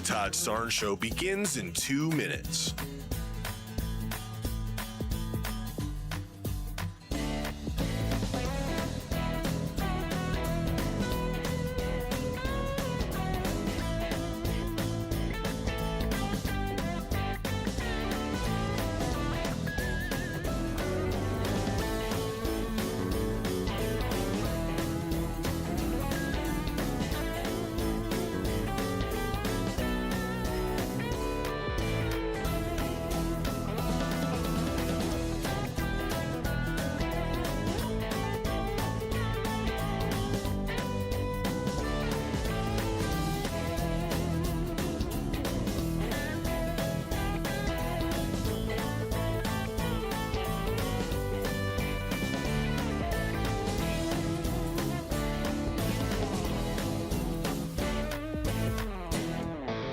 Todd Starnes Show begins in 2 minutes.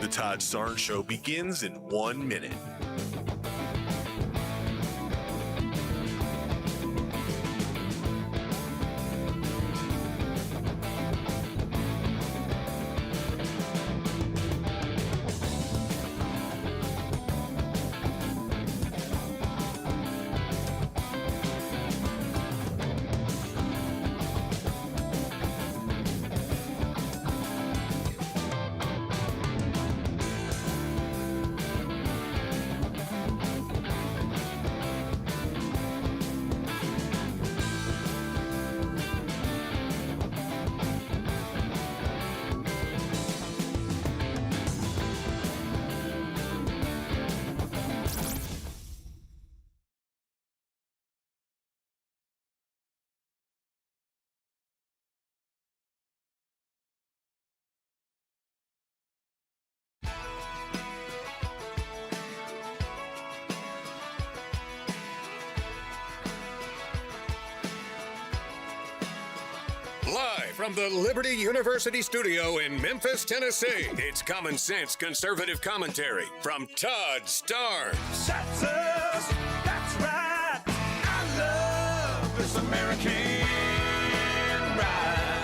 The Todd Starnes Show begins in 1 minute. Live from the Liberty University studio in Memphis, Tennessee, it's Common Sense Conservative Commentary from Todd Starnes. That's us. That's right. I love this American ride.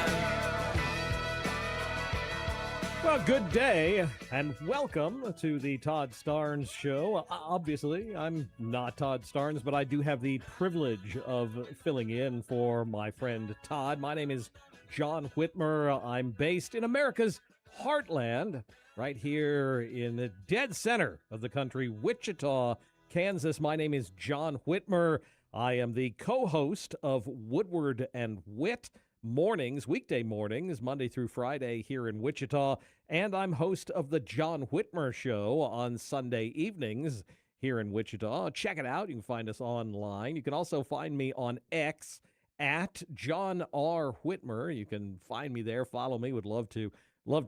Well, good day and welcome to the Todd Starnes Show. Obviously, I'm not Todd Starnes, but I do have the privilege of filling in for my friend Todd. My name is John Whitmer. I'm based in America's heartland, right here in the dead center of the country, Wichita, Kansas. My name is John Whitmer. I am the co-host of Woodward and Witt mornings, weekday mornings, Monday through Friday here in Wichita, and I'm host of the John Whitmer Show on Sunday evenings here in Wichita. Check it out. You can find us online. You can also find me on X at John R. Whitmer. You can find me there. Follow me. Would love to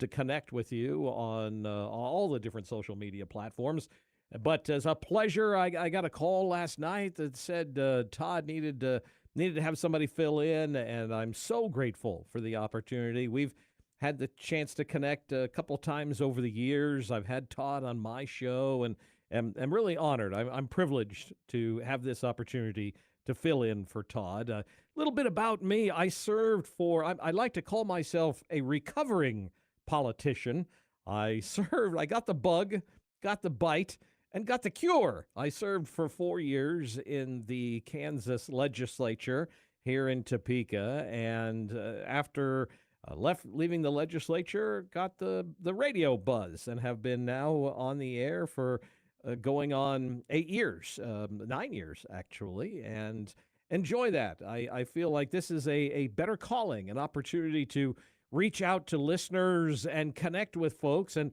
connect with you on all the different social media platforms. But as a pleasure, I got a call last night that said Todd needed to have somebody fill in, and I'm so grateful for the opportunity. We've had the chance to connect a couple times over the years. I've had Todd on my show, and I'm really honored. I'm privileged to have this opportunity to fill in for Todd. A little bit about me. I served I like to call myself a recovering politician. I got the bug, got the bite, and got the cure. I served for 4 years in the Kansas legislature here in Topeka, and after leaving the legislature, got the radio buzz and have been now on the air for going on 8 years, 9 years actually, and enjoy that. I feel like this is a better calling, an opportunity to reach out to listeners and connect with folks. And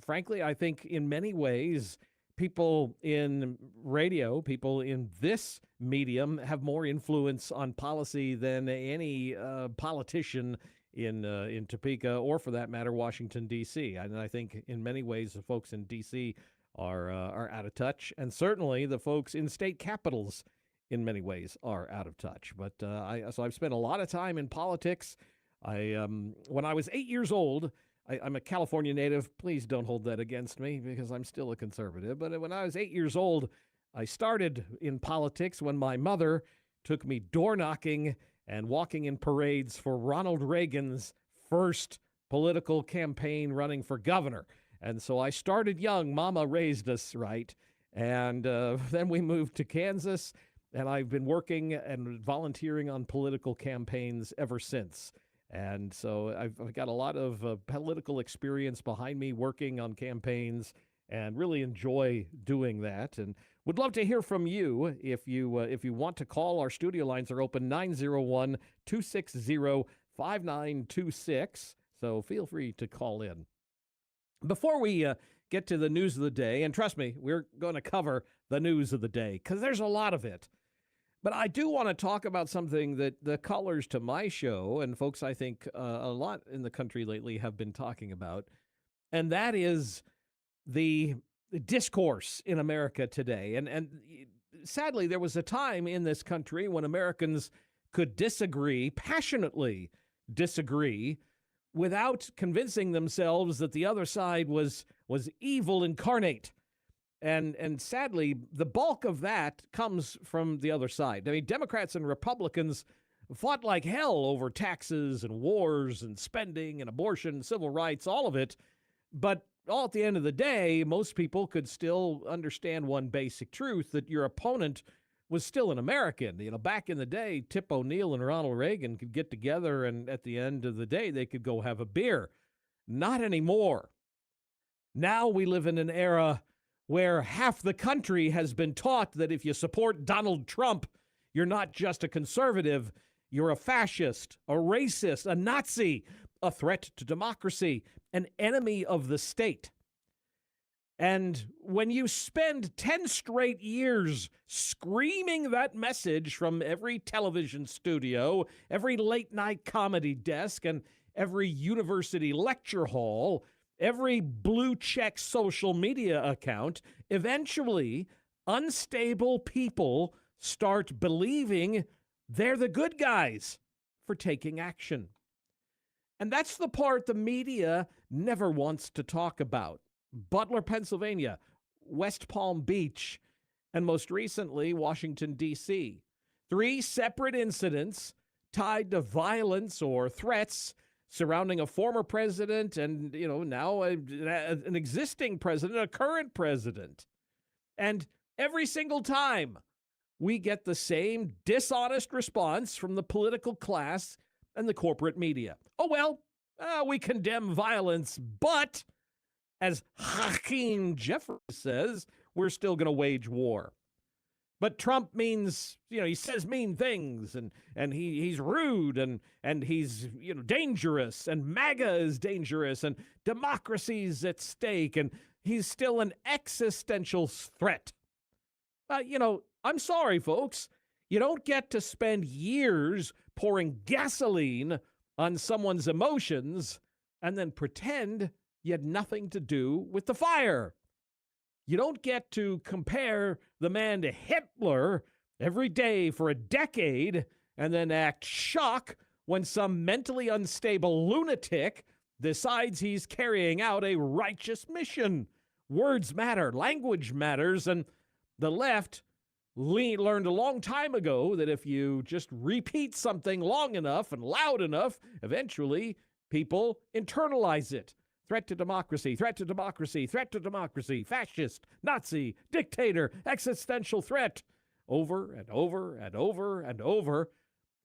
frankly, I think in many ways, people in radio, people in this medium have more influence on policy than any politician in Topeka, or for that matter, Washington, D.C. And I think in many ways, the folks in D.C. are out of touch. And certainly the folks in state capitals in many ways are out of touch. But so I've spent a lot of time in politics. When I was 8 years old, I'm a California native. Please don't hold that against me because I'm still a conservative. But when I was 8 years old, I started in politics when my mother took me door knocking and walking in parades for Ronald Reagan's first political campaign running for governor. And so I started young. Mama raised us right. And then we moved to Kansas, and I've been working and volunteering on political campaigns ever since. And so I've got a lot of political experience behind me working on campaigns and really enjoy doing that. And would love to hear from you if you want to call. Our studio lines are open 901-260-5926. So feel free to call in. Before we get to the news of the day, and trust me, we're going to cover the news of the day because there's a lot of it. But I do want to talk about something that the callers to my show and folks I think a lot in the country lately have been talking about, and that is the discourse in America today. And sadly, there was a time in this country when Americans could disagree, passionately disagree, without convincing themselves that the other side was evil incarnate. And sadly, the bulk of that comes from the other side. I mean, Democrats and Republicans fought like hell over taxes and wars and spending and abortion, civil rights, all of it. But all at the end of the day, most people could still understand one basic truth, that your opponent was still an American. You know, back in the day, Tip O'Neill and Ronald Reagan could get together, and at the end of the day, they could go have a beer. Not anymore. Now we live in an era where half the country has been taught that if you support Donald Trump, you're not just a conservative, you're a fascist, a racist, a Nazi, a threat to democracy, an enemy of the state. And when you spend 10 straight years screaming that message from every television studio, every late-night comedy desk, and every university lecture hall, every blue-check social media account, eventually unstable people start believing they're the good guys for taking action. And that's the part the media never wants to talk about. Butler, Pennsylvania, West Palm Beach, and most recently, Washington, D.C. 3 separate incidents tied to violence or threats surrounding a former president and, now an existing president, a current president. And every single time we get the same dishonest response from the political class and the corporate media. Oh, well, we condemn violence, but as Hakeem Jeffries says, we're still going to wage war. But Trump means, he says mean things, and he's rude, and he's, dangerous, and MAGA is dangerous, and democracy's at stake, and he's still an existential threat. I'm sorry, folks. You don't get to spend years pouring gasoline on someone's emotions and then pretend you had nothing to do with the fire. You don't get to compare the man to Hitler every day for a decade and then act shocked when some mentally unstable lunatic decides he's carrying out a righteous mission. Words matter, language matters, and the left learned a long time ago that if you just repeat something long enough and loud enough, eventually people internalize it. Threat to democracy, threat to democracy, threat to democracy, fascist, Nazi, dictator, existential threat, over and over and over and over.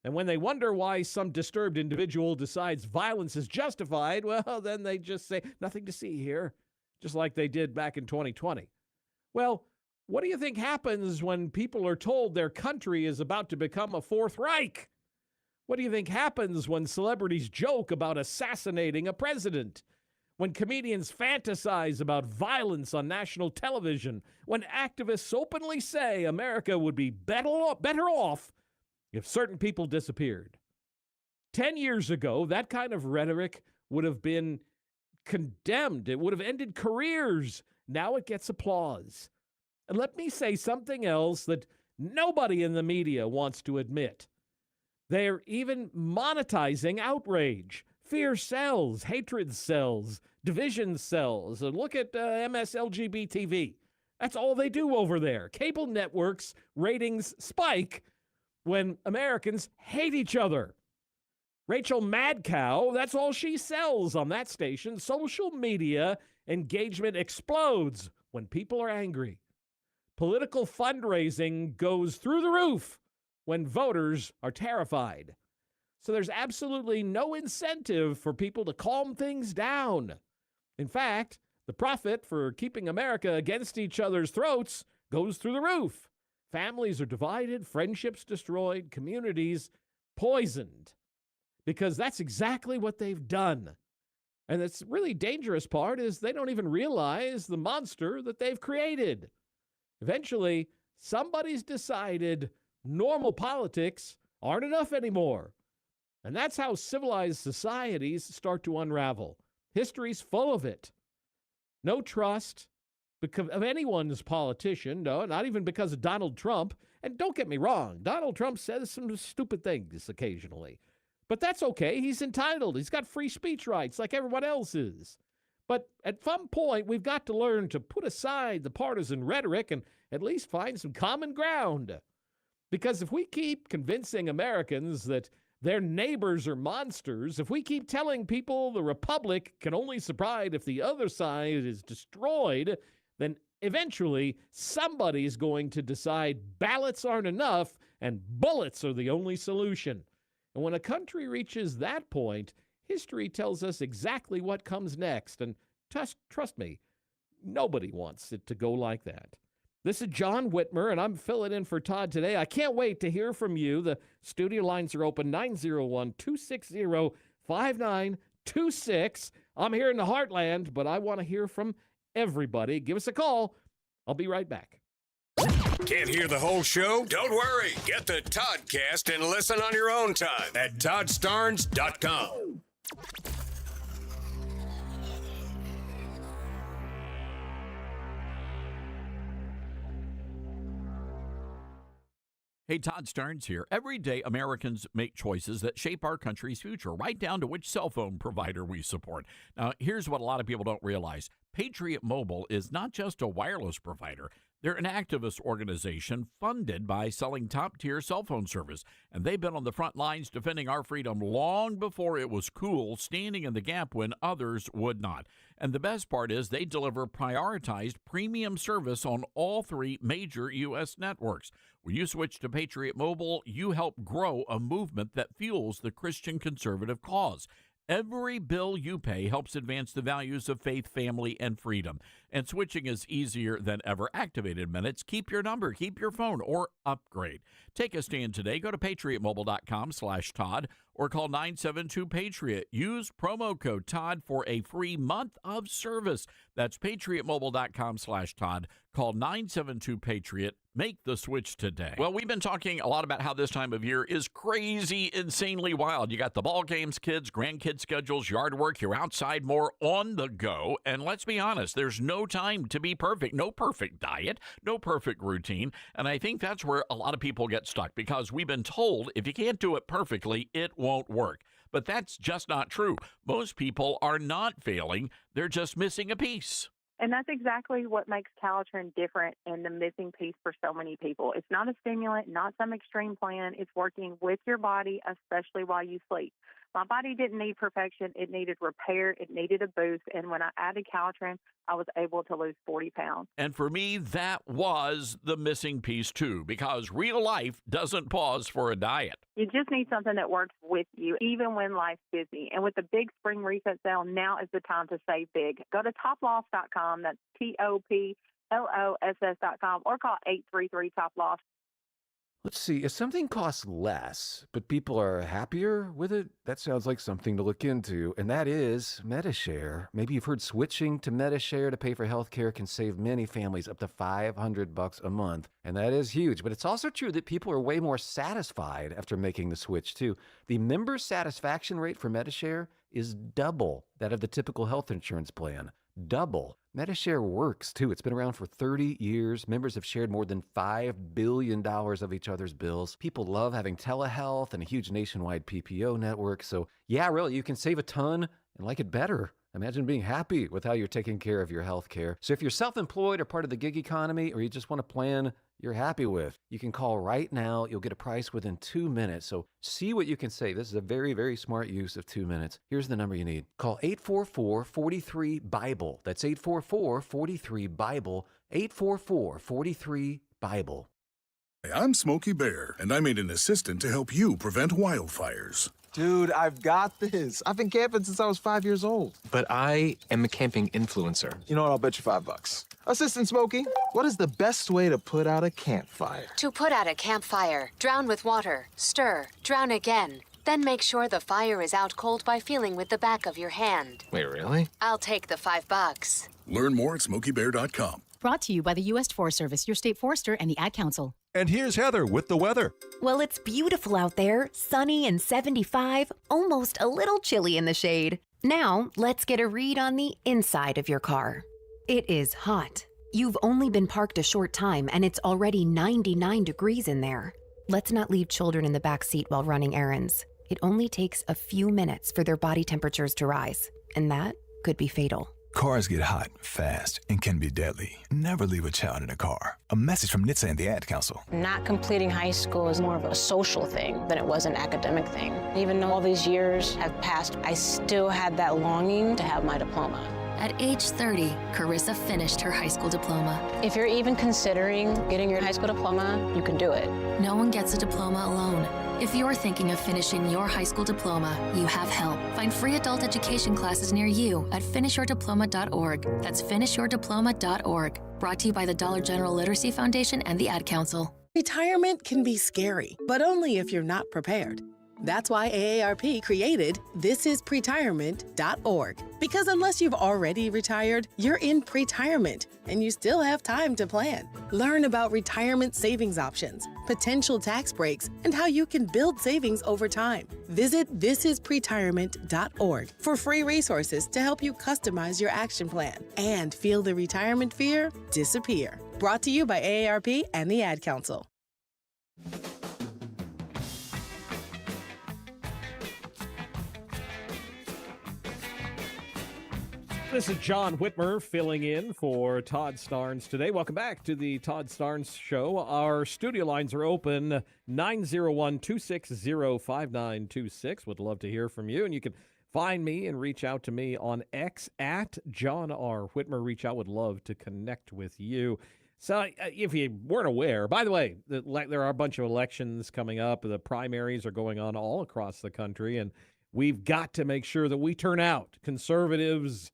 And when they wonder why some disturbed individual decides violence is justified, well, then they just say, nothing to see here, just like they did back in 2020. Well, what do you think happens when people are told their country is about to become a Fourth Reich? What do you think happens when celebrities joke about assassinating a president? When comedians fantasize about violence on national television? When activists openly say America would be better off if certain people disappeared? 10 years ago, that kind of rhetoric would have been condemned. It would have ended careers. Now it gets applause. And let me say something else that nobody in the media wants to admit. They're even monetizing outrage. Fear sells, hatred sells, division sells. And look at MSLGB-TV. That's all they do over there. Cable networks' ratings spike when Americans hate each other. Rachel Madcow, that's all she sells on that station, social media Engagement explodes when people are angry. Political fundraising goes through the roof when voters are terrified. So there's absolutely no incentive for people to calm things down. In fact, the profit for keeping America against each other's throats goes through the roof. Families are divided, friendships destroyed, communities poisoned, because that's exactly what they've done. And the really dangerous part is they don't even realize the monster that they've created. Eventually, somebody's decided normal politics aren't enough anymore. And that's how civilized societies start to unravel. History's full of it. No trust of anyone's politician, no, not even because of Donald Trump. And don't get me wrong, Donald Trump says some stupid things occasionally. But that's okay. He's entitled. He's got free speech rights like everyone else is. But at some point, we've got to learn to put aside the partisan rhetoric and at least find some common ground. Because if we keep convincing Americans that their neighbors are monsters, if we keep telling people the republic can only survive if the other side is destroyed, then eventually somebody's going to decide ballots aren't enough and bullets are the only solution. And when a country reaches that point, history tells us exactly what comes next. And trust me, nobody wants it to go like that. This is John Whitmer, and I'm filling in for Todd today. I can't wait to hear from you. The studio lines are open, 901-260-5926. I'm here in the heartland, but I want to hear from everybody. Give us a call. I'll be right back. Can't hear the whole show? Don't worry. Get the Toddcast and listen on your own time at toddstarnes.com. Hey, Todd Starnes here. Every day, Americans make choices that shape our country's future, right down to which cell phone provider we support. Now, here's what a lot of people don't realize. Patriot Mobile is not just a wireless provider. They're an activist organization funded by selling top-tier cell phone service, and they've been on the front lines defending our freedom long before it was cool, standing in the gap when others would not. And the best part is they deliver prioritized premium service on all three major U.S. networks. When you switch to Patriot Mobile, you help grow a movement that fuels the Christian conservative cause. Every bill you pay helps advance the values of faith, family, and freedom. And switching is easier than ever. Activated minutes. Keep your number, keep your phone, or upgrade. Take a stand today. Go to patriotmobile.com/Todd or call 972-PATRIOT. Use promo code Todd for a free month of service. That's patriotmobile.com/Todd. Call 972-PATRIOT. Make the switch today. Well, we've been talking a lot about how this time of year is crazy, insanely wild. You got the ball games, kids, grandkids schedules, yard work, you're outside more on the go. And let's be honest, there's no time to be perfect. No perfect diet, no perfect routine. And I think that's where a lot of people get stuck because we've been told if you can't do it perfectly, it won't work. But that's just not true. Most people are not failing. They're just missing a piece. And that's exactly what makes Calitrin different and the missing piece for so many people. It's not a stimulant, not some extreme plan. It's working with your body, especially while you sleep. My body didn't need perfection. It needed repair. It needed a boost. And when I added Calitrin, I was able to lose 40 pounds. And for me, that was the missing piece, too, because real life doesn't pause for a diet. You just need something that works with you, even when life's busy. And with the big spring reset sale, now is the time to save big. Go to toploss.com. That's TOPLOSS.com or call 833-TOP-LOSS. Let's see, if something costs less, but people are happier with it, that sounds like something to look into, and that is MediShare. Maybe you've heard switching to MediShare to pay for healthcare can save many families up to $500 a month, and that is huge. But it's also true that people are way more satisfied after making the switch, too. The member satisfaction rate for MediShare is double that of the typical health insurance plan. Double. MediShare works, too. It's been around for 30 years. Members have shared more than $5 billion of each other's bills. People love having telehealth and a huge nationwide PPO network. So, yeah, really, you can save a ton and like it better. Imagine being happy with how you're taking care of your health care. So if you're self-employed or part of the gig economy, or you just want a plan you're happy with, you can call right now. You'll get a price within 2 minutes. So see what you can save. This is a very, very smart use of 2 minutes. Here's the number you need. Call 844-43-BIBLE. That's 844-43-BIBLE. 844-43-BIBLE. I'm Smokey Bear, and I made an assistant to help you prevent wildfires. Dude, I've got this. I've been camping since I was 5 years old. But I am a camping influencer. You know what? I'll bet you $5. Assistant Smokey, what is the best way to put out a campfire? To put out a campfire, drown with water, stir, drown again. Then make sure the fire is out cold by feeling with the back of your hand. Wait, really? I'll take the $5. Learn more at SmokeyBear.com. Brought to you by the U.S. Forest Service, your state forester, and the Ad Council. And here's Heather with the weather. Well, it's beautiful out there, sunny and 75, almost a little chilly in the shade. Now, let's get a read on the inside of your car. It is hot. You've only been parked a short time, and it's already 99 degrees in there. Let's not leave children in the back seat while running errands. It only takes a few minutes for their body temperatures to rise, and that could be fatal. Cars get hot, fast, and can be deadly. Never leave a child in a car. A message from NHTSA and the Ad Council. Not completing high school is more of a social thing than it was an academic thing. Even though all these years have passed, I still had that longing to have my diploma. At age 30, Carissa finished her high school diploma. If you're even considering getting your high school diploma, you can do it. No one gets a diploma alone. If you're thinking of finishing your high school diploma, you have help. Find free adult education classes near you at finishyourdiploma.org. That's finishyourdiploma.org. Brought to you by the Dollar General Literacy Foundation and the Ad Council. Retirement can be scary, but only if you're not prepared. That's why AARP created thisispretirement.org. Because unless you've already retired, you're in pretirement, and you still have time to plan. Learn about retirement savings options, potential tax breaks, and how you can build savings over time. Visit thisispretirement.org for free resources to help you customize your action plan and feel the retirement fear disappear. Brought to you by AARP and the Ad Council. This is John Whitmer filling in for Todd Starnes today. Welcome back to the Todd Starnes Show. Our studio lines are open, 901-260-5926. Would love to hear from you. And you can find me and reach out to me on X at John R. Whitmer. Reach out. Would love to connect with you. So if you weren't aware, by the way, there are a bunch of elections coming up. The primaries are going on all across the country. And we've got to make sure that we turn out. Conservatives,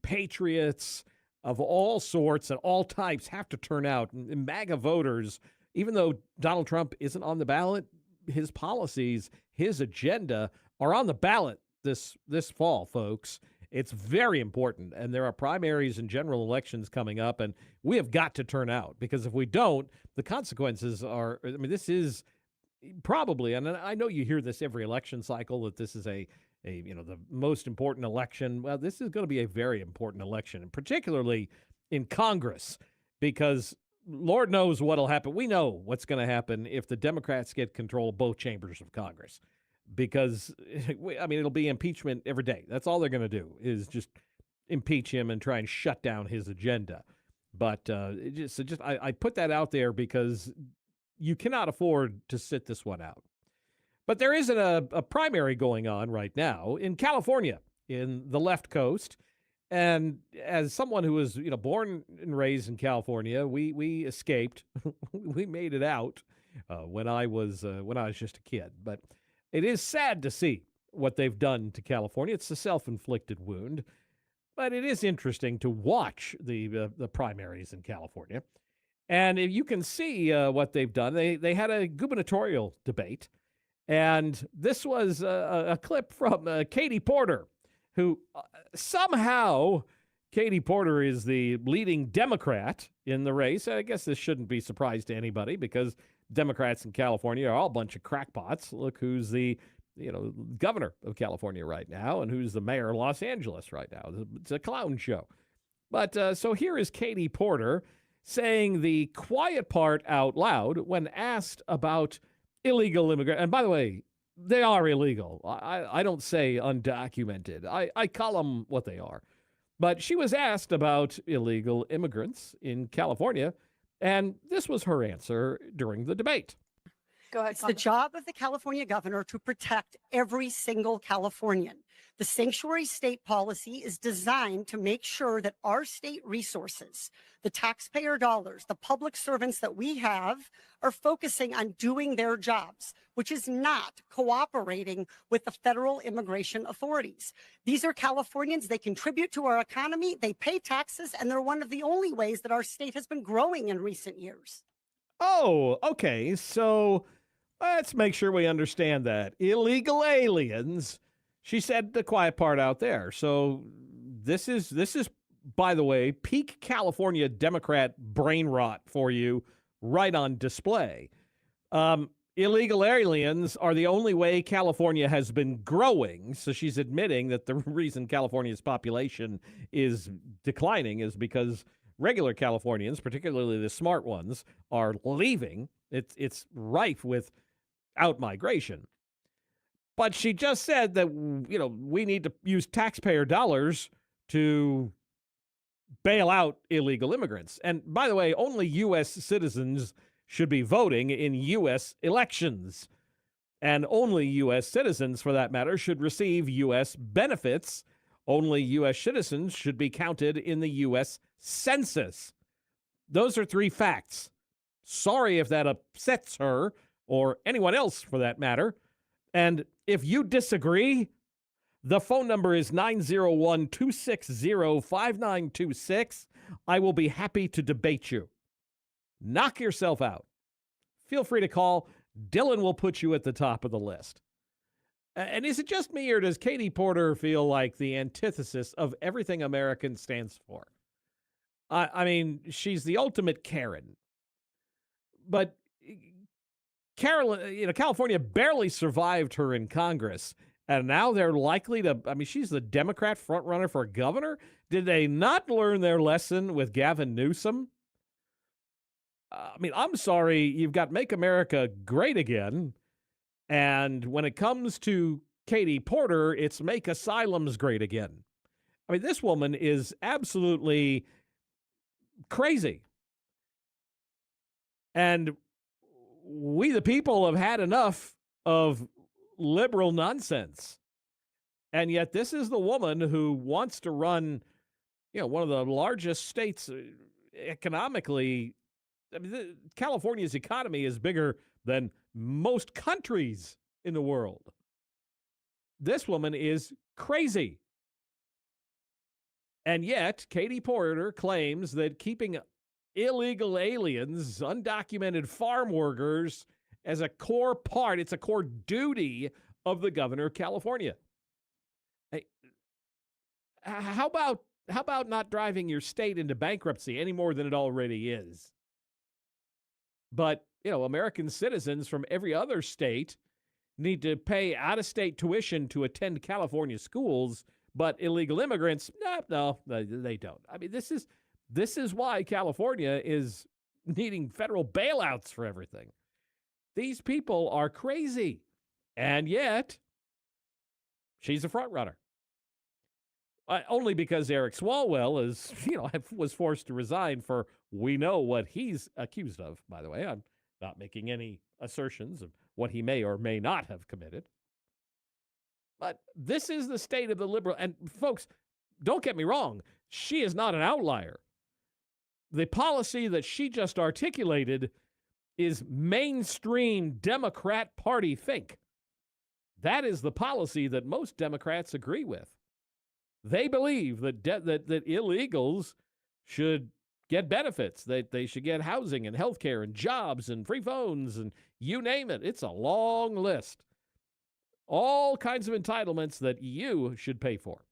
patriots of all sorts and all types have to turn out. And MAGA voters, even though Donald Trump isn't on the ballot, his policies, his agenda are on the ballot this fall, folks. It's very important. And there are primaries and general elections coming up, and we have got to turn out, because if we don't, the consequences are, I mean, this is probably, and I know you hear this every election cycle, that this is the most important election. Well, this is going to be a very important election, and particularly in Congress, because Lord knows what'll happen. We know what's going to happen if the Democrats get control of both chambers of Congress, because, I mean, it'll be impeachment every day. That's all they're going to do is just impeach him and try and shut down his agenda. But I put that out there because you cannot afford to sit this one out. But there isn't a primary going on right now in California, in the left coast. And as someone who was, born and raised in California, we escaped. We made it out when I was just a kid. But it is sad to see what they've done to California. It's a self-inflicted wound. But it is interesting to watch the primaries in California. And if you can see what they've done, they had a gubernatorial debate. And this was a clip from Katie Porter, who somehow Katie Porter is the leading Democrat in the race. I guess this shouldn't be a surprise to anybody, because Democrats in California are all a bunch of crackpots. Look who's the governor of California right now and who's the mayor of Los Angeles right now. It's a clown show. But so here is Katie Porter saying the quiet part out loud when asked about illegal immigration. And by the way, They are illegal. I don't say undocumented. I call them what they are. But she was asked about illegal immigrants in California, and this was her answer during the debate. Go ahead. It's the job of the California governor to protect every single Californian. The sanctuary state policy is designed to make sure that our state resources, the taxpayer dollars, the public servants that we have are focusing on doing their jobs, which is not cooperating with the federal immigration authorities. These are Californians. They contribute to our economy. They pay taxes, and they're one of the only ways that our state has been growing in recent years. Oh, okay. So let's make sure we understand that. Illegal aliens. She said the quiet part out there. So this is, by the way, peak California Democrat brain rot for you right on display. Illegal aliens are the only way California has been growing. So she's admitting that the reason California's population is declining is because regular Californians, particularly the smart ones, are leaving. It's rife with out-migration. But she just said that, we need to use taxpayer dollars to bail out illegal immigrants. And by the way, only U.S. citizens should be voting in U.S. elections. And only U.S. citizens, for that matter, should receive U.S. benefits. Only U.S. citizens should be counted in the U.S. Census. Those are 3 facts. Sorry if that upsets her, or anyone else for that matter. And if you disagree, the phone number is 901-260-5926. I will be happy to debate you. Knock yourself out. Feel free to call. Dylan will put you at the top of the list. And is it just me, or does Katie Porter feel like the antithesis of everything American stands for? I mean, she's the ultimate Karen. But California barely survived her in Congress, and now they're likely to, she's the Democrat frontrunner for governor. Did they not learn their lesson with Gavin Newsom? I'm sorry, you've got Make America Great Again, and when it comes to Katie Porter, it's Make Asylums Great Again. This woman is absolutely crazy. And we, the people, have had enough of liberal nonsense. And yet this is the woman who wants to run, one of the largest states economically. California's economy is bigger than most countries in the world. This woman is crazy. And yet Katie Porter claims that keeping illegal aliens, undocumented farm workers, as a core part, it's a core duty of the governor of California. Hey, how about not driving your state into bankruptcy any more than it already is? But, American citizens from every other state need to pay out-of-state tuition to attend California schools, but illegal immigrants, no, they don't. This is why California is needing federal bailouts for everything. These people are crazy. And yet, she's a front runner. Only because Eric Swalwell was forced to resign for we know what he's accused of, by the way. I'm not making any assertions of what he may or may not have committed. But this is the state of the liberal. And folks, don't get me wrong. She is not an outlier. The policy that she just articulated is mainstream Democrat Party think. That is the policy that most Democrats agree with. They believe that illegals should get benefits, that they should get housing and health care and jobs and free phones and you name it. It's a long list. All kinds of entitlements that you should pay for.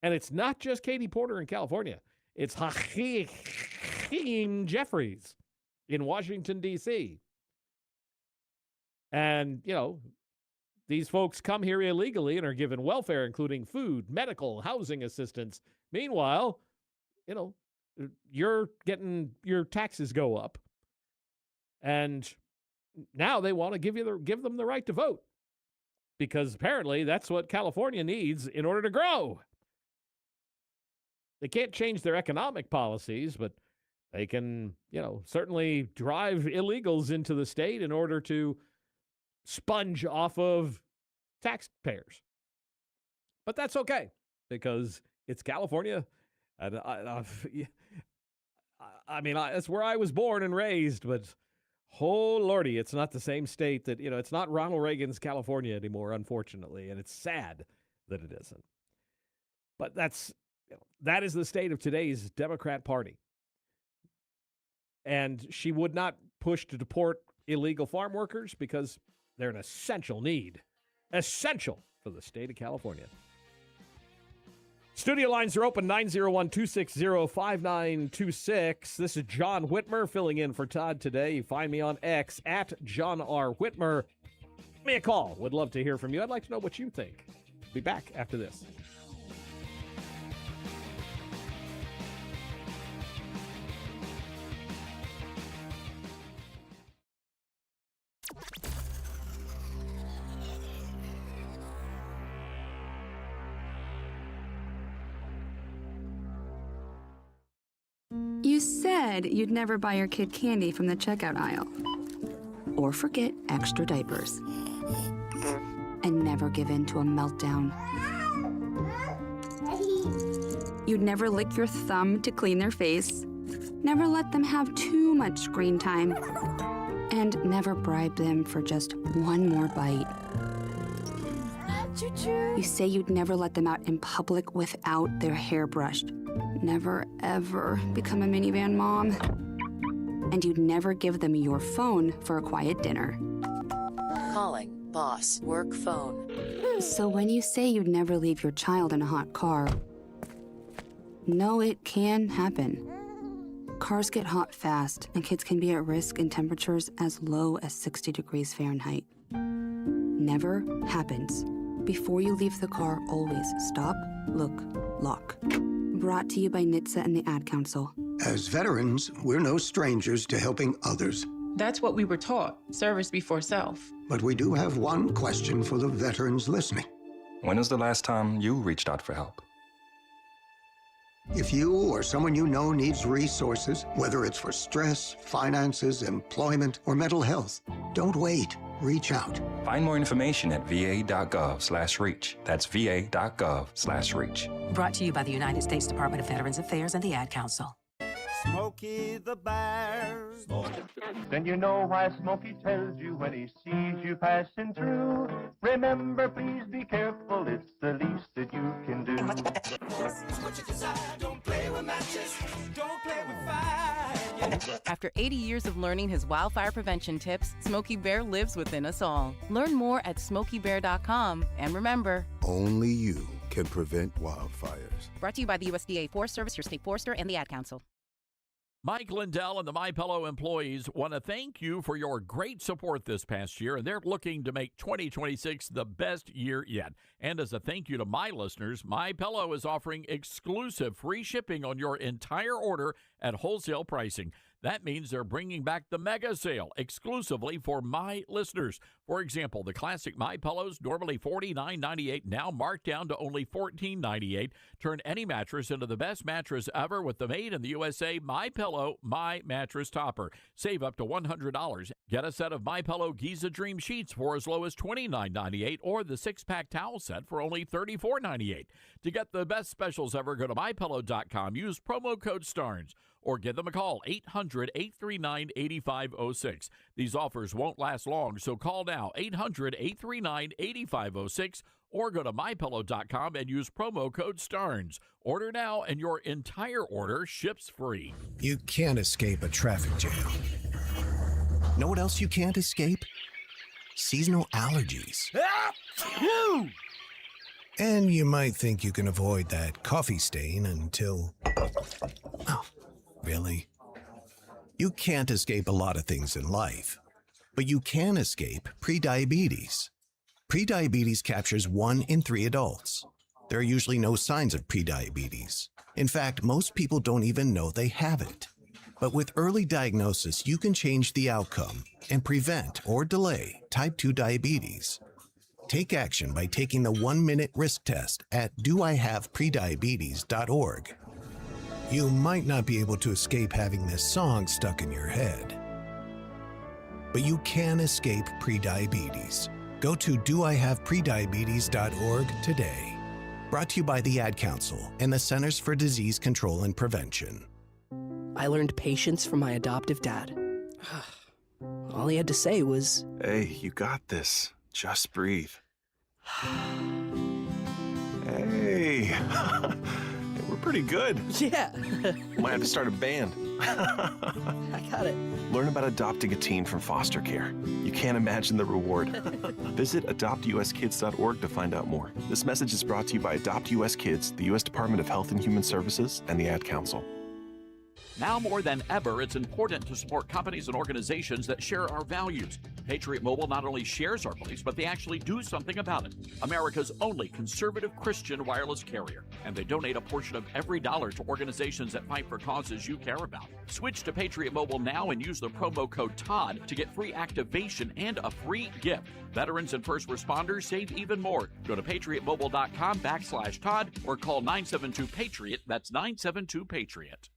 And it's not just Katie Porter in California. It's Hakeem Jeffries in Washington, D.C. And, these folks come here illegally and are given welfare, including food, medical, housing assistance. Meanwhile, you're getting your taxes go up. And now they want to give them the right to vote. because apparently that's what California needs in order to grow. They can't change their economic policies, but they can, certainly drive illegals into the state in order to sponge off of taxpayers. But that's okay because it's California. And that's where I was born and raised, but oh, Lordy, it's not the same state that, it's not Ronald Reagan's California anymore, unfortunately, and it's sad that it isn't. But that is the state of today's Democrat Party. And she would not push to deport illegal farm workers because they're an essential need. Essential for the state of California. Studio lines are open, 901-260-5926. This is John Whitmer filling in for Todd today. You find me on X at John R. Whitmer. Give me a call. Would love to hear from you. I'd like to know what you think. Be back after this. You said you'd never buy your kid candy from the checkout aisle. Or forget extra diapers. And never give in to a meltdown. You'd never lick your thumb to clean their face. Never let them have too much screen time. And never bribe them for just one more bite. You say you'd never let them out in public without their hair brushed. Never, ever become a minivan mom. And you'd never give them your phone for a quiet dinner. Calling boss work phone. So when you say you'd never leave your child in a hot car, no, it can happen. Cars get hot fast, and kids can be at risk in temperatures as low as 60 degrees Fahrenheit. Never happens. Before you leave the car, always stop, look, lock. Brought to you by NHTSA and the Ad Council. As veterans, we're no strangers to helping others. That's what we were taught, service before self. But we do have one question for the veterans listening. When was the last time you reached out for help? If you or someone you know needs resources, whether it's for stress, finances, employment, or mental health, don't wait. Reach out. Find more information at va.gov/reach. That's va.gov/reach. Brought to you by the United States Department of Veterans Affairs and the Ad Council. Smokey the Bear. Then you know why Smokey tells you when he sees you passing through. Remember, please be careful, it's the least that you can do. What you desire, don't play with matches, don't play with fire. After 80 years of learning his wildfire prevention tips, Smokey Bear lives within us all. Learn more at SmokeyBear.com. And remember, only you can prevent wildfires. Brought to you by the USDA Forest Service, your state forester, and the Ad Council. Mike Lindell and the MyPillow employees want to thank you for your great support this past year, and they're looking to make 2026 the best year yet. And as a thank you to my listeners, MyPillow is offering exclusive free shipping on your entire order at wholesale pricing. That means they're bringing back the mega sale exclusively for my listeners. For example, the classic My Pillows, normally $49.98, now marked down to only $14.98. Turn any mattress into the best mattress ever with the made in the USA My Pillow My Mattress Topper. Save up to $100. Get a set of My Pillow Giza Dream Sheets for as low as $29.98 or the 6-pack towel set for only $34.98. To get the best specials ever, go to MyPillow.com. Use promo code STARNS. Or give them a call, 800-839-8506. These offers won't last long, so call now, 800-839-8506, or go to MyPillow.com and use promo code STARNS. Order now, and your entire order ships free. You can't escape a traffic jam. Know what else you can't escape? Seasonal allergies. And you might think you can avoid that coffee stain until... Oh. Really? You can't escape a lot of things in life, but you can escape prediabetes. Prediabetes captures 1 in 3 adults. There are usually no signs of prediabetes. In fact, most people don't even know they have it. But with early diagnosis, you can change the outcome and prevent or delay type 2 diabetes. Take action by taking the 1-minute risk test at doihaveprediabetes.org. You might not be able to escape having this song stuck in your head, but you can escape prediabetes. Go to doihaveprediabetes.org today. Brought to you by the Ad Council and the Centers for Disease Control and Prevention. I learned patience from my adoptive dad. All he had to say was, "Hey, you got this. Just breathe." Hey, we're pretty good. Yeah. Might have to start a band. I got it. Learn about adopting a teen from foster care. You can't imagine the reward. Visit adoptuskids.org to find out more. This message is brought to you by Adopt US Kids, the U.S. Department of Health and Human Services, and the Ad Council. Now more than ever, it's important to support companies and organizations that share our values. Patriot Mobile not only shares our beliefs, but they actually do something about it. America's only conservative Christian wireless carrier. And they donate a portion of every dollar to organizations that fight for causes you care about. Switch to Patriot Mobile now and use the promo code TODD to get free activation and a free gift. Veterans and first responders save even more. Go to patriotmobile.com/Todd or call 972-PATRIOT. That's 972-PATRIOT.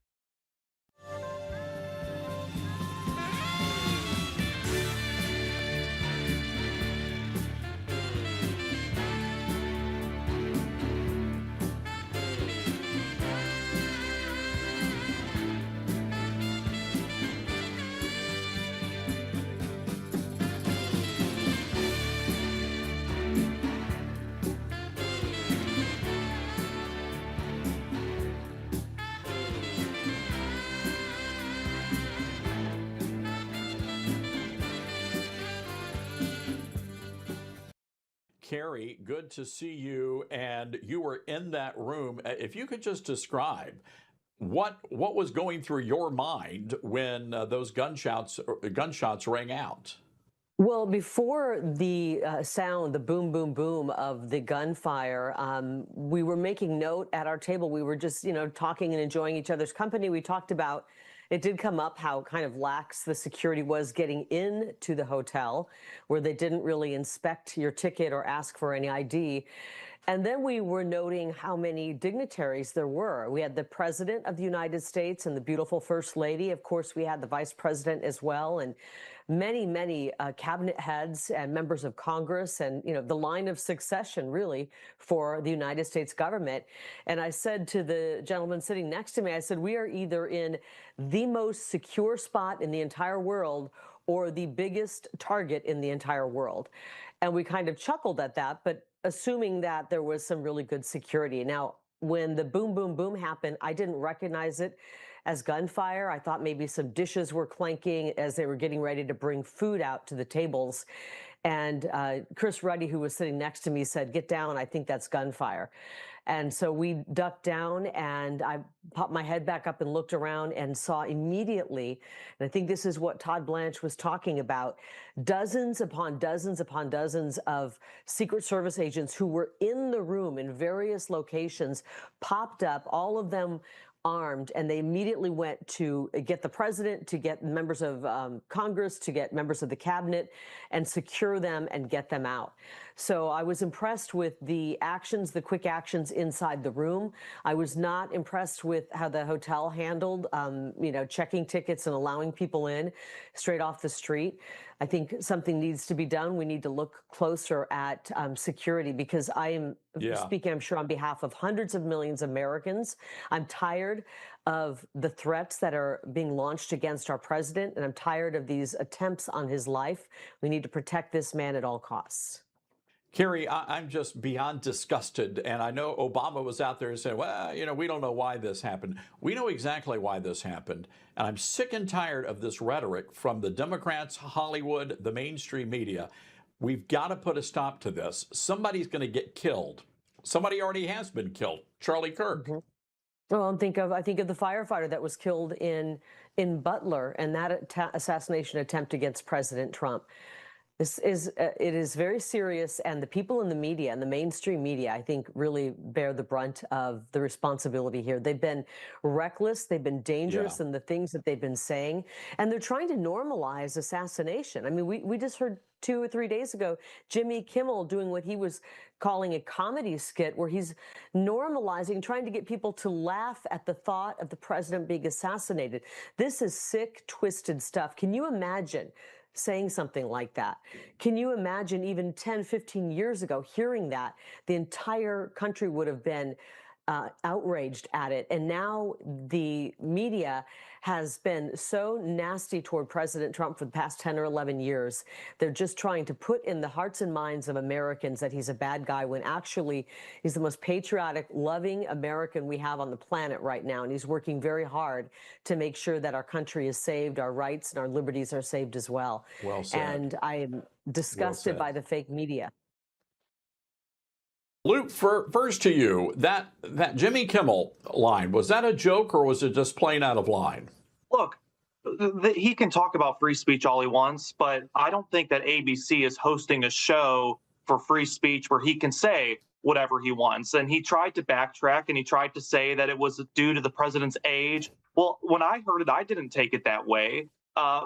Carrie, good to see you. And you were in that room. If you could just describe what was going through your mind when those gunshots rang out. Well, before the sound, the boom, boom, boom of the gunfire, we were making note at our table. We were just, talking and enjoying each other's company. We talked about, it did come up how kind of lax the security was getting into the hotel, where they didn't really inspect your ticket or ask for any ID. And then we were noting how many dignitaries there were. We had the President of the United States and the beautiful First Lady. Of course, we had the Vice President as well, and many cabinet heads and members of Congress, and the line of succession really for the United States government. And I said to the gentleman sitting next to me, I said, we are either in the most secure spot in the entire world or the biggest target in the entire world. And we kind of chuckled at that, but assuming that there was some really good security. Now, when the boom, boom, boom happened, I didn't recognize it as gunfire. I thought maybe some dishes were clanking as they were getting ready to bring food out to the tables. And Chris Ruddy, who was sitting next to me, said, "Get down, I think that's gunfire." And so we ducked down, and I popped my head back up and looked around and saw immediately, and I think this is what Todd Blanche was talking about, dozens upon dozens upon dozens of Secret Service agents who were in the room in various locations popped up, all of them armed, and they immediately went to get the president, to get members of Congress, to get members of the cabinet, and secure them and get them out. So I was impressed with the actions, the quick actions inside the room. I was not impressed with how the hotel handled, checking tickets and allowing people in straight off the street. I think something needs to be done. We need to look closer at security, because I am speaking, I'm sure, on behalf of hundreds of millions of Americans. I'm tired of the threats that are being launched against our president, and I'm tired of these attempts on his life. We need to protect this man at all costs. Carrie, I'm just beyond disgusted. And I know Obama was out there and said, well, we don't know why this happened. We know exactly why this happened. And I'm sick and tired of this rhetoric from the Democrats, Hollywood, the mainstream media. We've got to put a stop to this. Somebody's going to get killed. Somebody already has been killed, Charlie Kirk. Mm-hmm. Well, I think of the firefighter that was killed in Butler, and that assassination attempt against President Trump. This is it is very serious, and the people in the media and the mainstream media, I think, really bear the brunt of the responsibility here. They've been reckless, they've been dangerous in the things that they've been saying, and they're trying to normalize assassination. I mean, we just heard 2 or 3 days ago Jimmy Kimmel doing what he was calling a comedy skit where he's normalizing, trying to get people to laugh at the thought of the president being assassinated. This is sick, twisted stuff. Can you imagine saying something like that? Can you imagine even 10, 15 years ago hearing that? The entire country would have been outraged at it. And now the media has been so nasty toward President Trump for the past 10 or 11 years. They're just trying to put in the hearts and minds of Americans that he's a bad guy when actually he's the most patriotic, loving American we have on the planet right now. And he's working very hard to make sure that our country is saved, our rights and our liberties are saved as well. Well said. And I am disgusted by the fake media. Luke, first to you, that Jimmy Kimmel line, was that a joke or was it just plain out of line? Look, he can talk about free speech all he wants, but I don't think that ABC is hosting a show for free speech where he can say whatever he wants. And he tried to backtrack and he tried to say that it was due to the president's age. Well, when I heard it, I didn't take it that way.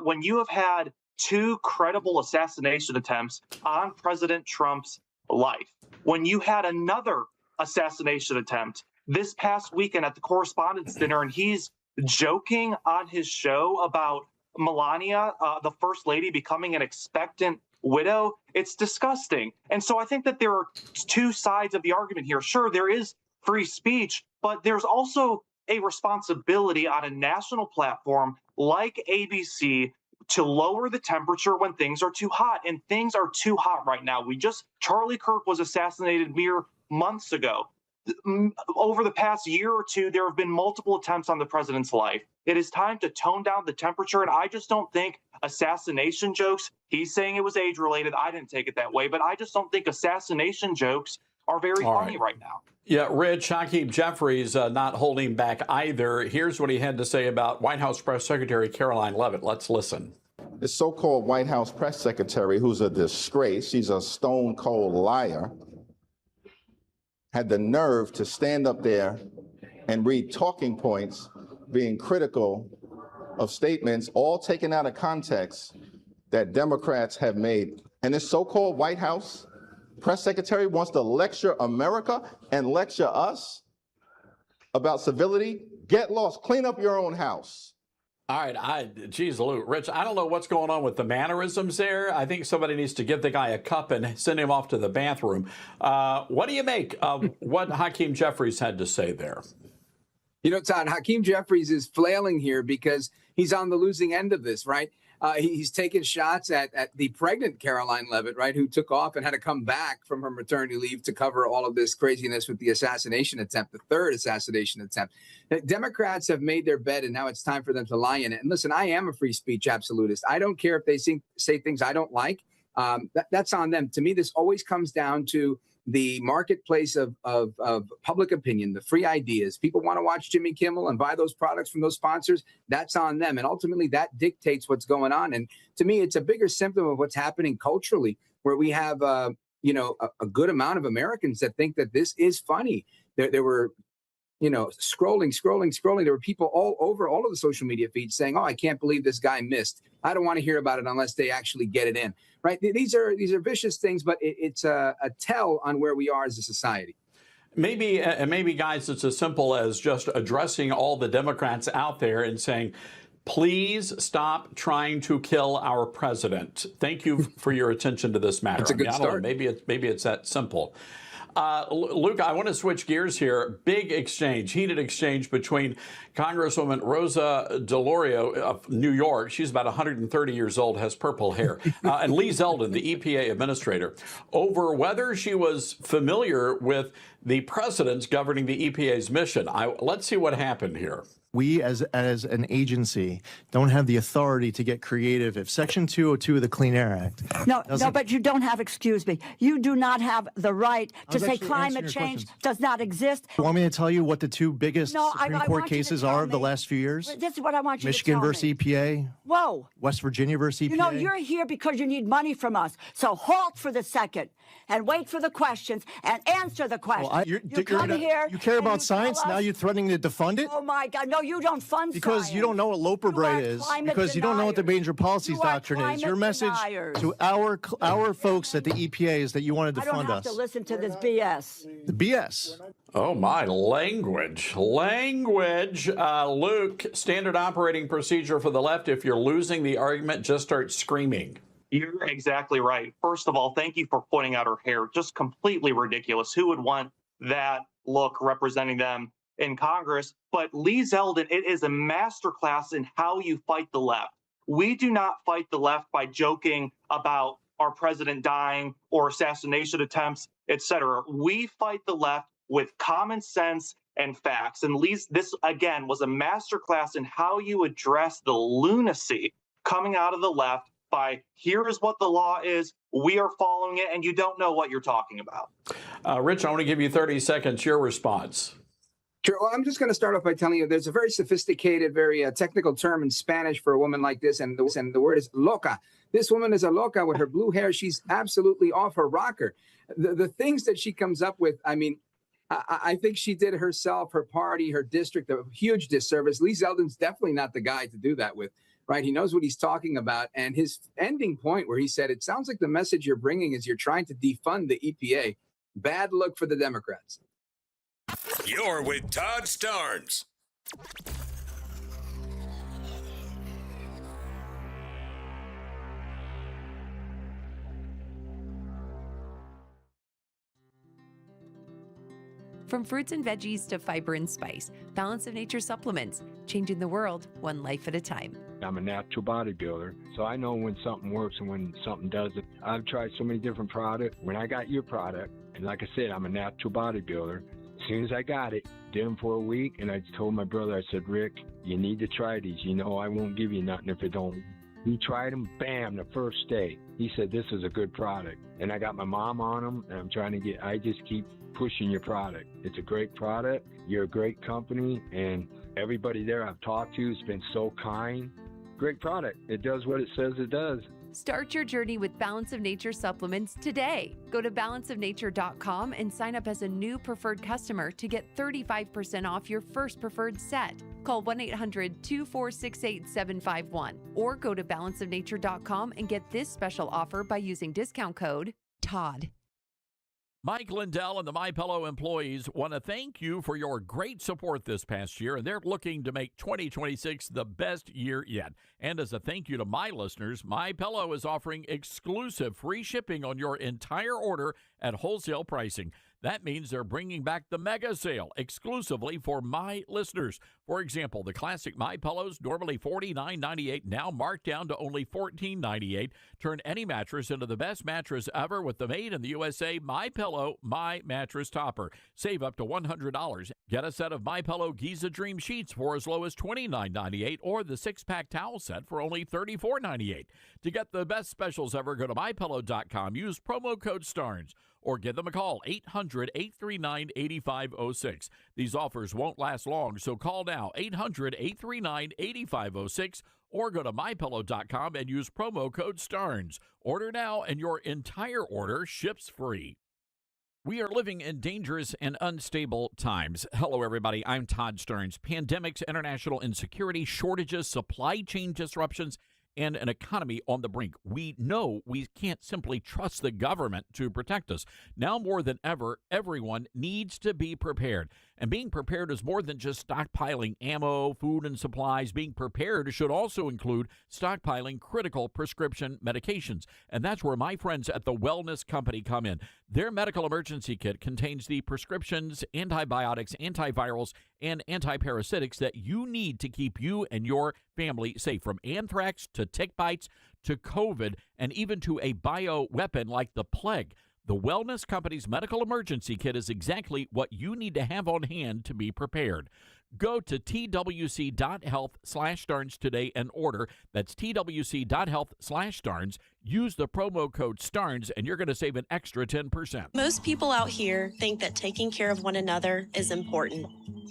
When you have had 2 credible assassination attempts on President Trump's life, when you had another assassination attempt this past weekend at the Correspondents' Dinner, and he's joking on his show about Melania, the First Lady, becoming an expectant widow, it's disgusting. And so I think that there are 2 sides of the argument here. Sure, there is free speech, but there's also a responsibility on a national platform like ABC to lower the temperature when things are too hot, and things are too hot right now. Charlie Kirk was assassinated mere months ago. Over the past year or 2, there have been multiple attempts on the president's life. It is time to tone down the temperature, and I just don't think assassination jokes, he's saying it was age related. I didn't take it that way, but I just don't think assassination jokes are very funny right now. Yeah, Rich, Hakeem Jeffries not holding back either. Here's what he had to say about White House Press Secretary Caroline Leavitt. Let's listen. The so-called White House press secretary, who's a disgrace, she's a stone cold liar, had the nerve to stand up there and read talking points being critical of statements all taken out of context that Democrats have made. And this so-called White House press secretary wants to lecture America and lecture us about civility. Get lost, clean up your own house. All right, geez, Luke, Rich, I don't know what's going on with the mannerisms there. I think somebody needs to give the guy a cup and send him off to the bathroom. What do you make of what Hakeem Jeffries had to say there? You know, Todd, Hakeem Jeffries is flailing here because he's on the losing end of this, right? He's taken shots at the pregnant Caroline Leavitt, right, who took off and had to come back from her maternity leave to cover all of this craziness with the assassination attempt, the 3rd assassination attempt. Democrats have made their bed, and now it's time for them to lie in it. And listen, I am a free speech absolutist. I don't care if they say things I don't like. That's on them. To me, this always comes down to the marketplace of public opinion, the free ideas. People want to watch Jimmy Kimmel and buy those products from those sponsors. That's on them. And ultimately, that dictates what's going on. And to me, it's a bigger symptom of what's happening culturally, where we have, a good amount of Americans that think that this is funny. There were, scrolling. There were people all over all of the social media feeds saying, "Oh, I can't believe this guy missed. I don't want to hear about it unless they actually get it in." Right? These are vicious things, but it's a tell on where we are as a society. Maybe, guys, it's as simple as just addressing all the Democrats out there and saying, please stop trying to kill our president. Thank you for your attention to this matter. That's a good start. Maybe it's that simple. Luke, I want to switch gears here. Big exchange, heated exchange between Congresswoman Rosa DeLauro of New York. She's about 130 years old, has purple hair, and Lee Zeldin, the EPA administrator, over whether she was familiar with the precedents governing the EPA's mission. Let's see what happened here. We, as an agency, don't have the authority to get creative. If Section 202 of the Clean Air Act No, doesn't- but you don't have, excuse me, you do not have the right I to was say actually climate answering your change questions. does not exist. You want me to tell you what the two biggest No, Supreme I Court want you to cases tell are of the me. last few years? This is what I want you Michigan to tell versus me. EPA, Whoa. West Virginia versus EPA. You know, you're here because you need money from us. So halt for the second and wait for the questions and answer the questions. Well, you come here. You care and about you tell science? Now us- you're threatening to defund it? Oh, my God. No, you don't fund Because science. you don't know what Loper You are Bright is. climate Because you don't know what the deniers. major policies You are doctrine is. Your climate message deniers. to our folks at the EPA is that you want to I don't defund have us. to listen to this BS. The BS. Oh, my language. Language. Luke, standard operating procedure for the left. If you're losing the argument, just start screaming. You're exactly right. First of all, thank you for pointing out her hair. Just completely ridiculous. Who would want that look representing them in Congress? But Lee Zeldin, it is a masterclass in how you fight the left. We do not fight the left by joking about our president dying or assassination attempts, etc. We fight the left with common sense and facts. And Lee's, this again was a masterclass in how you address the lunacy coming out of the left by here is what the law is, we are following it, and you don't know what you're talking about. Rich, I want to give you 30 seconds. Your response. Sure. Well, I'm just going to start off by telling you there's a very sophisticated, very technical term in Spanish for a woman like this, and the word is loca. This woman is a loca with her blue hair. She's absolutely off her rocker. The things that she comes up with, I mean, I think she did herself, her party, her district a huge disservice. Lee Zeldin's definitely not the guy to do that with, right? He knows what he's talking about. And his ending point where he said, it sounds like the message you're bringing is you're trying to defund the EPA. Bad look for the Democrats. You're with Todd Starnes. From fruits and veggies to fiber and spice, Balance of Nature supplements, changing the world one life at a time. I'm a natural bodybuilder, so I know when something works and when something doesn't. I've tried so many different products. When I got your product, and like I said, I'm a natural bodybuilder. As soon as I got it, did them for a week, and I told my brother, I said, Rick, you need to try these. You know I won't give you nothing if it don't. He tried them, bam, the first day. He said, this is a good product. And I got my mom on them, and I'm trying to get, I just keep pushing your product. It's a great product. You're a great company, and everybody there I've talked to has been so kind. Great product. It does what it says it does. Start your journey with Balance of Nature supplements today. Go to balanceofnature.com and sign up as a new preferred customer to get 35% off your first preferred set. Call 1-800-246-8751 or go to balanceofnature.com and get this special offer by using discount code TODD. Mike Lindell and the MyPillow employees want to thank you for your great support this past year, and they're looking to make 2026 the best year yet. And as a thank you to my listeners, MyPillow is offering exclusive free shipping on your entire order at wholesale pricing. That means they're bringing back the mega sale exclusively for my listeners. For example, the classic My Pillows, normally $49.98, now marked down to only $14.98. Turn any mattress into the best mattress ever with the made in the USA My Pillow My Mattress Topper. Save up to $100. Get a set of My Pillow Giza Dream Sheets for as low as $29.98 or the 6-pack towel set for only $34.98. To get the best specials ever, go to MyPillow.com. Use promo code STARNS. Or give them a call, 800-839-8506. These offers won't last long, so call now, 800-839-8506, or go to MyPillow.com and use promo code STARNS. Order now, and your entire order ships free. We are living in dangerous and unstable times. Hello, everybody. I'm Todd Starnes. Pandemics, international insecurity, shortages, supply chain disruptions, and an economy on the brink. We know we can't simply trust the government to protect us. Now more than ever, everyone needs to be prepared. And being prepared is more than just stockpiling ammo, food, and supplies. Being prepared should also include stockpiling critical prescription medications. And that's where my friends at the Wellness Company come in. Their medical emergency kit contains the prescriptions, antibiotics, antivirals, and antiparasitics that you need to keep you and your family safe, from anthrax to tick bites to COVID and even to a bioweapon like the plague. The Wellness Company's medical emergency kit is exactly what you need to have on hand to be prepared. Go to twc.health/Starnes today and order. That's twc.health/Starnes. Use the promo code STARNS, and you're going to save an extra 10%. Most people out here think that taking care of one another is important.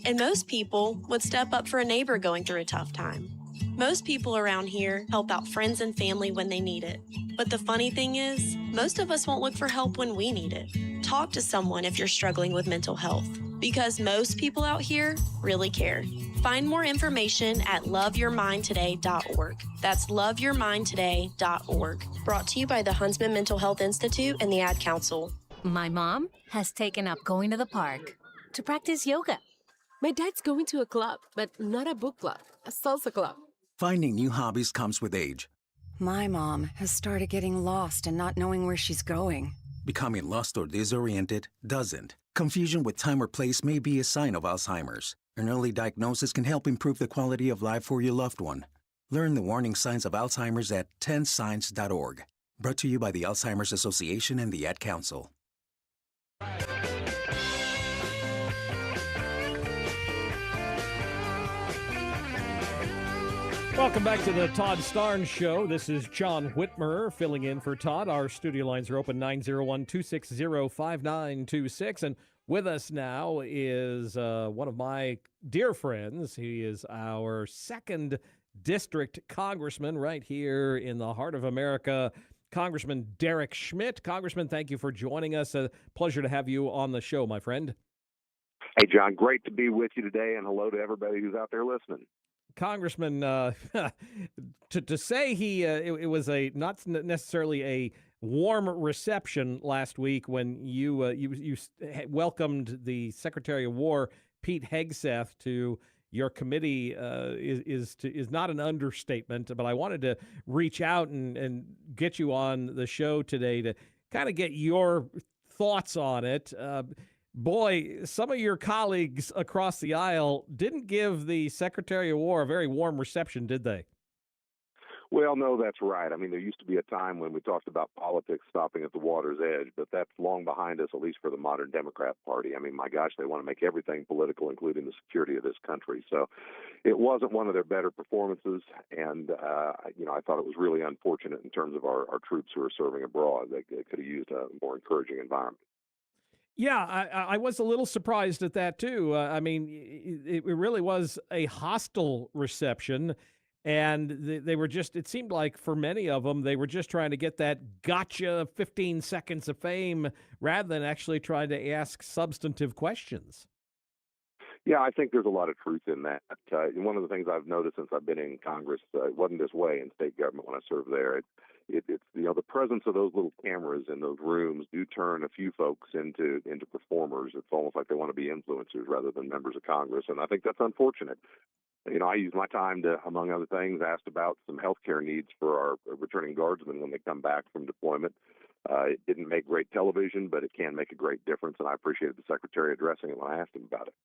And most people would step up for a neighbor going through a tough time. Most people around here help out friends and family when they need it. But the funny thing is, most of us won't look for help when we need it. Talk to someone if you're struggling with mental health, because most people out here really care. Find more information at loveyourmindtoday.org. That's loveyourmindtoday.org. Brought to you by the Huntsman Mental Health Institute and the Ad Council. My mom has taken up going to the park to practice yoga. My dad's going to a club, but not a book club, a salsa club. Finding new hobbies comes with age. My mom has started getting lost and not knowing where she's going. Becoming lost or disoriented doesn't. Confusion with time or place may be a sign of Alzheimer's. An early diagnosis can help improve the quality of life for your loved one. Learn the warning signs of Alzheimer's at 10signs.org. Brought to you by the Alzheimer's Association and the Ad Council. Welcome back to the Todd Starnes Show. This is John Whitmer filling in for Todd. Our studio lines are open 901-260-5926. And with us now is one of my dear friends. He is our 2nd District Congressman right here in the heart of America, Congressman Derek Schmidt. Congressman, thank you for joining us. A pleasure to have you on the show, my friend. Hey, John, great to be with you today, and hello to everybody who's out there listening. Congressman, to say it was a not necessarily a warm reception last week when you welcomed the Secretary of War, Pete Hegseth, to your committee is not an understatement. But I wanted to reach out and get you on the show today to kind of get your thoughts on it. Boy, some of your colleagues across the aisle didn't give the Secretary of War a very warm reception, did they? Well, no, that's right. I mean, there used to be a time when we talked about politics stopping at the water's edge, but that's long behind us, at least for the modern Democrat Party. I mean, my gosh, they want to make everything political, including the security of this country. So it wasn't one of their better performances, and, I thought it was really unfortunate in terms of our troops who are serving abroad. They could have used a more encouraging environment. Yeah, I was a little surprised at that, too. I mean, it really was a hostile reception, and they were just, it seemed like for many of them, they were just trying to get that gotcha 15 seconds of fame rather than actually trying to ask substantive questions. Yeah, I think there's a lot of truth in that. One of the things I've noticed since I've been in Congress, it wasn't this way in state government when I served there. It's the presence of those little cameras in those rooms do turn a few folks into performers. It's almost like they want to be influencers rather than members of Congress, and I think that's unfortunate. I used my time to, among other things, asked about some health care needs for our returning guardsmen when they come back from deployment. It didn't make great television, but it can make a great difference, and I appreciated the Secretary addressing it when I asked him about it.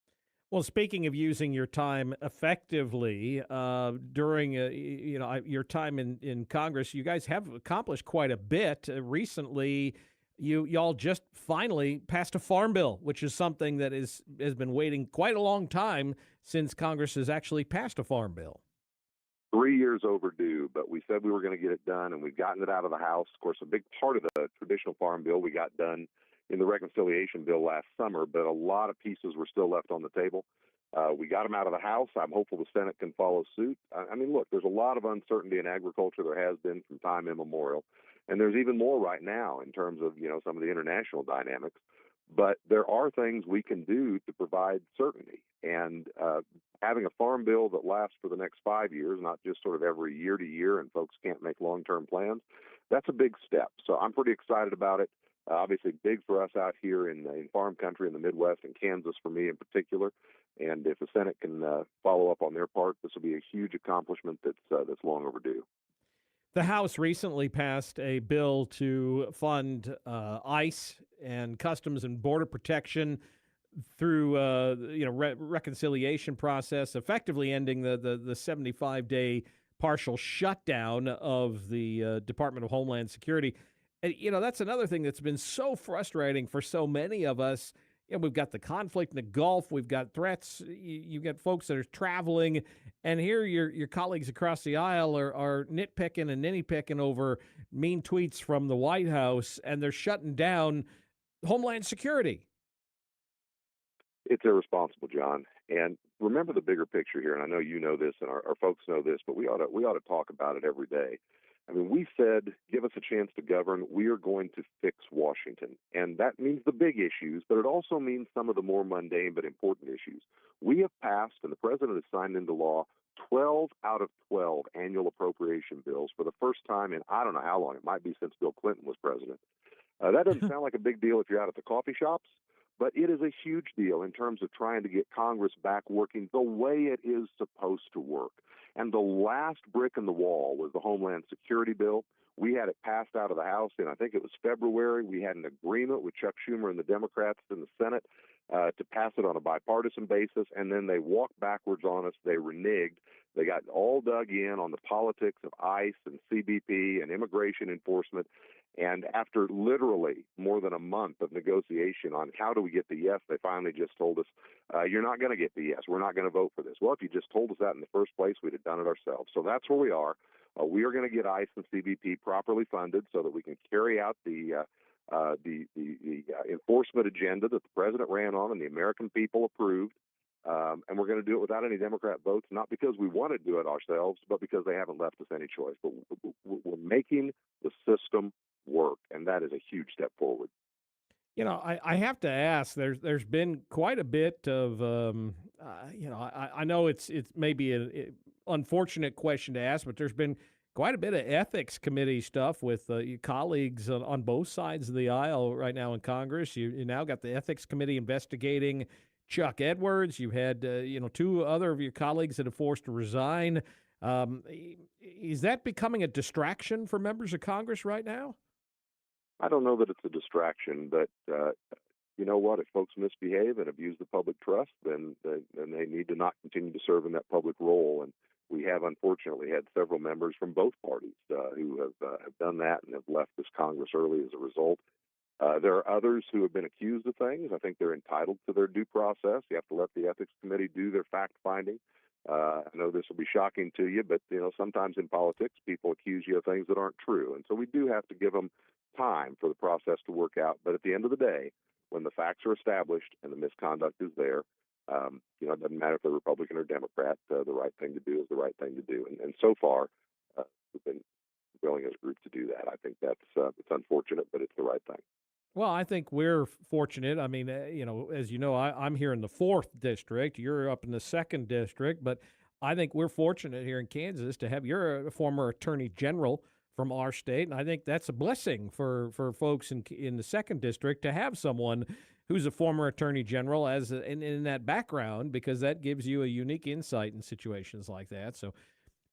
Well, speaking of using your time effectively, during your time in Congress, you guys have accomplished quite a bit. Recently, y'all just finally passed a farm bill, which is something that has been waiting quite a long time since Congress has actually passed a farm bill. 3 years overdue, but we said we were going to get it done, and we've gotten it out of the House. Of course, a big part of the traditional farm bill we got done in the reconciliation bill last summer, but a lot of pieces were still left on the table. We got them out of the House. I'm hopeful the Senate can follow suit. I mean, look, there's a lot of uncertainty in agriculture. There has been from time immemorial, and there's even more right now in terms of, some of the international dynamics. But there are things we can do to provide certainty, and having a farm bill that lasts for the next 5 years, not just sort of every year to year, and folks can't make long-term plans, that's a big step. So I'm pretty excited about it. Obviously big for us out here in farm country in the Midwest and Kansas, for me in particular. And if the Senate can follow up on their part, this will be a huge accomplishment that's long overdue. The House recently passed a bill to fund ICE and Customs and Border Protection through reconciliation process, effectively ending the 75-day partial shutdown of the Department of Homeland Security. And, that's another thing that's been so frustrating for so many of us. we've got the conflict in the Gulf. We've got threats. You've got folks that are traveling. And here your colleagues across the aisle are nitpicking and ninny-picking over mean tweets from the White House, and they're shutting down Homeland Security. It's irresponsible, John. And remember the bigger picture here. And I know you know this, and our folks know this, but we ought to talk about it every day. I mean, we said, give us a chance to govern. We are going to fix Washington. And that means the big issues, but it also means some of the more mundane but important issues. We have passed, and the president has signed into law, 12 out of 12 annual appropriation bills for the first time in I don't know how long. It might be since Bill Clinton was president. That doesn't sound like a big deal if you're out at the coffee shops, but it is a huge deal in terms of trying to get Congress back working the way it is supposed to work. And the last brick in the wall was the Homeland Security bill. We had it passed out of the House in, I think it was February. We had an agreement with Chuck Schumer and the Democrats in the Senate to pass it on a bipartisan basis, and then they walked backwards on us. They reneged. They got all dug in on the politics of ICE and CBP and immigration enforcement. And after literally more than a month of negotiation on how do we get the yes, they finally just told us, you're not going to get the yes. We're not going to vote for this. Well, if you just told us that in the first place, we'd have done it ourselves. So that's where we are. We are going to get ICE and CBP properly funded so that we can carry out the enforcement agenda that the president ran on and the American people approved. And we're going to do it without any Democrat votes, not because we want to do it ourselves, but because they haven't left us any choice. But we're making the system work, and that is a huge step forward. I have to ask. There's been quite a bit of I know it's maybe an unfortunate question to ask, but there's been quite a bit of ethics committee stuff with your colleagues on both sides of the aisle right now in Congress. You now got the ethics committee investigating Chuck Edwards. You had two other of your colleagues that have forced to resign. Is that becoming a distraction for members of Congress right now? I don't know that it's a distraction, but you know what? If folks misbehave and abuse the public trust, then they need to not continue to serve in that public role. And we have unfortunately had several members from both parties who have done that and have left this Congress early as a result. There are others who have been accused of things. I think they're entitled to their due process. You have to let the ethics committee do their fact finding. I know this will be shocking to you, but sometimes in politics, people accuse you of things that aren't true, and so we do have to give them time for the process to work out. But at the end of the day, when the facts are established and the misconduct is there, it doesn't matter if they're Republican or Democrat. The right thing to do is the right thing to do, and so far, we've been willing as a group to do that. I think that's it's unfortunate, but it's the right thing. Well, I think we're fortunate. I mean, as you know, I'm here in the 4th district. You're up in the 2nd district, but I think we're fortunate here in Kansas to have you're a former attorney general from our state, and I think that's a blessing for folks in the 2nd district to have someone who's a former attorney general in that background, because that gives you a unique insight in situations like that. So,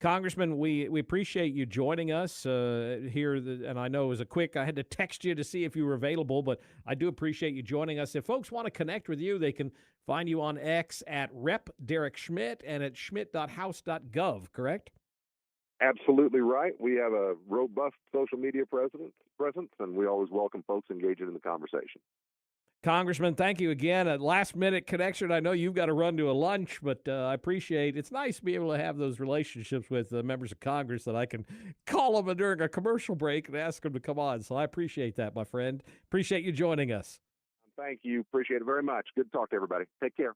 Congressman, we appreciate you joining us here, and I know it was I had to text you to see if you were available, but I do appreciate you joining us. If folks want to connect with you, they can find you on X at Rep. Derek Schmidt and at schmidt.house.gov, correct? Absolutely right. We have a robust social media presence, and we always welcome folks engaging in the conversation. Congressman, thank you again. A last-minute connection. I know you've got to run to a lunch, but I appreciate it's nice to be able to have those relationships with members of Congress that I can call them during a commercial break and ask them to come on. So I appreciate that, my friend. Appreciate you joining us. Thank you. Appreciate it very much. Good to talk to everybody. Take care.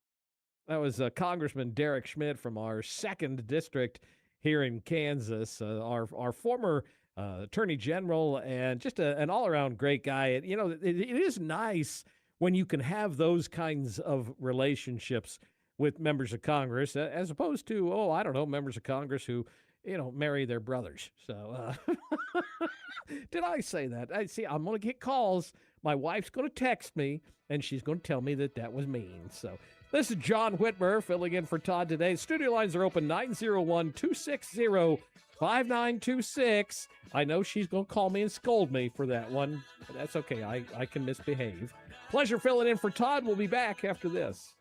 That was Congressman Derek Schmidt from our 2nd district here in Kansas, our former attorney general, and just an all-around great guy. It is nice when you can have those kinds of relationships with members of Congress, as opposed to, members of Congress who, marry their brothers. So, did I say that? I'm going to get calls. My wife's going to text me, and she's going to tell me that was mean. So, this is John Whitmer filling in for Todd today. Studio lines are open 901-260-5926. I know she's going to call me and scold me for that one, but that's okay. I can misbehave. Pleasure filling in for Todd. We'll be back after this.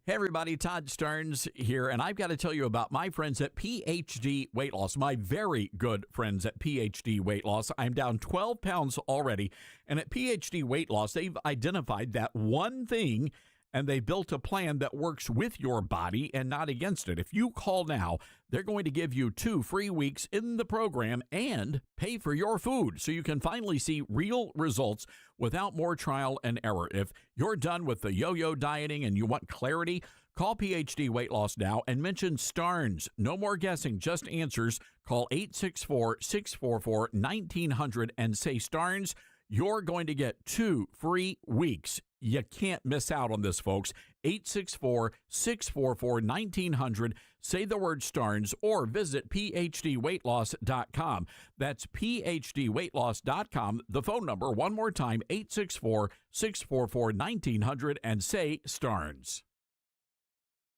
Hey everybody, Todd Stearns here, and I've got to tell you about my friends at PhD Weight Loss, my very good friends at PhD Weight Loss. I'm down 12 pounds already, and at PhD Weight Loss, they've identified that one thing, and they built a plan that works with your body and not against it. If you call now, they're going to give you 2 free weeks in the program and pay for your food so you can finally see real results without more trial and error. If you're done with the yo-yo dieting and you want clarity, call PhD Weight Loss now and mention Stearns. No more guessing, just answers. Call 864-644-1900 and say Stearns. You're going to get 2 free weeks. You can't miss out on this, folks. 864-644-1900. Say the word Stearns or visit PhDweightLoss.com. That's PhDweightLoss.com. The phone number, one more time, 864-644-1900, and say Stearns.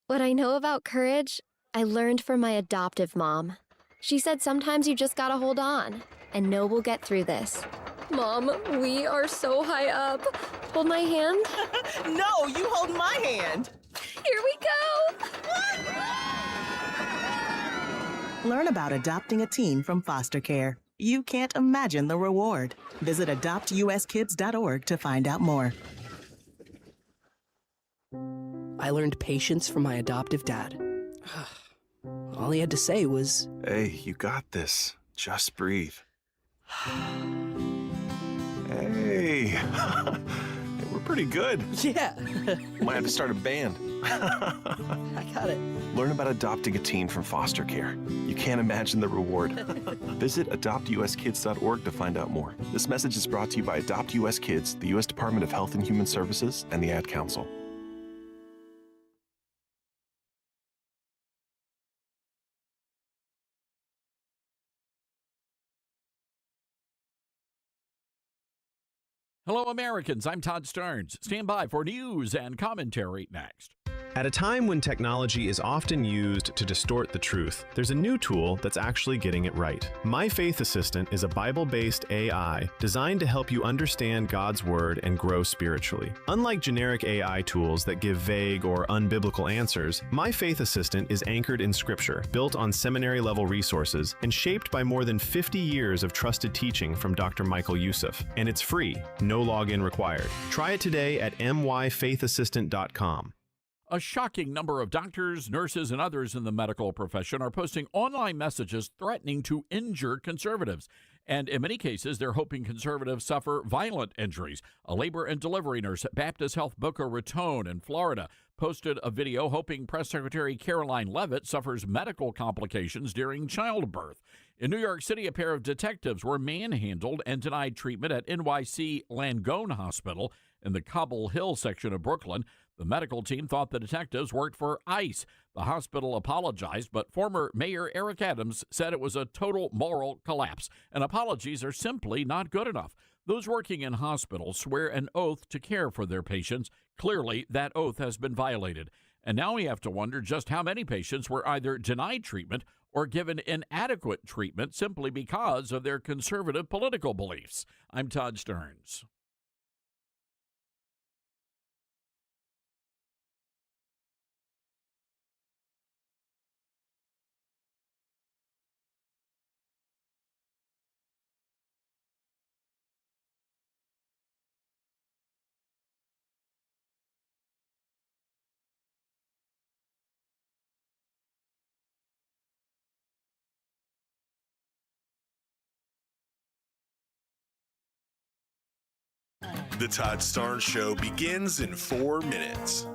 What I know about courage, I learned from my adoptive mom. She said sometimes you just gotta hold on and know we'll get through this. Mom, we are so high up. Hold my hand. No, you hold my hand. Here we go. Learn about adopting a teen from foster care. You can't imagine the reward. Visit adoptuskids.org to find out more. I learned patience from my adoptive dad. All he had to say was, Hey, you got this. Just breathe. Hey, we're pretty good. Yeah. Might have to start a band. I got it. Learn about adopting a teen from foster care. You can't imagine the reward. Visit adoptuskids.org to find out more. This message is brought to you by Adopt US Kids, the U.S. Department of Health and Human Services, and the Ad Council. Hello, Americans. I'm Todd Stearns. Stand by for news and commentary next. At a time when technology is often used to distort the truth, there's a new tool that's actually getting it right. My Faith Assistant is a Bible-based AI designed to help you understand God's Word and grow spiritually. Unlike generic AI tools that give vague or unbiblical answers, My Faith Assistant is anchored in Scripture, built on seminary-level resources, and shaped by more than 50 years of trusted teaching from Dr. Michael Youssef. And it's free, no login required. Try it today at myfaithassistant.com. A shocking number of doctors, nurses, and others in the medical profession are posting online messages threatening to injure conservatives. And in many cases, they're hoping conservatives suffer violent injuries. A labor and delivery nurse at Baptist Health Boca Raton in Florida posted a video hoping Press Secretary Caroline Leavitt suffers medical complications during childbirth. In New York City, a pair of detectives were manhandled and denied treatment at NYC Langone Hospital in the Cobble Hill section of Brooklyn. The medical team thought the detectives worked for ICE. The hospital apologized, but former Mayor Eric Adams said it was a total moral collapse, and apologies are simply not good enough. Those working in hospitals swear an oath to care for their patients. Clearly, that oath has been violated. And now we have to wonder just how many patients were either denied treatment or given inadequate treatment simply because of their conservative political beliefs. I'm Todd Stearns. The Todd Starnes Show begins in 4 minutes.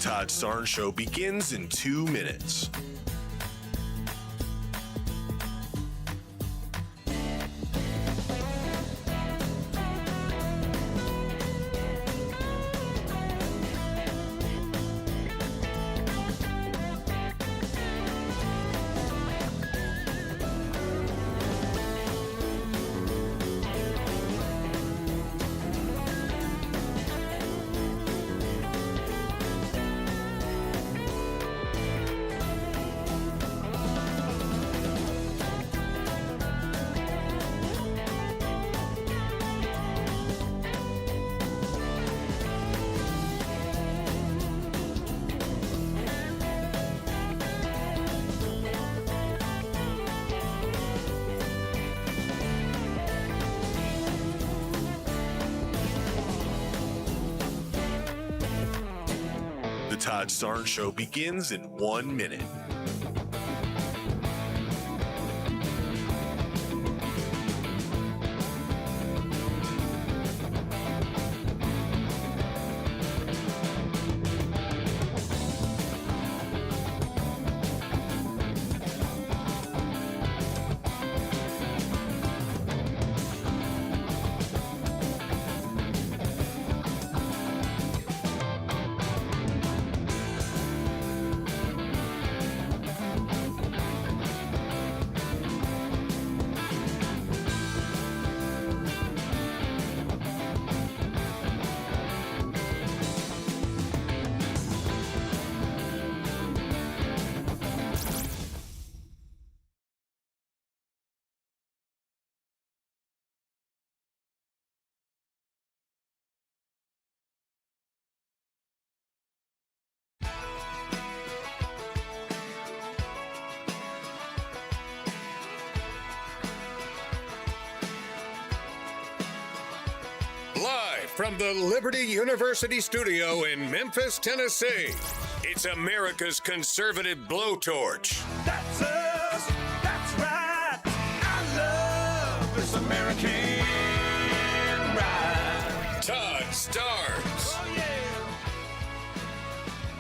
Todd Starnes Show begins in 2 minutes. The Todd Starnes Show begins in 1 minute. Live from the Liberty University studio in Memphis, Tennessee, it's America's conservative blowtorch. That's us. That's right. I love this American ride. Todd Starnes. Oh, yeah.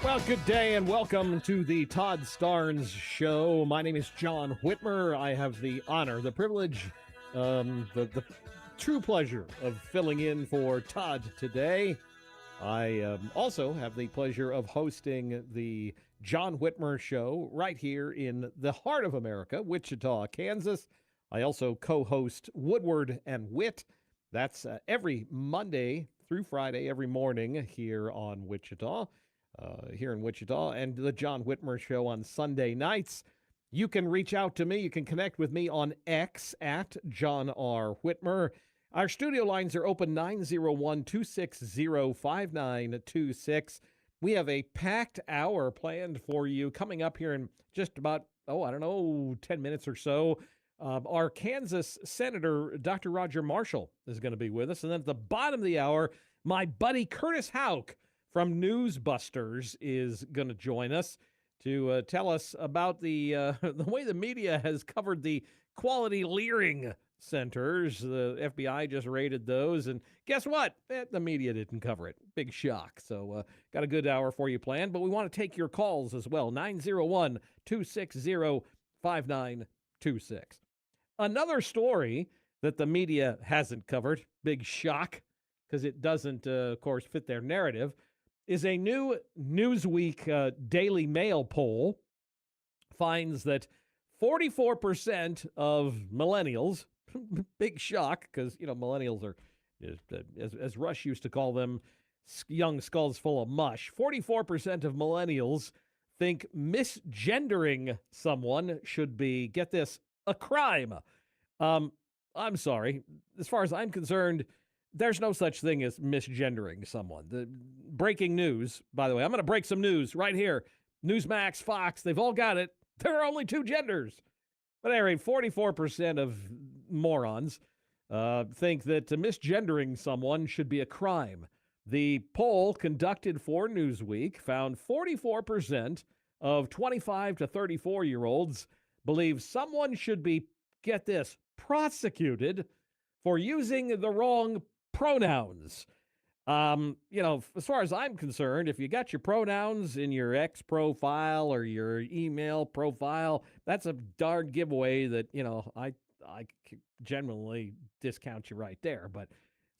Well, good day and welcome to the Todd Starnes Show. My name is John Whitmer. I have the honor, the privilege, the true pleasure of filling in for Todd today. I also have the pleasure of hosting the John Whitmer Show right here in the heart of America, Wichita, Kansas. I also co-host Woodward and Wit. That's every Monday through Friday, every morning here on Wichita, here in Wichita, and the John Whitmer Show on Sunday nights. You can reach out to me. You can connect with me on X at John R. Whitmer. Our studio lines are open 901-260-5926. We have a packed hour planned for you coming up here in just about, 10 minutes or so. Our Kansas Senator, Dr. Roger Marshall, is going to be with us. And then at the bottom of the hour, my buddy Curtis Houck from Newsbusters is going to join us to tell us about the way the media has covered the quality leering centers. The FBI just raided those, and guess what? The media didn't cover it. Big shock. So got a good hour for you planned, but we want to take your calls as well. 901-260-5926. Another story that the media hasn't covered, big shock, because it doesn't, of course, fit their narrative, is a new Newsweek Daily Mail poll finds that 44% of millennials, big shock, because, millennials are, as Rush used to call them, young skulls full of mush. 44% of millennials think misgendering someone should be, get this, a crime. I'm sorry. As far as I'm concerned, there's no such thing as misgendering someone. The breaking news, by the way, I'm going to break some news right here. Newsmax, Fox, they've all got it. There are only two genders. But at any rate, 44% of morons think that misgendering someone should be a crime. The poll conducted for Newsweek found 44% of 25 to 34-year-olds believe someone should be, get this, prosecuted for using the wrong pronouns. As far as I'm concerned, if you got your pronouns in your X profile or your email profile, that's a darn giveaway that, I generally discount you right there. But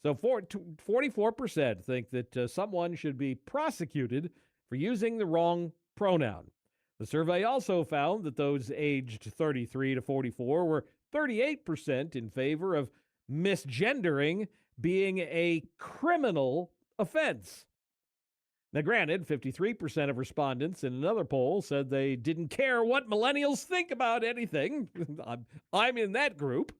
so 44% think that someone should be prosecuted for using the wrong pronoun. The survey also found that those aged 33 to 44 were 38% in favor of misgendering being a criminal offense. Now, granted, 53% of respondents in another poll said they didn't care what millennials think about anything. I'm in that group.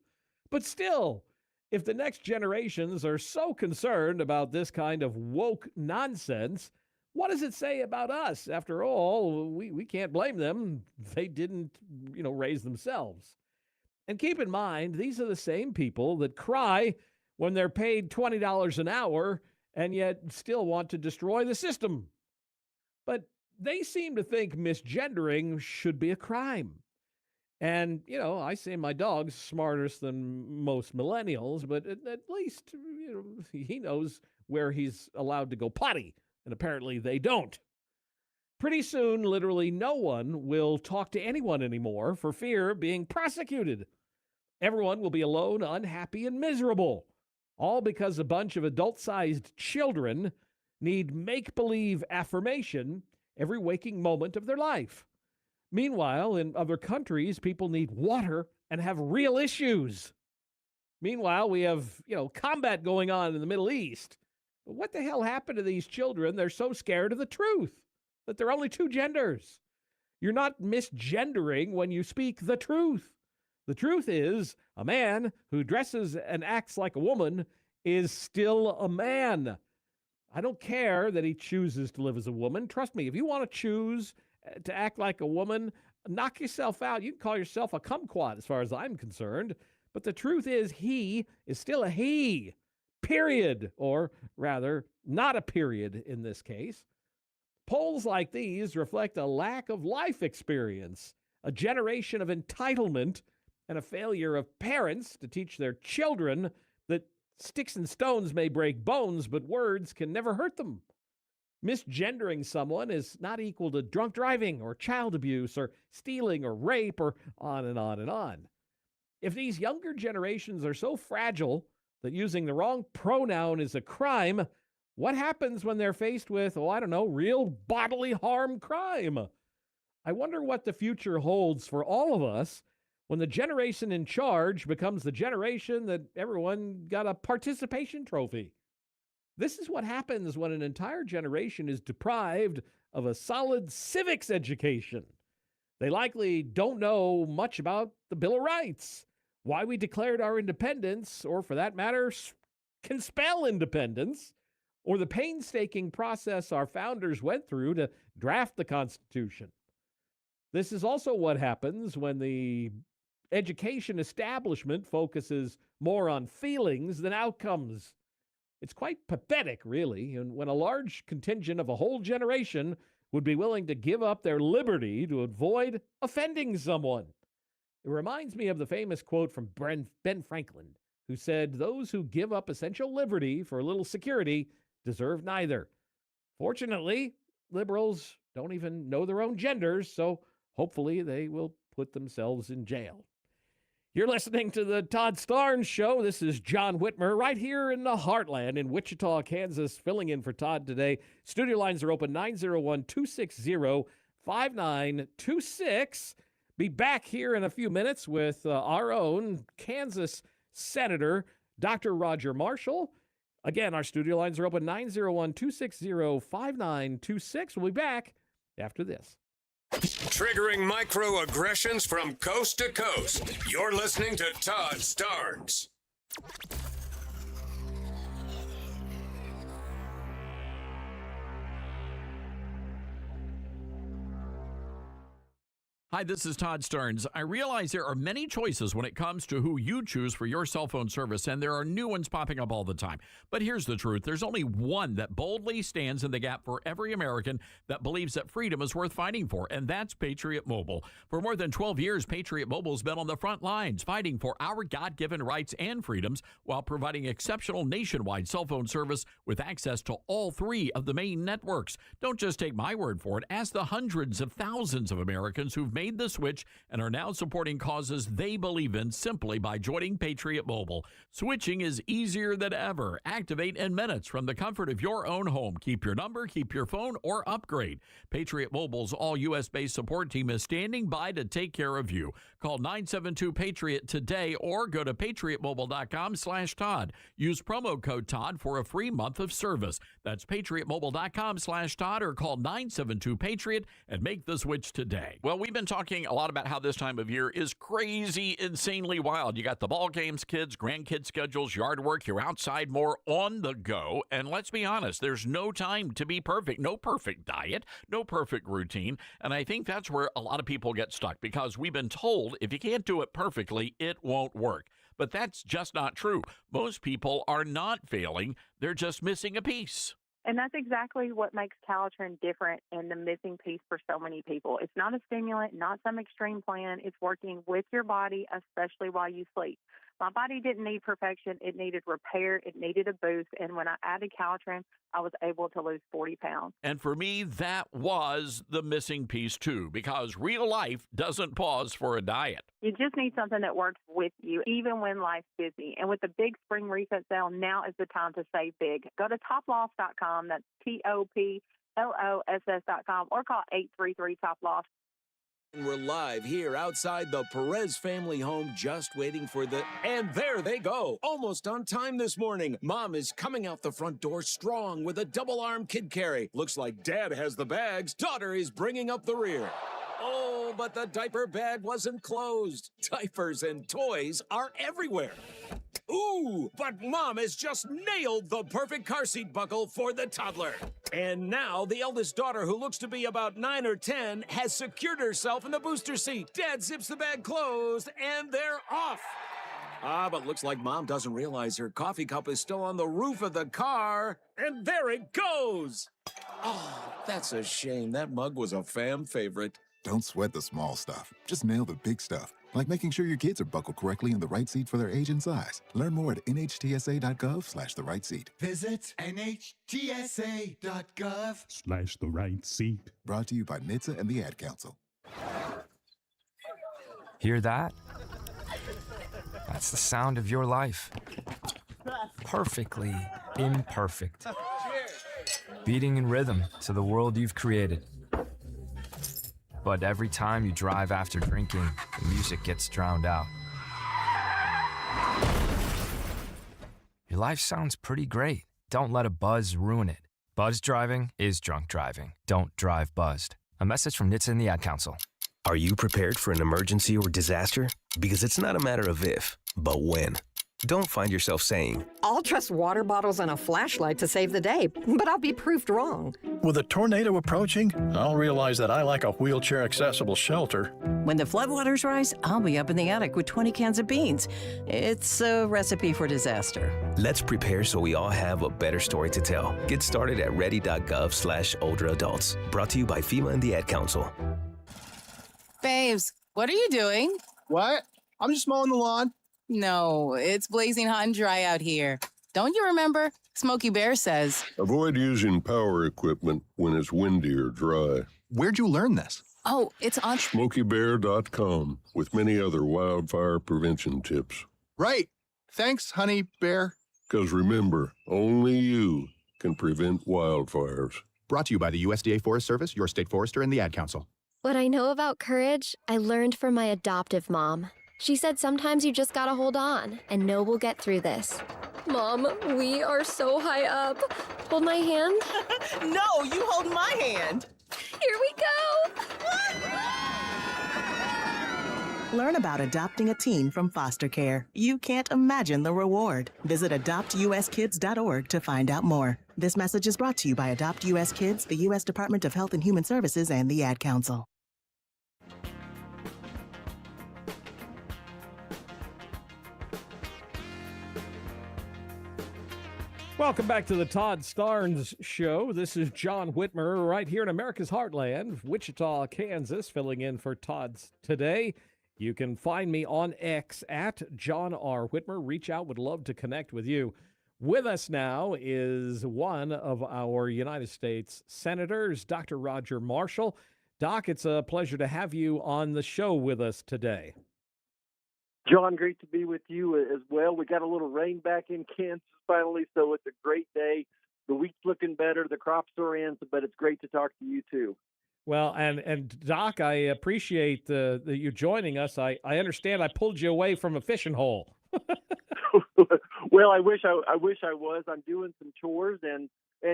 But still, if the next generations are so concerned about this kind of woke nonsense, what does it say about us? After all, we can't blame them. They didn't, raise themselves. And keep in mind, these are the same people that cry when they're paid $20 an hour and yet still want to destroy the system. But they seem to think misgendering should be a crime. And, I say my dog's smarter than most millennials, but at least, he knows where he's allowed to go potty, and apparently they don't. Pretty soon, literally no one will talk to anyone anymore for fear of being prosecuted. Everyone will be alone, unhappy, and miserable, all because a bunch of adult-sized children need make-believe affirmation every waking moment of their life. Meanwhile, in other countries, people need water and have real issues. Meanwhile, we have, combat going on in the Middle East. What the hell happened to these children? They're so scared of the truth that there are only two genders. You're not misgendering when you speak the truth. The truth is, a man who dresses and acts like a woman is still a man. I don't care that he chooses to live as a woman. Trust me, if you want to choose to act like a woman, knock yourself out. You can call yourself a kumquat as far as I'm concerned. But the truth is, he is still a he, period. Or rather, not a period in this case. Polls like these reflect a lack of life experience, a generation of entitlement, and a failure of parents to teach their children that sticks and stones may break bones, but words can never hurt them. Misgendering someone is not equal to drunk driving or child abuse or stealing or rape or on and on and on. If these younger generations are so fragile that using the wrong pronoun is a crime, what happens when they're faced with, real bodily harm crime? I wonder what the future holds for all of us when the generation in charge becomes the generation that everyone got a participation trophy. This is what happens when an entire generation is deprived of a solid civics education. They likely don't know much about the Bill of Rights, why we declared our independence, or for that matter, can spell independence, or the painstaking process our founders went through to draft the Constitution. This is also what happens when the education establishment focuses more on feelings than outcomes. It's quite pathetic, really, and when a large contingent of a whole generation would be willing to give up their liberty to avoid offending someone. It reminds me of the famous quote from Ben Franklin, who said, "Those who give up essential liberty for a little security deserve neither." Fortunately, liberals don't even know their own genders, so hopefully they will put themselves in jail. You're listening to the Todd Starnes Show. This is John Whitmer right here in the heartland in Wichita, Kansas, filling in for Todd today. Studio lines are open 901-260-5926. Be back here in a few minutes with our own Kansas Senator, Dr. Roger Marshall. Again, our studio lines are open 901-260-5926. We'll be back after this. Triggering microaggressions from coast to coast. You're listening to Todd Starnes. Hi, this is Todd Stearns. I realize there are many choices when it comes to who you choose for your cell phone service, and there are new ones popping up all the time. But here's the truth. There's only one that boldly stands in the gap for every American that believes that freedom is worth fighting for, and that's Patriot Mobile. For more than 12 years, Patriot Mobile's been on the front lines fighting for our God-given rights and freedoms while providing exceptional nationwide cell phone service with access to all three of the main networks. Don't just take my word for it. Ask the hundreds of thousands of Americans who've made the switch and are now supporting causes they believe in simply by joining Patriot Mobile. Switching is easier than ever. Activate in minutes from the comfort of your own home. Keep your number, keep your phone, or upgrade. Patriot Mobile's all U.S.-based support team is standing by to take care of you. Call 972-PATRIOT today or go to patriotmobile.com/Todd. Use promo code Todd for a free month of service. That's patriotmobile.com/Todd or call 972-PATRIOT and make the switch today. Well, we've been talking a lot about how this time of year is crazy, insanely wild. You got the ball games, kids, grandkids schedules, yard work, you're outside more on the go. And let's be honest, there's no time to be perfect. No perfect diet, no perfect routine. And I think that's where a lot of people get stuck because we've been told if you can't do it perfectly, it won't work. But that's just not true. Most people are not failing. They're just missing a piece. And that's exactly what makes Calitrin different and the missing piece for so many people. It's not a stimulant, not some extreme plan. It's working with your body, especially while you sleep. My body didn't need perfection. It needed repair. It needed a boost. And when I added Calitrin, I was able to lose 40 pounds. And for me, that was the missing piece, too, because real life doesn't pause for a diet. You just need something that works with you, even when life's busy. And with the big spring reset sale, now is the time to save big. Go to toploss.com. That's TOPLOSS.com or call 833-TOP-LOSS. We're live here outside the Perez family home, just waiting for the... And there they go! Almost on time this morning. Mom is coming out the front door strong with a double-arm kid carry. Looks like Dad has the bags. Daughter is bringing up the rear. Oh, but the diaper bag wasn't closed. Diapers and toys are everywhere. Ooh, but Mom has just nailed the perfect car seat buckle for the toddler. And now the eldest daughter, who looks to be about 9 or 10, has secured herself in the booster seat. Dad zips the bag closed, and they're off. But looks like Mom doesn't realize her coffee cup is still on the roof of the car. And there it goes. Oh, that's a shame. That mug was a fam favorite. Don't sweat the small stuff. Just nail the big stuff, like making sure your kids are buckled correctly in the right seat for their age and size. Learn more at nhtsa.gov/the right seat. Visit nhtsa.gov/the right seat. Brought to you by NHTSA and the Ad Council. Hear that? That's the sound of your life. Perfectly imperfect. Beating in rhythm to the world you've created. But every time you drive after drinking, the music gets drowned out. Your life sounds pretty great. Don't let a buzz ruin it. Buzz driving is drunk driving. Don't drive buzzed. A message from NHTSA and the Ad Council. Are you prepared for an emergency or disaster? Because it's not a matter of if, but when. Don't find yourself saying, I'll trust water bottles and a flashlight to save the day, but I'll be proved wrong. With a tornado approaching, I'll realize that I lack a wheelchair-accessible shelter. When the floodwaters rise, I'll be up in the attic with 20 cans of beans. It's a recipe for disaster. let's prepare so we all have a better story to tell. Get started at ready.gov/older adults. Brought to you by FEMA and the Ad Council. Babes, what are you doing? What? I'm just mowing the lawn. No, it's blazing hot and dry out here. Don't you remember? Smokey Bear says, avoid using power equipment when it's windy or dry. Where'd you learn this? oh, it's on SmokeyBear.com with many other wildfire prevention tips. Right. Thanks, Honey Bear. Because remember, only you can prevent wildfires. Brought to you by the USDA Forest Service, your state forester, and the Ad Council. What I know about courage, I learned from my adoptive mom. She said sometimes you just gotta hold on and know we'll get through this. Mom, we are so high up. Hold my hand. No, you hold my hand. Here we go. Learn about adopting a teen from foster care. You can't imagine the reward. Visit adoptuskids.org to find out more. This message is brought to you by Adopt US Kids, the U.S. Department of Health and Human Services, and the Ad Council. Welcome back to the Todd Starnes Show. This is John Whitmer right here in America's heartland, Wichita, Kansas, filling in for Todd's today. You can find me on X at John R. Whitmer. Reach out, would love to connect with you. With us now is one of our United States senators, Dr. Roger Marshall. Doc, it's a pleasure to have you on the show with us today. John, great to be with you as well. We got a little rain back in Kansas finally, so it's a great day. The week's looking better. The crops are in, but it's great to talk to you too. Well, and Doc, I appreciate you joining us. I understand I pulled you away from a fishing hole. Well, I wish I was. I'm doing some chores, and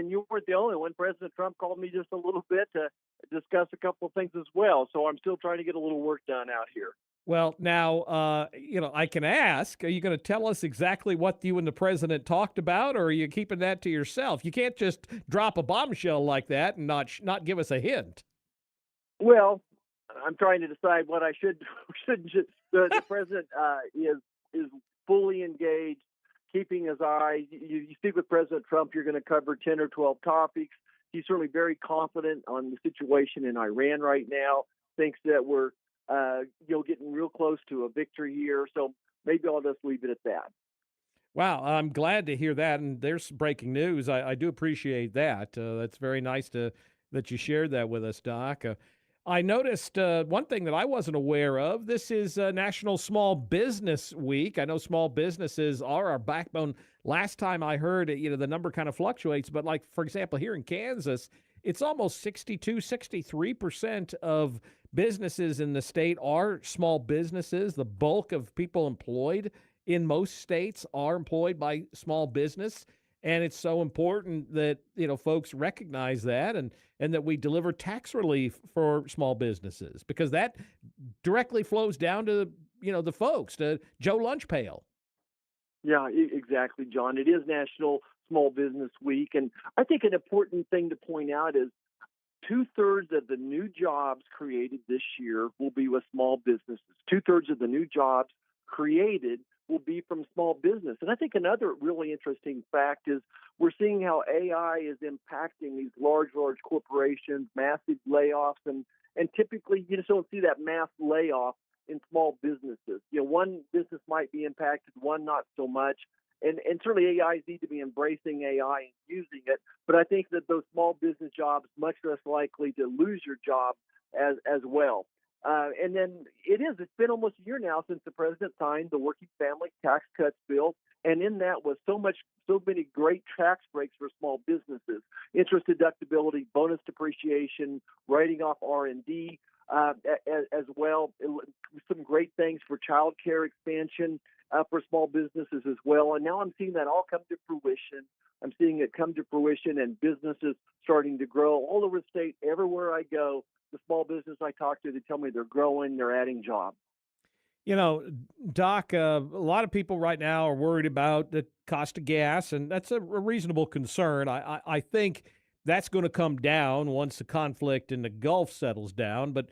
you weren't the only one. President Trump called me just a little bit to discuss a couple of things as well. So I'm still trying to get a little work done out here. Well, now, I can ask, are you going to tell us exactly what you and the president talked about, or are you keeping that to yourself? You can't just drop a bombshell like that and not give us a hint. Well, I'm trying to decide what I shouldn't. The president is fully engaged, keeping his eye. You speak with President Trump, you're going to cover 10 or 12 topics. He's certainly very confident on the situation in Iran right now, thinks that we're getting real close to a victory here. So maybe I'll just leave it at that. Wow, I'm glad to hear that. And there's breaking news. I do appreciate that. That's very nice that you shared that with us, Doc. I noticed one thing that I wasn't aware of. This is National Small Business Week. I know small businesses are our backbone. Last time I heard, the number kind of fluctuates. But like, for example, here in Kansas, it's almost 63% of businesses in the state are small businesses. The bulk of people employed in most states are employed by small business. And it's so important that, folks recognize that and that we deliver tax relief for small businesses, because that directly flows down to, the folks, to Joe Lunchpail. Yeah, exactly, John. It is National Small Business Week. And I think an important thing to point out is 2/3 of the new jobs created this year will be with small businesses. 2/3 of the new jobs created will be from small business. And I think another really interesting fact is we're seeing how AI is impacting these large corporations, massive layoffs, and typically you just don't see that mass layoff in small businesses. One business might be impacted, one not so much. And certainly AIs need to be embracing AI and using it. But I think that those small business jobs much less likely to lose your job as well. And then it's been almost a year now since the president signed the Working Family Tax Cuts bill. And in that was so many great tax breaks for small businesses: interest deductibility, bonus depreciation, writing off R&D, as well. Some great things for child care expansion for small businesses as well. And now I'm seeing that all come to fruition. I'm seeing it come to fruition and businesses starting to grow all over the state. Everywhere I go, the small business I talk to, they tell me they're growing, they're adding jobs. Doc, a lot of people right now are worried about the cost of gas, and that's a reasonable concern. I think that's going to come down once the conflict in the Gulf settles down. But,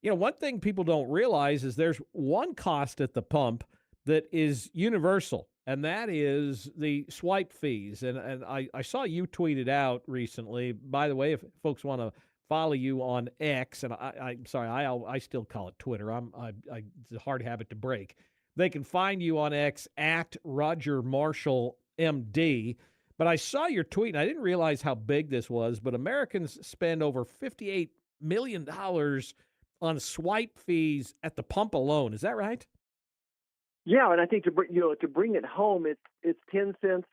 one thing people don't realize is there's one cost at the pump that is universal, and that is the swipe fees. And I saw you tweet it out recently. By the way, if folks want to follow you on X, and I'm sorry, I still call it Twitter. It's a hard habit to break. They can find you on X at Roger Marshall MD. But I saw your tweet, and I didn't realize how big this was. But Americans spend over $58 million on swipe fees at the pump alone. Is that right? Yeah, and I think to bring it home, it's 10 cents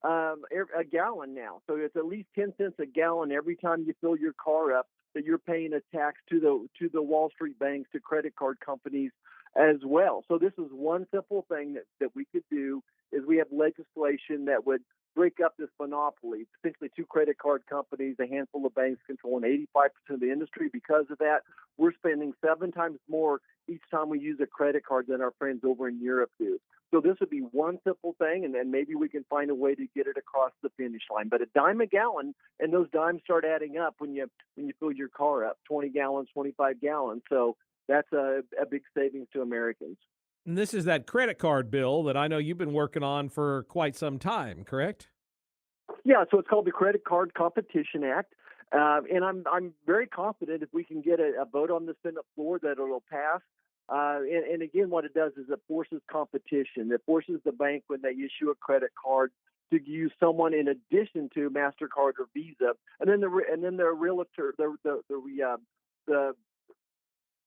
a gallon now. So it's at least 10 cents a gallon every time you fill your car up that you're paying a tax to the Wall Street banks, to credit card companies as well. So this is one simple thing that we could do, is we have legislation that would break up this monopoly. It's essentially two credit card companies, a handful of banks controlling 85% of the industry. Because of that, we're spending 7 times more each time we use a credit card than our friends over in Europe do. So this would be one simple thing, and then maybe we can find a way to get it across the finish line. But $0.10 a gallon, and those dimes start adding up when you fill your car up, 20 gallons, 25 gallons. So that's a big savings to Americans. And this is that credit card bill that I know you've been working on for quite some time, correct? Yeah, so it's called the Credit Card Competition Act. And I'm very confident if we can get a vote on the Senate floor that it'll pass. And again, what it does is it forces competition. It forces the bank when they issue a credit card to use someone in addition to Mastercard or Visa, and then the realtor, the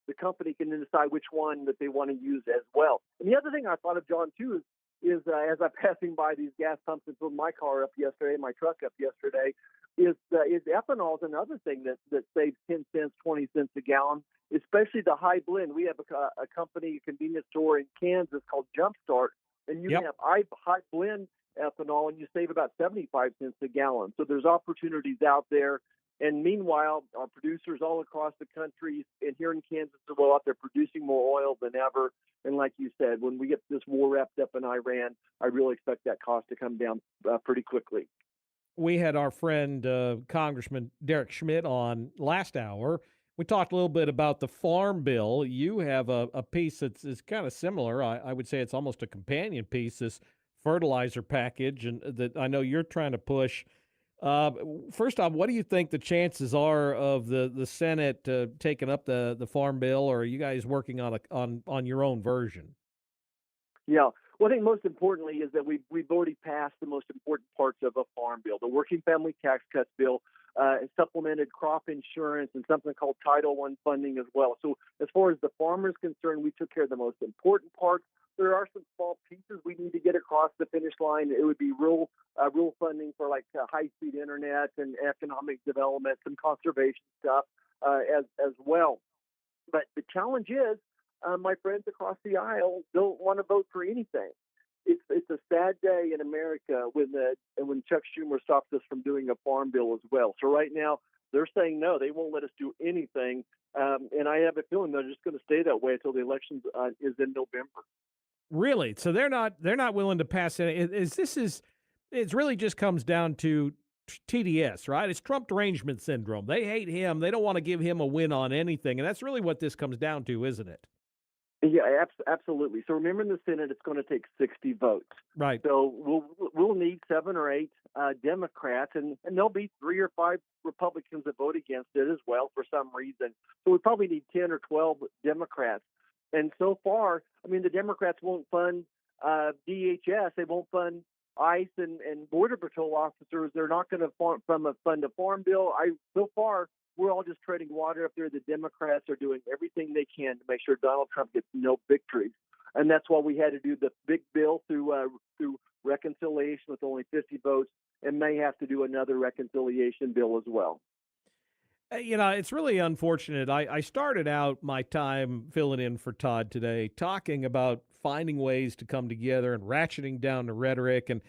the company can then decide which one that they want to use as well. And the other thing I thought of, John, too, is as I'm passing by these gas pumps and filled my car up yesterday, my truck up yesterday, is ethanol is another thing that saves 10 cents, 20 cents a gallon, especially the high blend. We have a company, a convenience store in Kansas called Jumpstart, and you can have high blend ethanol and you save about 75 cents a gallon. So there's opportunities out there. And meanwhile, our producers all across the country and here in Kansas as well out there producing more oil than ever. And like you said, when we get this war wrapped up in Iran, I really expect that cost to come down pretty quickly. We had our friend Congressman Derek Schmidt on last hour. We talked a little bit about the farm bill. You have a piece that's kind of similar. I would say it's almost a companion piece, this fertilizer package, and that I know you're trying to push. First off, what do you think the chances are of the Senate taking up the farm bill, or are you guys working on your own version? Yeah. Well, I think most importantly is that we've already passed the most important parts of a farm bill. The Working Family Tax Cuts bill supplemented crop insurance and something called Title I funding as well. So as far as the farmer is concerned, we took care of the most important parts. There are some small pieces we need to get across the finish line. It would be rural funding for like high-speed internet and economic development, some conservation stuff as well. But the challenge is, my friends across the aisle don't want to vote for anything. It's a sad day in America when Chuck Schumer stops us from doing a farm bill as well. So right now they're saying no, they won't let us do anything, and I have a feeling they're just going to stay that way until the election is in November. Really? So they're not willing to pass it. It really just comes down to TDS, right? It's Trump derangement syndrome. They hate him. They don't want to give him a win on anything, and that's really what this comes down to, isn't it? Yeah, absolutely. So remember, in the Senate, it's going to take 60 votes. Right. So we'll need 7 or 8 Democrats, and there'll be 3 or 5 Republicans that vote against it as well for some reason. So we probably need 10 or 12 Democrats. And so far, I mean, the Democrats won't fund DHS. They won't fund ICE and Border Patrol officers. They're not going to fund a farm bill. So far, we're all just treading water up there. The Democrats are doing everything they can to make sure Donald Trump gets no victories. And that's why we had to do the big bill through reconciliation with only 50 votes, and may have to do another reconciliation bill as well. It's really unfortunate. I started out my time filling in for Todd today talking about finding ways to come together and ratcheting down the rhetoric. And,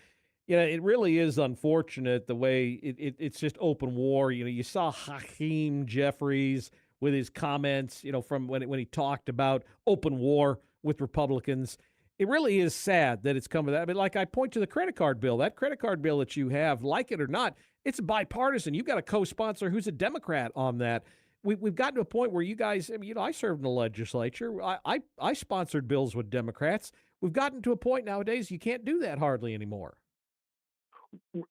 it really is unfortunate the way it's just open war. You saw Hakeem Jeffries with his comments, from when he talked about open war with Republicans. It really is sad that it's come to that. But like I point to the credit card bill, that credit card bill that you have, like it or not, it's bipartisan. You've got a co-sponsor who's a Democrat on that. We've gotten to a point where you guys, I served in the legislature. I sponsored bills with Democrats. We've gotten to a point nowadays you can't do that hardly anymore.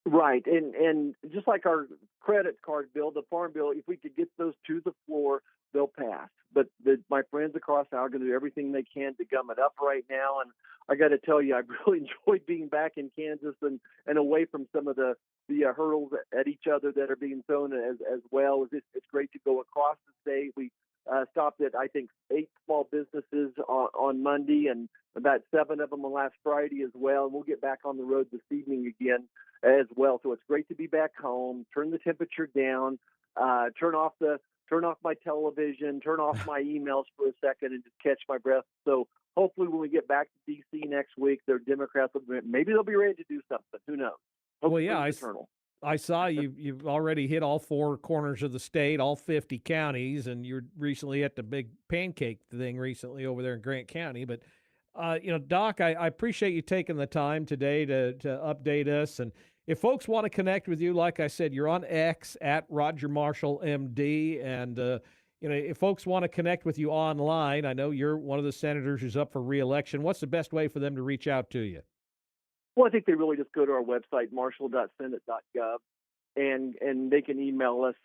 Right. And just like our credit card bill, the farm bill, if we could get those to the floor, they'll pass. But my friends across the aisle are going to do everything they can to gum it up right now. And I got to tell you, I really enjoyed being back in Kansas and away from some of the hurdles at each other that are being thrown as well. It's great to go across the state. We stopped at, I think, 8 small businesses on Monday and about 7 of them on last Friday as well. And we'll get back on the road this evening again as well. So it's great to be back home, turn the temperature down, turn off my television, turn off my emails for a second and just catch my breath. So hopefully when we get back to D.C. next week, their Democrats maybe they'll be ready to do something. Who knows? Hopefully well, yeah, I saw you've already hit all 4 corners of the state, all 50 counties, and you're recently at the big pancake thing recently over there in Grant County. But, Doc, I appreciate you taking the time today to update us. And if folks want to connect with you, like I said, you're on X at Roger Marshall MD. And, if folks want to connect with you online, I know you're one of the senators who's up for re-election. What's the best way for them to reach out to you? Well, I think they really just go to our website, marshall.senate.gov, and they can email us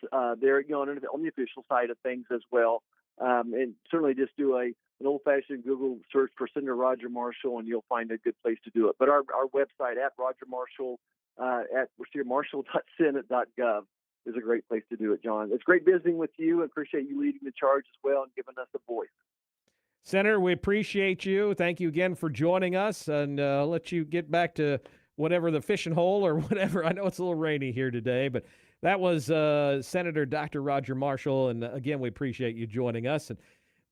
there, on the official side of things as well. And certainly just do an old-fashioned Google search for Senator Roger Marshall, and you'll find a good place to do it. But our website at Roger Marshall marshall.senate.gov is a great place to do it, John. It's great visiting with you. I appreciate you leading the charge as well and giving us a voice. Senator, we appreciate you. Thank you again for joining us, and I'll let you get back to whatever the fishing hole or whatever. I know it's a little rainy here today, but that was Senator Dr. Roger Marshall, and again, we appreciate you joining us and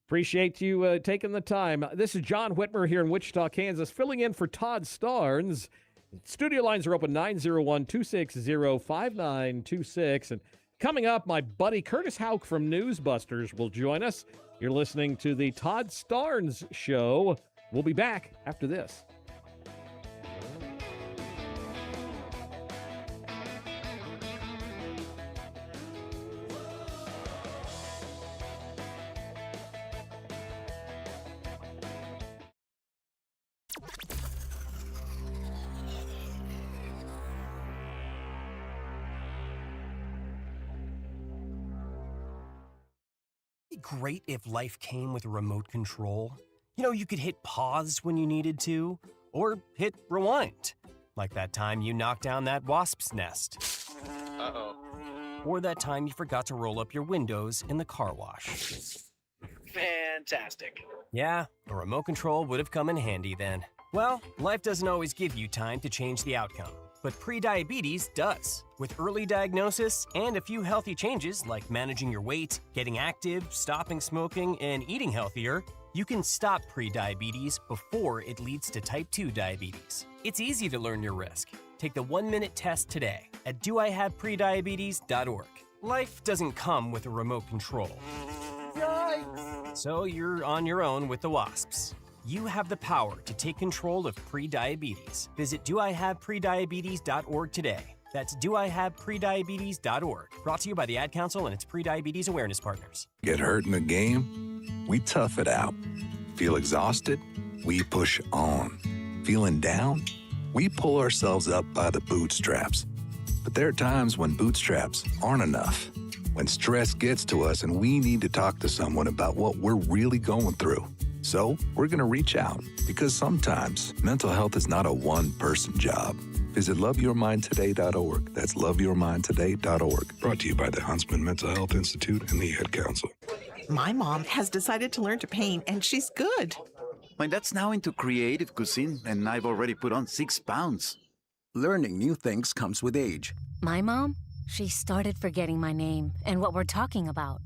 appreciate you taking the time. This is John Whitmer here in Wichita, Kansas, filling in for Todd Starnes. Studio lines are open 901-260-5926, and coming up, my buddy Curtis Houck from Newsbusters will join us. You're listening to the Todd Starnes Show. We'll be back after this. Great if life came with a remote control. You could hit pause when you needed to, or hit rewind, like that time you knocked down that wasp's nest. Uh-oh. Or that time you forgot to roll up your windows in the car wash. Fantastic. Yeah, a remote control would have come in handy then. Well, life doesn't always give you time to change the outcome, but prediabetes does. With early diagnosis and a few healthy changes like managing your weight, getting active, stopping smoking, and eating healthier, you can stop prediabetes before it leads to type 2 diabetes. It's easy to learn your risk. Take the 1-minute test today at doihaveprediabetes.org. Life doesn't come with a remote control. Yikes! So you're on your own with the wasps. You have the power to take control of prediabetes. Visit doihaveprediabetes.org today. That's doihaveprediabetes.org. Brought to you by the Ad Council and its Prediabetes Awareness Partners. Get hurt in a game? We tough it out. Feel exhausted? We push on. Feeling down? We pull ourselves up by the bootstraps. But there are times when bootstraps aren't enough. When stress gets to us and we need to talk to someone about what we're really going through. So we're going to reach out because sometimes mental health is not a one-person job. Visit loveyourmindtoday.org. That's loveyourmindtoday.org. Brought to you by the Huntsman Mental Health Institute and the Ad Council. My mom has decided to learn to paint, and she's good. My dad's now into creative cuisine, and I've already put on 6 pounds. Learning new things comes with age. My mom, she started forgetting my name and what we're talking about.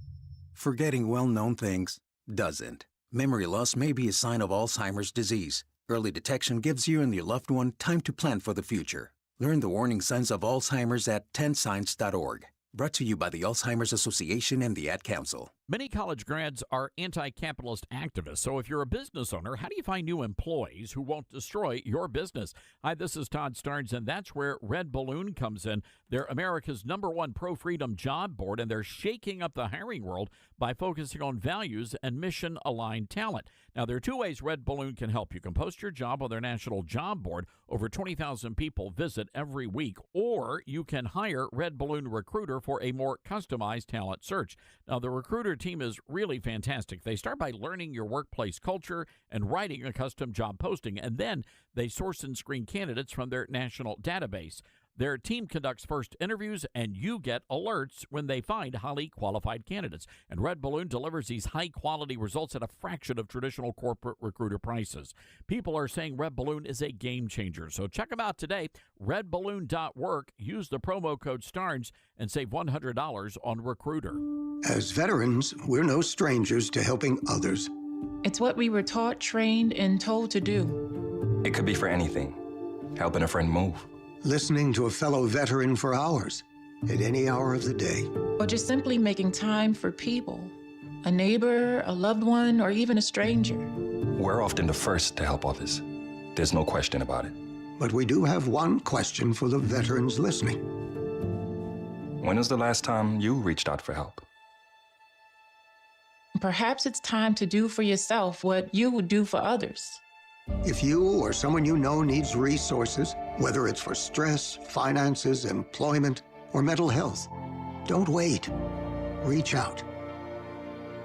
Forgetting well-known things doesn't. Memory loss may be a sign of Alzheimer's disease. Early detection gives you and your loved one time to plan for the future. Learn the warning signs of Alzheimer's at 10signs.org. Brought to you by the Alzheimer's Association and the Ad Council. Many college grads are anti-capitalist activists, so if you're a business owner, how do you find new employees who won't destroy your business? Hi, this is Todd Starnes, and that's where Red Balloon comes in. They're America's #1 pro-freedom job board, and they're shaking up the hiring world by focusing on values and mission-aligned talent. Now, there are 2 ways Red Balloon can help. You can post your job on their national job board. Over 20,000 people visit every week. Or you can hire Red Balloon Recruiter for a more customized talent search. Now, the Recruiter team is really fantastic. They start by learning your workplace culture and writing a custom job posting, and then they source and screen candidates from their national database. Their team conducts first interviews, and you get alerts when they find highly qualified candidates. And Red Balloon delivers these high-quality results at a fraction of traditional corporate recruiter prices. People are saying Red Balloon is a game changer. So check them out today, redballoon.work. Use the promo code STARNS and save $100 on Recruiter. As veterans, we're no strangers to helping others. It's what we were taught, trained, and told to do. It could be for anything. Helping a friend move. Listening to a fellow veteran for hours, at any hour of the day. Or just simply making time for people. A neighbor, a loved one, or even a stranger. We're often the first to help others. There's no question about it. But we do have one question for the veterans listening. When was the last time you reached out for help? Perhaps it's time to do for yourself what you would do for others. If you or someone you know needs resources, whether it's for stress, finances, employment, or mental health, don't wait. Reach out.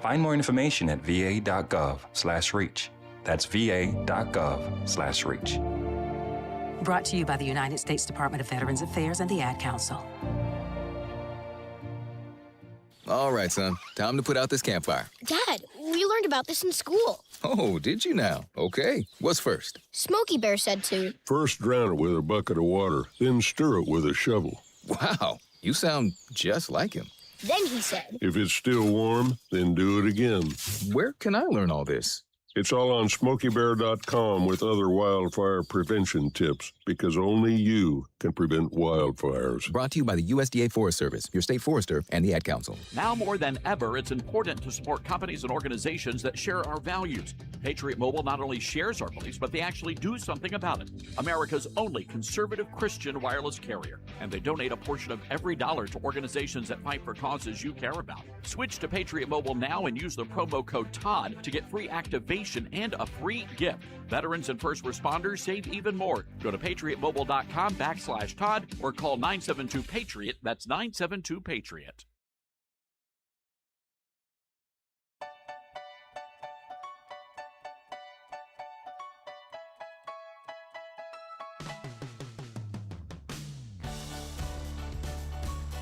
Find more information at va.gov/reach. That's va.gov/reach. Brought to you by the United States Department of Veterans Affairs and the Ad Council. All right, son. Time to put out this campfire. Dad, we learned about this in school. Oh, did you now? Okay. What's first? Smokey Bear said to. First drown it with a bucket of water, then stir it with a shovel. Wow, you sound just like him. Then he said. If it's still warm, then do it again. Where can I learn all this? It's all on SmokeyBear.com with other wildfire prevention tips, because only you can prevent wildfires. Brought to you by the USDA Forest Service, your state forester, and the Ad Council. Now more than ever, it's important to support companies and organizations that share our values. Patriot Mobile not only shares our beliefs, but they actually do something about it. America's only conservative Christian wireless carrier. And they donate a portion of every dollar to organizations that fight for causes you care about. Switch to Patriot Mobile now and use the promo code TODD to get free activation and a free gift. Veterans and first responders save even more. Go to patriotmobile.com/Todd or call 972-PATRIOT. That's 972-PATRIOT.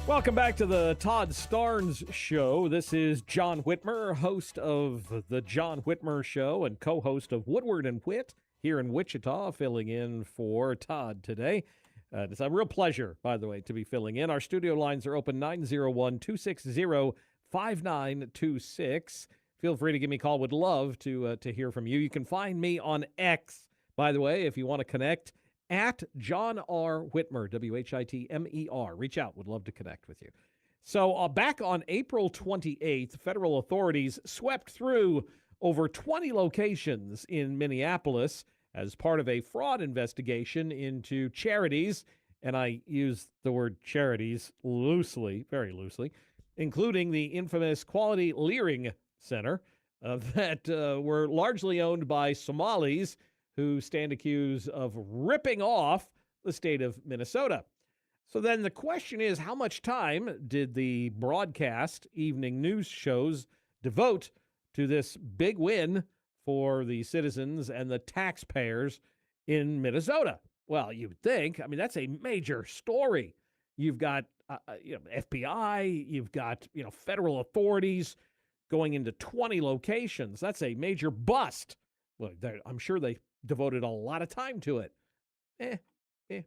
Welcome back to the Todd Starnes Show. This is John Whitmer, host of the John Whitmer Show and co-host of Woodward and Whit here in Wichita, filling in for Todd today. It's a real pleasure, by the way, to be filling in. Our studio lines are open 901-260-5926. Feel free to give me a call. Would love to hear from you. You can find me on X, by the way, if you want to connect. At John R. Whitmer, Whitmer. Reach out. Would love to connect with you. So back on April 28th, federal authorities swept through over 20 locations in Minneapolis as part of a fraud investigation into charities, and I use the word charities loosely, very loosely, including the infamous Quality Leering Center that were largely owned by Somalis who stand accused of ripping off the state of Minnesota. So then the question is, how much time did the broadcast evening news shows devote to this big win for the citizens and the taxpayers in Minnesota? Well, you'd think, I mean, that's a major story. You've got FBI, you've got federal authorities going into 20 locations. That's a major bust. Well, I'm sure they devoted a lot of time to it.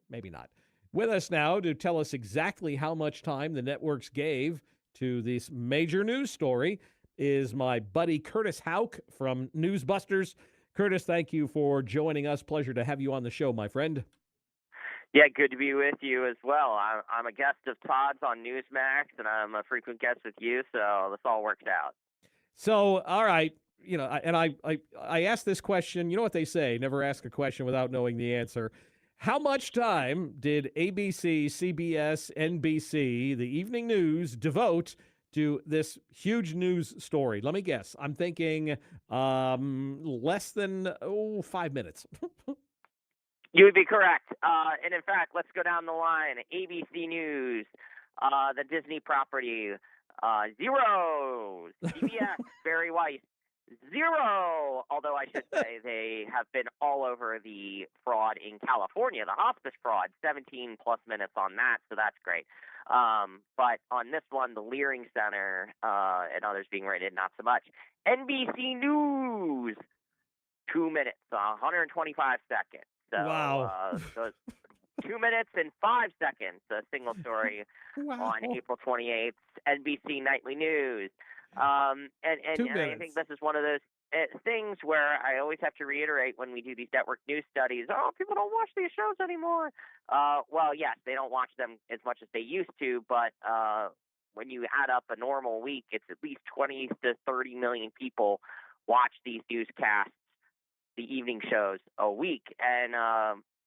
Maybe not. With us now to tell us exactly how much time the networks gave to this major news story is my buddy Curtis Houck from Newsbusters. Curtis, thank you for joining us. Pleasure to have you on the show, my friend. Yeah, good to be with you as well. I'm a guest of Todd's on Newsmax, and I'm a frequent guest with you, so this all works out. So, all right. I asked this question. You know what they say, never ask a question without knowing the answer. How much time did ABC, CBS, NBC, the evening news, devote to this huge news story? Let me guess. I'm thinking less than 5 minutes. You would be correct. And in fact, let's go down the line. ABC News, the Disney property, 0. CBS, Barry Weiss, 0. Although I should say they have been all over the fraud in California, the hospice fraud, 17 plus minutes on that, so that's great. But on this one, the Leering Center and others being rated, not so much. NBC News, 2 minutes, 125 seconds. So, wow. So 2 minutes and 5 seconds, a single story on April 28th, NBC Nightly News. And I think this is one of those things where I always have to reiterate when we do these network news studies, people don't watch these shows anymore. Well, yes, they don't watch them as much as they used to, but when you add up a normal week, it's at least 20 to 30 million people watch these newscasts, the evening shows, a week. And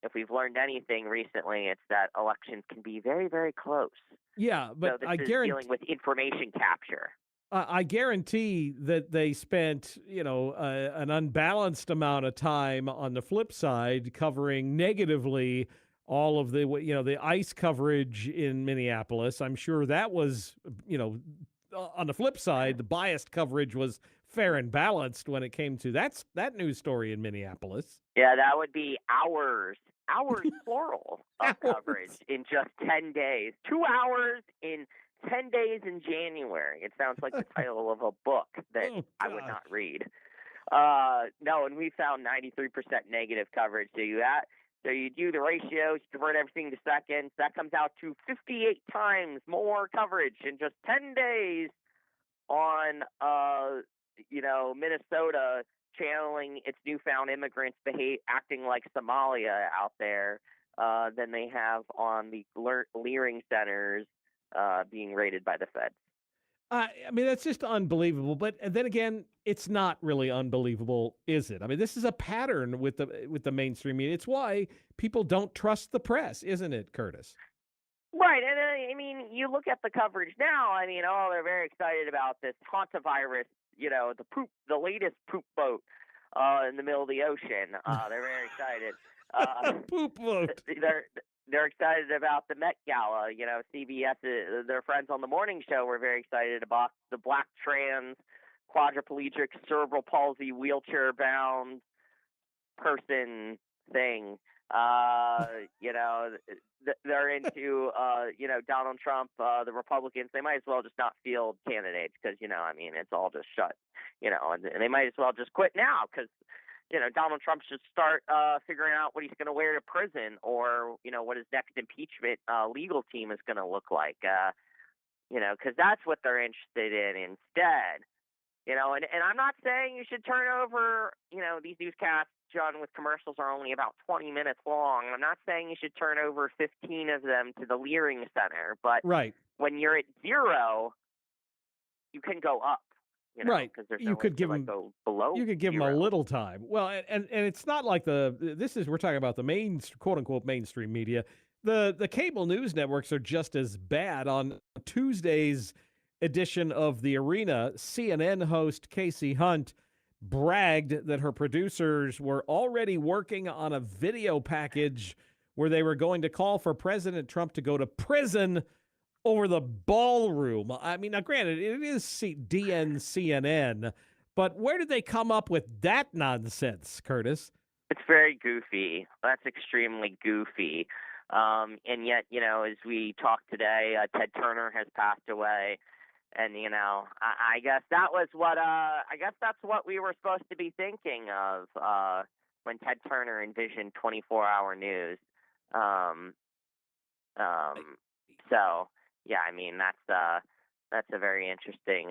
if we've learned anything recently, it's that elections can be very, very close. Yeah, but so this I is guarantee dealing with information capture. I guarantee that they spent, an unbalanced amount of time on the flip side covering negatively all of the ICE coverage in Minneapolis. I'm sure that was, on the flip side, the biased coverage was fair and balanced when it came to that news story in Minneapolis. Yeah, that would be hours plural of coverage in just 10 days. 2 hours in 10 days in January. It sounds like the title of a book that I would not read. No, and we found 93% negative coverage. So you do the ratios, convert everything to seconds. That comes out to 58 times more coverage in just 10 days on, Minnesota channeling its newfound immigrants acting like Somalia out there than they have on the Leering centers being raided by the feds. I mean, that's just unbelievable. But then again, it's not really unbelievable, is it? I mean, this is a pattern with the mainstream media. It's why people don't trust the press, isn't it, Curtis? Right, and I mean, you look at the coverage now. I mean, they're very excited about this hantavirus. The latest poop boat in the middle of the ocean. They're very excited. Poop boat. They're excited about the Met Gala. CBS, their friends on the morning show were very excited about the black trans, quadriplegic, cerebral palsy, wheelchair-bound person thing. They're into, Donald Trump, the Republicans. They might as well just not field candidates because, it's all just shut, and they might as well just quit now because, Donald Trump should start figuring out what he's going to wear to prison or, what his next impeachment legal team is going to look like, because that's what they're interested in instead. And I'm not saying you should turn over, these newscasts, John, with commercials are only about 20 minutes long. I'm not saying you should turn over 15 of them to the Leering Center, but when you're at 0, you can go up. Right. Because there's you could give them go below. You could give 0. them a little time. Well, and it's not like we're talking about the quote unquote mainstream media. The cable news networks are just as bad. On Tuesday's edition of The Arena, CNN host Casey Hunt bragged that her producers were already working on a video package where they were going to call for President Trump to go to prison over the ballroom. I mean, now granted, it is DNCNN, but where did they come up with that nonsense, Curtis? It's very goofy. That's extremely goofy. And yet, as we talk today, Ted Turner has passed away. And, I guess that was that's what we were supposed to be thinking of when Ted Turner envisioned 24-hour news. So, yeah, I mean, that's a very interesting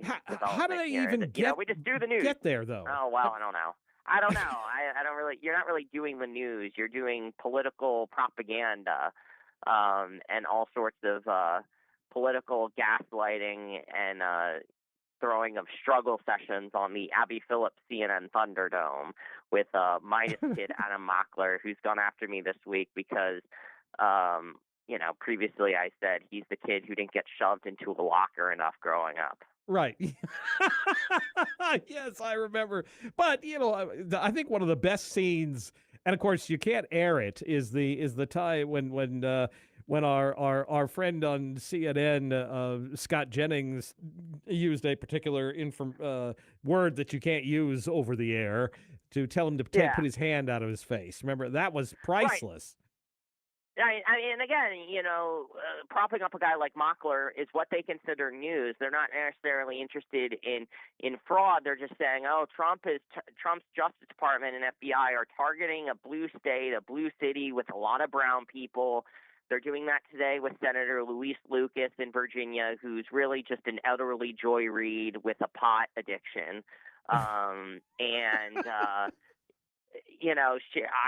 how do they even we just do the news. Get there, though? Oh, well, I don't know. I don't really, you're not really doing the news. You're doing political propaganda and all sorts of political gaslighting and throwing of struggle sessions on the Abby Phillips CNN Thunderdome with Midas kid Adam Mockler, who's gone after me this week because, previously I said he's the kid who didn't get shoved into a locker enough growing up. Right. Yes, I remember. But, I think one of the best scenes, and of course you can't air it, is the time when our friend on CNN, Scott Jennings, used a particular word that you can't use over the air to tell him to put his hand out of his face. Remember, that was priceless. Right. And again, propping up a guy like Mockler is what they consider news. They're not necessarily interested in fraud. They're just saying, Trump's Justice Department and FBI are targeting a blue state, a blue city with a lot of brown people. They're doing that today with Senator Luis Lucas in Virginia, who's really just an elderly Joy Reid with a pot addiction.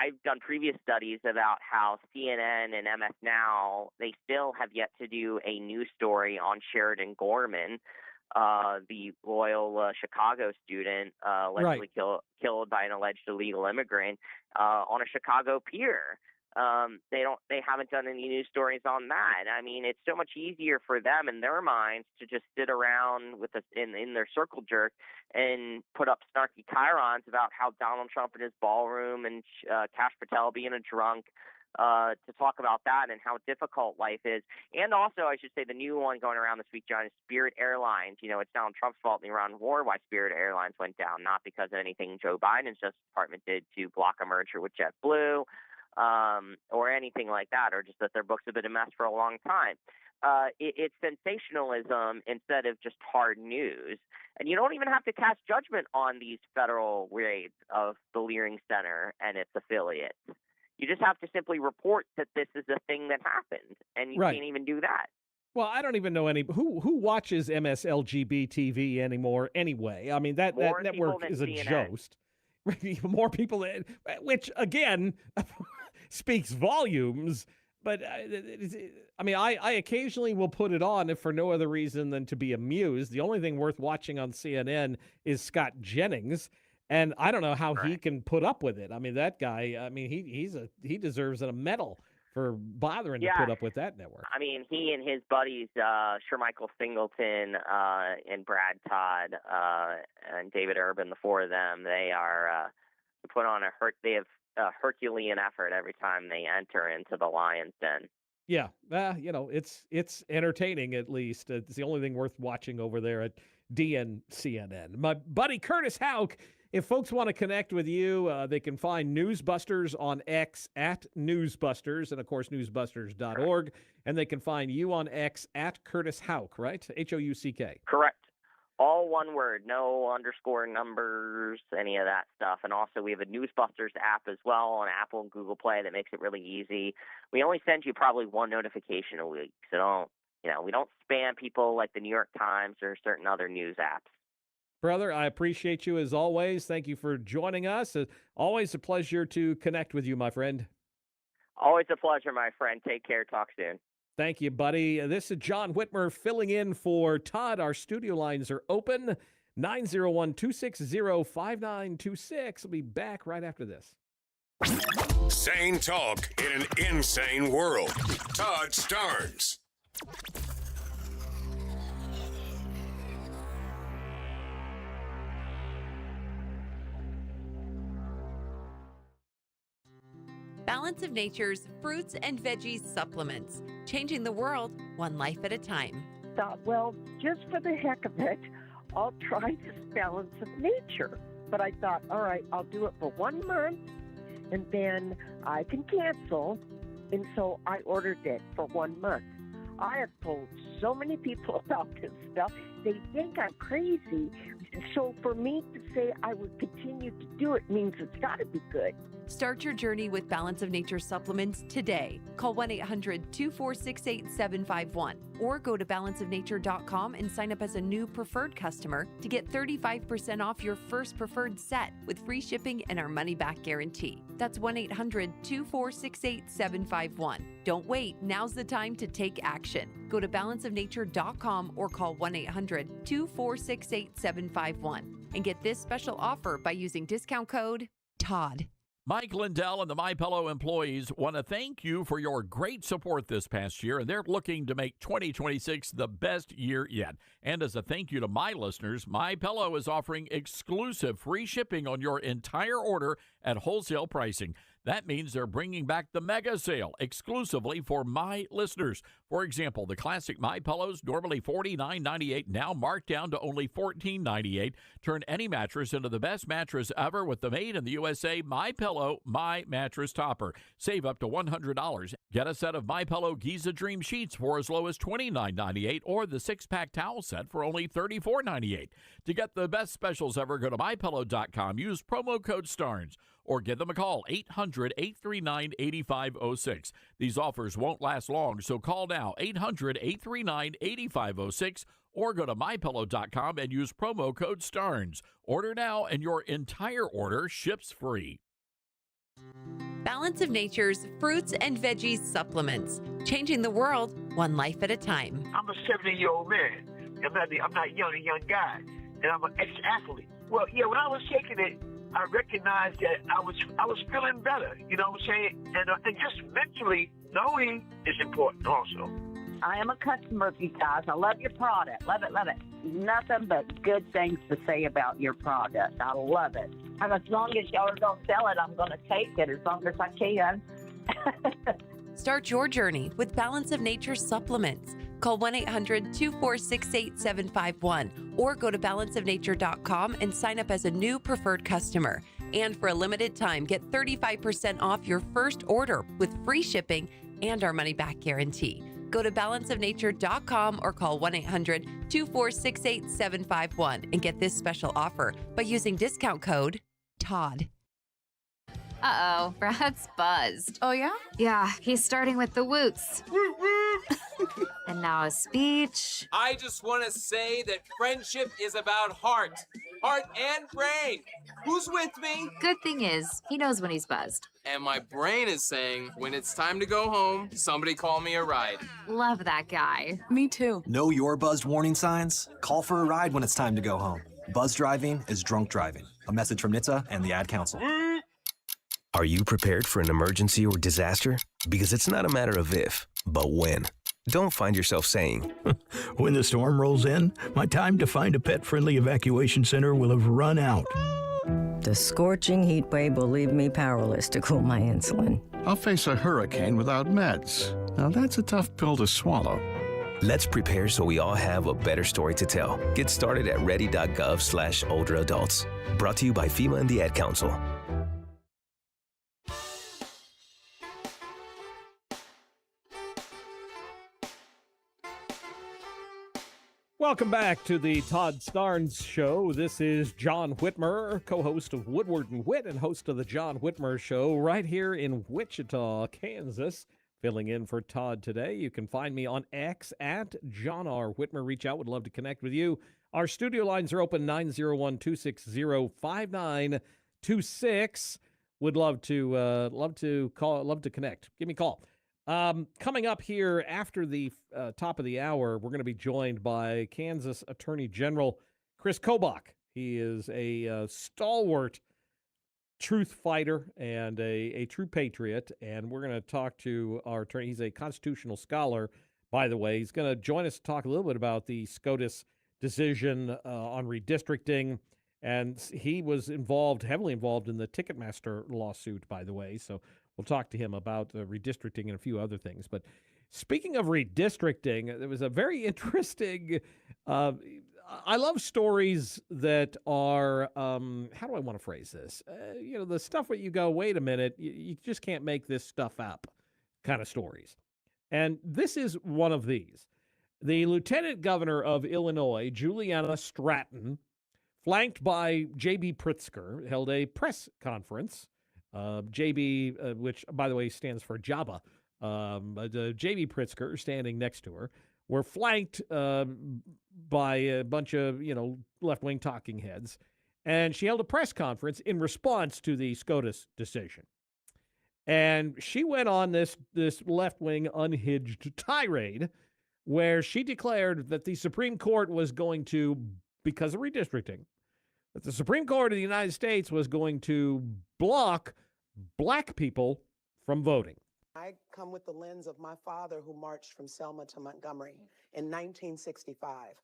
I've done previous studies about how CNN and MS Now, they still have yet to do a news story on Sheridan Gorman, the Loyola Chicago student allegedly killed by an alleged illegal immigrant on a Chicago pier. They haven't done any news stories on that. I mean, it's so much easier for them in their minds to just sit around with in their circle jerk and put up snarky chyrons about how Donald Trump in his ballroom and Kash Patel being a drunk, to talk about that and how difficult life is. And also, I should say, the new one going around this week, John, is Spirit Airlines. It's Donald Trump's fault in the Iran war why Spirit Airlines went down, not because of anything Joe Biden's Justice Department did to block a merger with JetBlue, or anything like that, or just that their books have been a mess for a long time. It's sensationalism instead of just hard news. And you don't even have to cast judgment on these federal raids of the Leering Center and its affiliates. You just have to simply report that this is a thing that happened, and you can't even do that. Well, I don't even know who watches MSLGB TV anymore anyway. I mean, that network is a joke. More people, which, again, speaks volumes. But, I mean, I occasionally will put it on if for no other reason than to be amused. The only thing worth watching on CNN is Scott Jennings. And I don't know how he can put up with it. I mean, that guy, he deserves a medal for bothering to put up with that network. I mean, he and his buddies, Michael Singleton and Brad Todd and David Urban, the four of them, they are put on they have a Herculean effort every time they enter into the lion's den. Yeah, it's entertaining at least. It's the only thing worth watching over there at DNCNN. My buddy Curtis Houck. If folks want to connect with you, they can find Newsbusters on X at Newsbusters, and, of course, newsbusters.org. And they can find you on X at Curtis Houck, right? Houck. Correct. All one word, no underscore numbers, any of that stuff. And also we have a Newsbusters app as well on Apple and Google Play that makes it really easy. We only send you probably one notification a week, so we don't spam people like the New York Times or certain other news apps. Brother, I appreciate you as always. Thank you for joining us. Always a pleasure to connect with you, my friend. Always a pleasure, my friend. Take care. Talk soon. Thank you, buddy. This is John Whitmer filling in for Todd. Our studio lines are open. 901-260-5926. We'll be back right after this. Sane talk in an insane world. Todd Starnes. Balance of Nature's fruits and veggies supplements, changing the world one life at a time. Thought, well, just for the heck of it, I'll try this Balance of Nature. But I thought, all right, I'll do it for 1 month, and then I can cancel. And so I ordered it for 1 month. I have told so many people about this stuff. They think I'm crazy. So for me to say I would continue to do it means it's got to be good. Start your journey with Balance of Nature supplements today. Call 1-800-246-8751 or go to balanceofnature.com and sign up as a new preferred customer to get 35% off your first preferred set with free shipping and our money-back guarantee. That's 1-800-246-8751. Don't wait. Now's the time to take action. Go to balanceofnature.com or call 1-800-246-8751 and get this special offer by using discount code TODD. Mike Lindell and the MyPillow employees want to thank you for your great support this past year, and they're looking to make 2026 the best year yet. And as a thank you to my listeners, MyPillow is offering exclusive free shipping on your entire order at wholesale pricing. That means they're bringing back the mega sale exclusively for my listeners. For example, the classic My Pillows, normally $49.98, now marked down to only $14.98. Turn any mattress into the best mattress ever with the made in the USA My Pillow My Mattress Topper. Save up to $100. Get a set of My Pillow Giza Dream Sheets for as low as $29.98 or the 6-pack towel set for only $34.98. To get the best specials ever, go to MyPillow.com. Use promo code STARNS. Or give them a call, 800-839-8506. These offers won't last long, so call now, 800-839-8506, or go to MyPillow.com and use promo code STARNS. Order now, and your entire order ships free. Balance of Nature's fruits and veggies supplements, changing the world one life at a time. I'm a 70-year-old man. I'm not a young guy, and I'm an ex-athlete. Well, yeah, when I was taking it, I recognized that I was feeling better. You know what I'm saying? And just mentally knowing is important also. I am a customer of you guys. I love your product. Love it, love it. Nothing but good things to say about your product. I love it. And as long as y'all are going to sell it, I'm going to take it as long as I can. Start your journey with Balance of Nature supplements. Call 1-800-246-8751 or go to balanceofnature.com and sign up as a new preferred customer. And for a limited time, get 35% off your first order with free shipping and our money-back guarantee. Go to balanceofnature.com or call 1-800-246-8751 and get this special offer by using discount code TODD. Uh-oh, Brad's buzzed. Oh, yeah? Yeah, he's starting with the woots. And now a speech. I just want to say that friendship is about heart and brain. Who's with me? Good thing is, he knows when he's buzzed. And my brain is saying, when it's time to go home, somebody call me a ride. Love that guy. Me too. Know your buzzed warning signs? Call for a ride when it's time to go home. Buzz driving is drunk driving. A message from NHTSA and the Ad Council. Are you prepared for an emergency or disaster? Because it's not a matter of if, but when. Don't find yourself saying, when the storm rolls in, my time to find a pet-friendly evacuation center will have run out. The scorching heat wave will leave me powerless to cool my insulin. I'll face a hurricane without meds. Now that's a tough pill to swallow. Let's prepare so we all have a better story to tell. Get started at ready.gov/older adults. Brought to you by FEMA and the Ad Council. Welcome back to the Todd Starnes Show. This is John Whitmer, co-host of Woodward and Witt and host of the John Whitmer Show right here in Wichita, Kansas. Filling in for Todd today. You can find me on X at John R. Whitmer. Reach out. Would love to connect with you. Our studio lines are open 901-260-5926. Would love to call. Love to connect. Give me a call. Coming up here after the top of the hour, we're going to be joined by Kansas Attorney General Chris Kobach. He is a stalwart truth fighter and a true patriot, and we're going to talk to our attorney. He's a constitutional scholar, by the way. He's going to join us to talk a little bit about the SCOTUS decision on redistricting, and he was heavily involved in the Ticketmaster lawsuit, by the way, so we'll talk to him about redistricting and a few other things. But speaking of redistricting, there was a very interesting I love stories that are, how do I want to phrase this? The stuff where you go, wait a minute, you just can't make this stuff up kind of stories. And this is one of these. The Lieutenant Governor of Illinois, Juliana Stratton, flanked by J.B. Pritzker, held a press conference. J.B., which, by the way, stands for Jabba, J.B. Pritzker standing next to her, were flanked by a bunch of, left-wing talking heads. And she held a press conference in response to the SCOTUS decision. And she went on this left-wing unhinged tirade where she declared that the Supreme Court was going to, because of redistricting, that the Supreme Court of the United States was going to block black people from voting. I come with the lens of my father who marched from Selma to Montgomery in 1965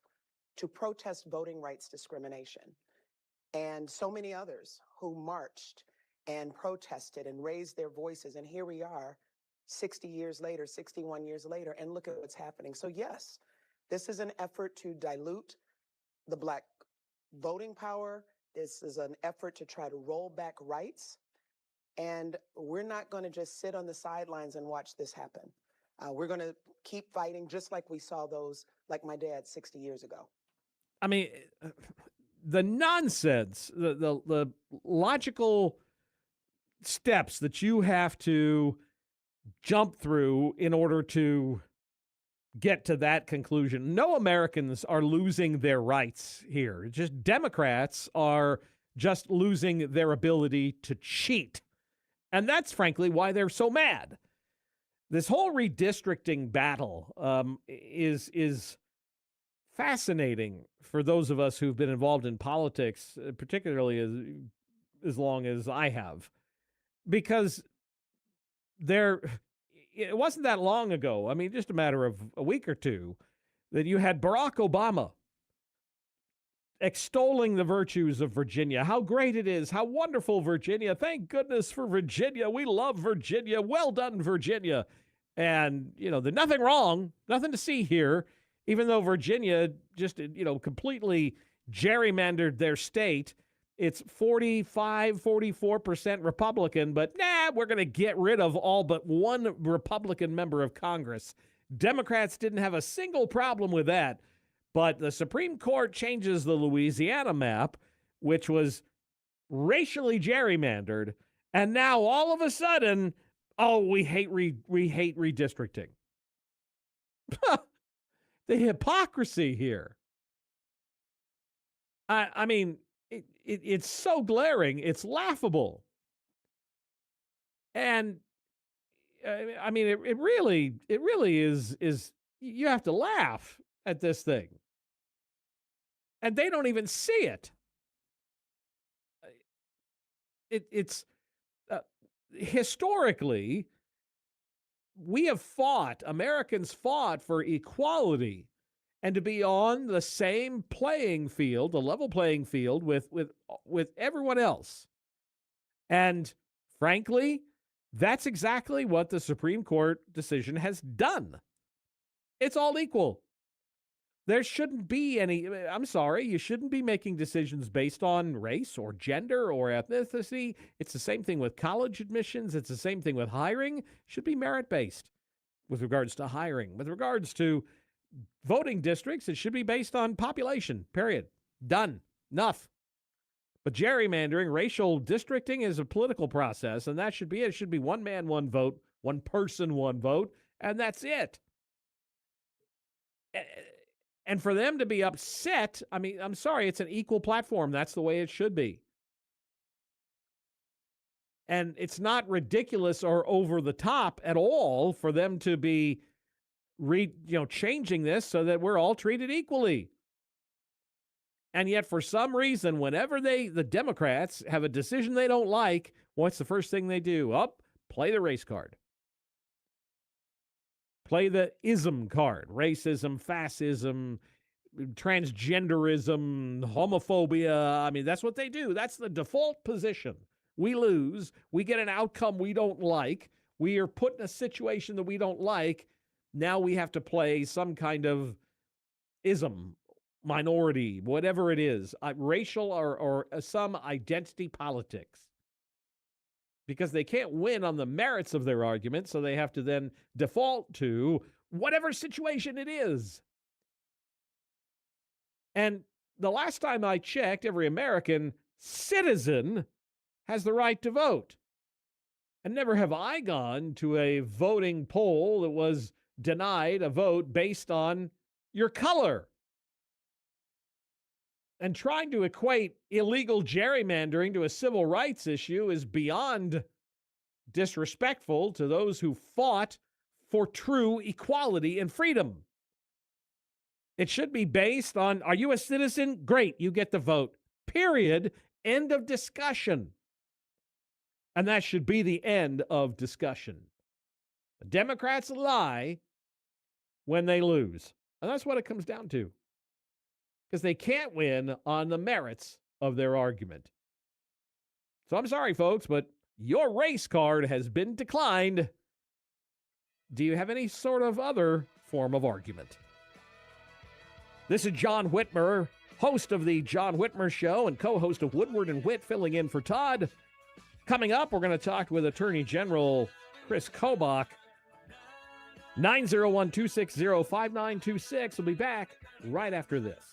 to protest voting rights discrimination, and so many others who marched and protested and raised their voices. And here we are 60 years later, 61 years later, and look at what's happening. So yes, this is an effort to dilute the black voting power. This is an effort to try to roll back rights. And we're not going to just sit on the sidelines and watch this happen. We're going to keep fighting just like we saw those, like my dad 60 years ago. I mean, the nonsense, the logical steps that you have to jump through in order to get to that conclusion. No Americans are losing their rights here. Just Democrats are just losing their ability to cheat. And that's frankly why they're so mad. This whole redistricting battle is fascinating for those of us who've been involved in politics, particularly as as long as I have, because it wasn't that long ago, I mean, just a matter of a week or two, that you had Barack Obama extolling the virtues of Virginia, how great it is, how wonderful Virginia. Thank goodness for Virginia. We love Virginia. Well done, Virginia. And, there's nothing wrong, nothing to see here, even though Virginia just, completely gerrymandered their state. It's 44% Republican, but we're going to get rid of all but one Republican member of Congress. Democrats didn't have a single problem with that. But the Supreme Court changes the Louisiana map, which was racially gerrymandered, and now all of a sudden, we hate redistricting. The hypocrisy here. I mean, it's so glaring, it's laughable. And I mean, it really is you have to laugh at this thing. And they don't even see it. It's historically, Americans fought for equality and to be on the same playing field, the level playing field with everyone else. And frankly, that's exactly what the Supreme Court decision has done. It's all equal. There shouldn't be any, I'm sorry, you shouldn't be making decisions based on race or gender or ethnicity. It's the same thing with college admissions. It's the same thing with hiring. It should be merit-based with regards to hiring. With regards to voting districts, it should be based on population, period. Done. Enough. But gerrymandering, racial districting is a political process, and that should be it. It should be one man, one vote, one person, one vote, and that's it. And for them to be upset, I mean, I'm sorry, it's an equal platform. That's the way it should be. And it's not ridiculous or over the top at all for them to be changing this so that we're all treated equally. And yet, for some reason, whenever the Democrats have a decision they don't like, what's the first thing they do? Play the race card. Play the ism card. Racism, fascism, transgenderism, homophobia. I mean, that's what they do. That's the default position. We lose. We get an outcome we don't like. We are put in a situation that we don't like. Now we have to play some kind of ism, minority, whatever it is, racial or some identity politics. Because they can't win on the merits of their argument, so they have to then default to whatever situation it is. And the last time I checked, every American citizen has the right to vote. And never have I gone to a voting poll that was denied a vote based on your color. And trying to equate illegal gerrymandering to a civil rights issue is beyond disrespectful to those who fought for true equality and freedom. It should be based on, are you a citizen? Great, you get the vote. Period. End of discussion. And that should be the end of discussion. The Democrats lie when they lose. And that's what it comes down to. Because they can't win on the merits of their argument. So I'm sorry, folks, but your race card has been declined. Do you have any sort of other form of argument? This is John Whitmer, host of the John Whitmer Show and co-host of Woodward and Witt, filling in for Todd. Coming up, we're going to talk with Attorney General Chris Kobach. 901-260-5926. We'll be back right after this.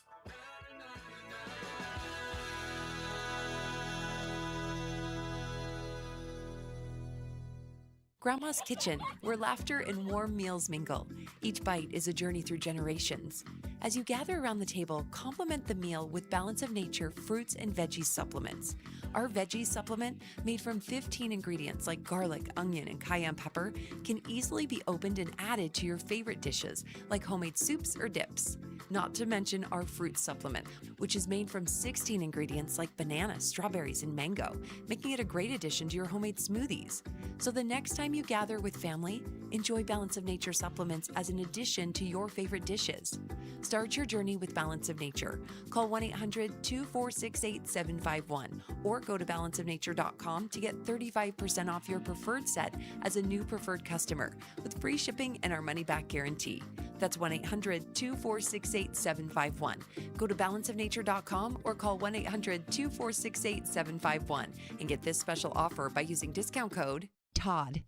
Grandma's Kitchen, where laughter and warm meals mingle. Each bite is a journey through generations. As you gather around the table, complement the meal with Balance of Nature fruits and veggies supplements. Our veggies supplement, made from 15 ingredients like garlic, onion, and cayenne pepper, can easily be opened and added to your favorite dishes, like homemade soups or dips. Not to mention our fruit supplement, which is made from 16 ingredients like banana, strawberries, and mango, making it a great addition to your homemade smoothies. So the next time you gather with family, enjoy Balance of Nature supplements as an addition to your favorite dishes. Start your journey with Balance of Nature. Call 1-800-246-8751 or go to balanceofnature.com to get 35% off your preferred set as a new preferred customer with free shipping and our money-back guarantee. That's 1-800-246-8751. Go to balanceofnature.com or call 1-800-246-8751 and get this special offer by using discount code TODD.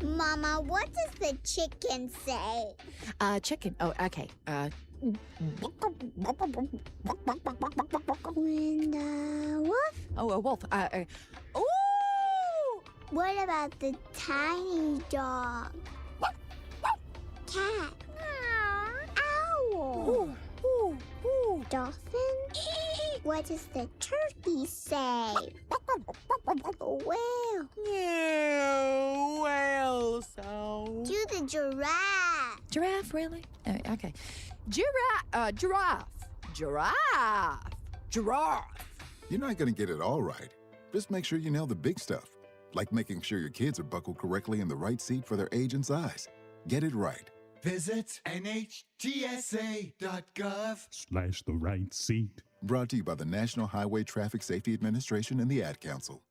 Mama, what does the chicken say? Chicken. Oh, okay. And wolf? Oh, a wolf. Ooh! What about the tiny dog? Cat? Owl? Dolphin? What does the turkey say? Whale? Yeah, whale sound. Do the giraffe. Giraffe, really? Okay. Giraffe. You're not going to get it all right. Just make sure you nail the big stuff, like making sure your kids are buckled correctly in the right seat for their age and size. Get it right. Visit NHTSA.gov/the right seat. Brought to you by the National Highway Traffic Safety Administration and the Ad Council.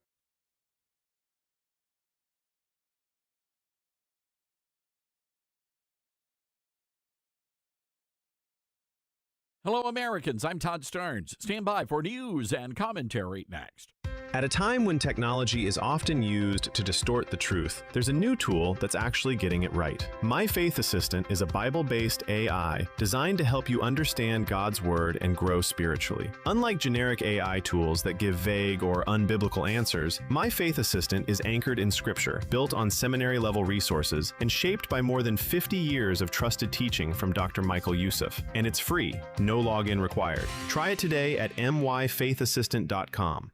Hello, Americans. I'm Todd Starnes. Stand by for news and commentary next. At a time when technology is often used to distort the truth, there's a new tool that's actually getting it right. My Faith Assistant is a Bible-based AI designed to help you understand God's Word and grow spiritually. Unlike generic AI tools that give vague or unbiblical answers, My Faith Assistant is anchored in Scripture, built on seminary-level resources, and shaped by more than 50 years of trusted teaching from Dr. Michael Youssef. And it's free, no login required. Try it today at myfaithassistant.com.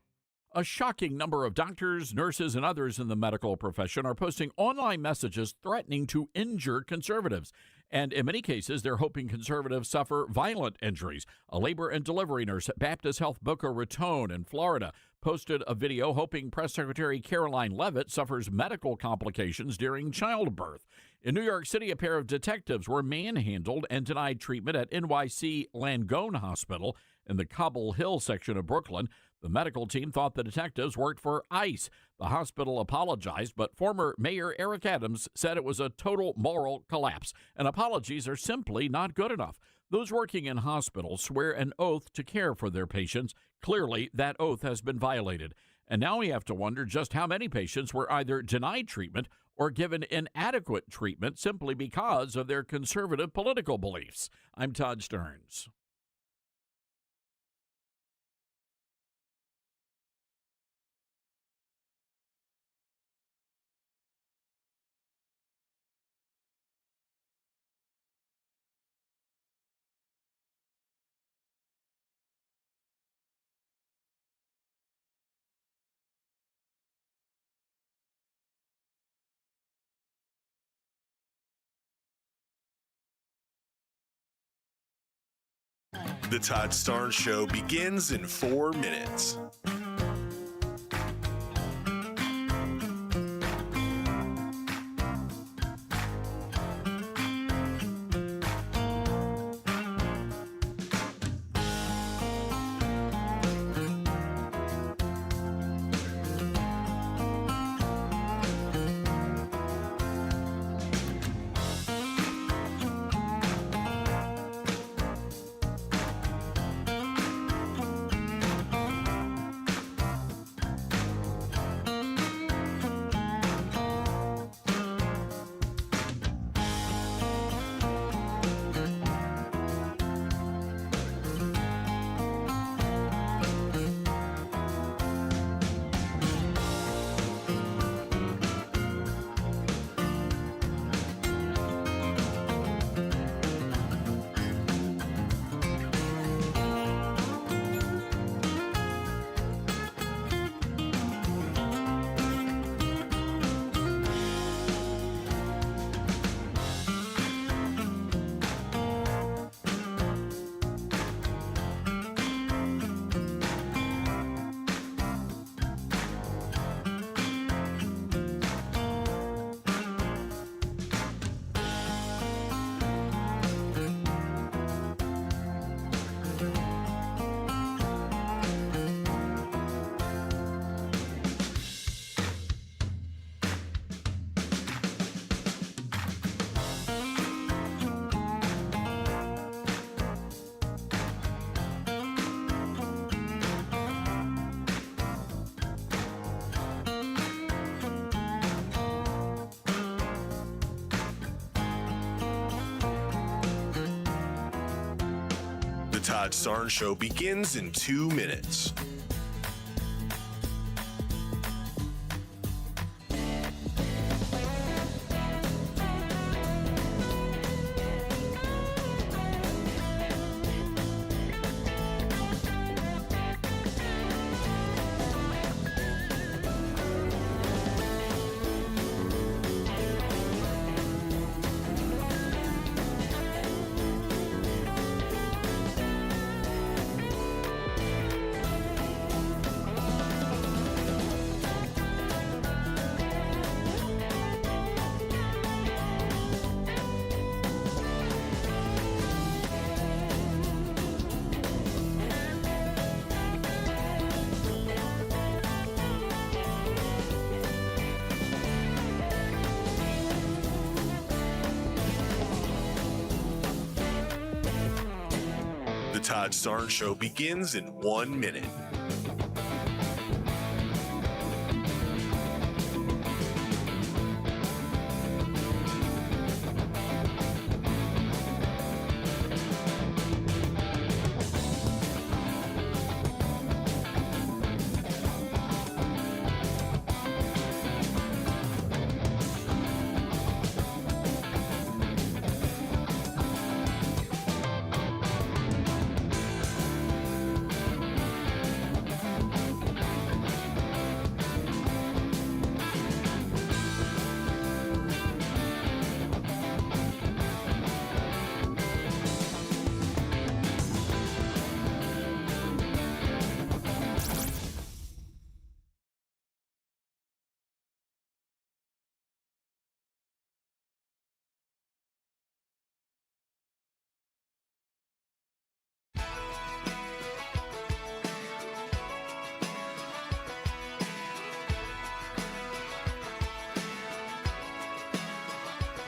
A shocking number of doctors, nurses, and others in the medical profession are posting online messages threatening to injure conservatives. And in many cases, they're hoping conservatives suffer violent injuries. A labor and delivery nurse at Baptist Health Boca Raton in Florida posted a video hoping Press Secretary Caroline Leavitt suffers medical complications during childbirth. In New York City, a pair of detectives were manhandled and denied treatment at NYC Langone Hospital in the Cobble Hill section of Brooklyn. The medical team thought the detectives worked for ICE. The hospital apologized, but former Mayor Eric Adams said it was a total moral collapse, and apologies are simply not good enough. Those working in hospitals swear an oath to care for their patients. Clearly, that oath has been violated. And now we have to wonder just how many patients were either denied treatment or given inadequate treatment simply because of their conservative political beliefs. I'm Todd Starnes. The Todd Starnes Show begins in 4 minutes. Todd Starnes Show begins in 2 minutes. The Todd Starnes Show begins in 1 minute.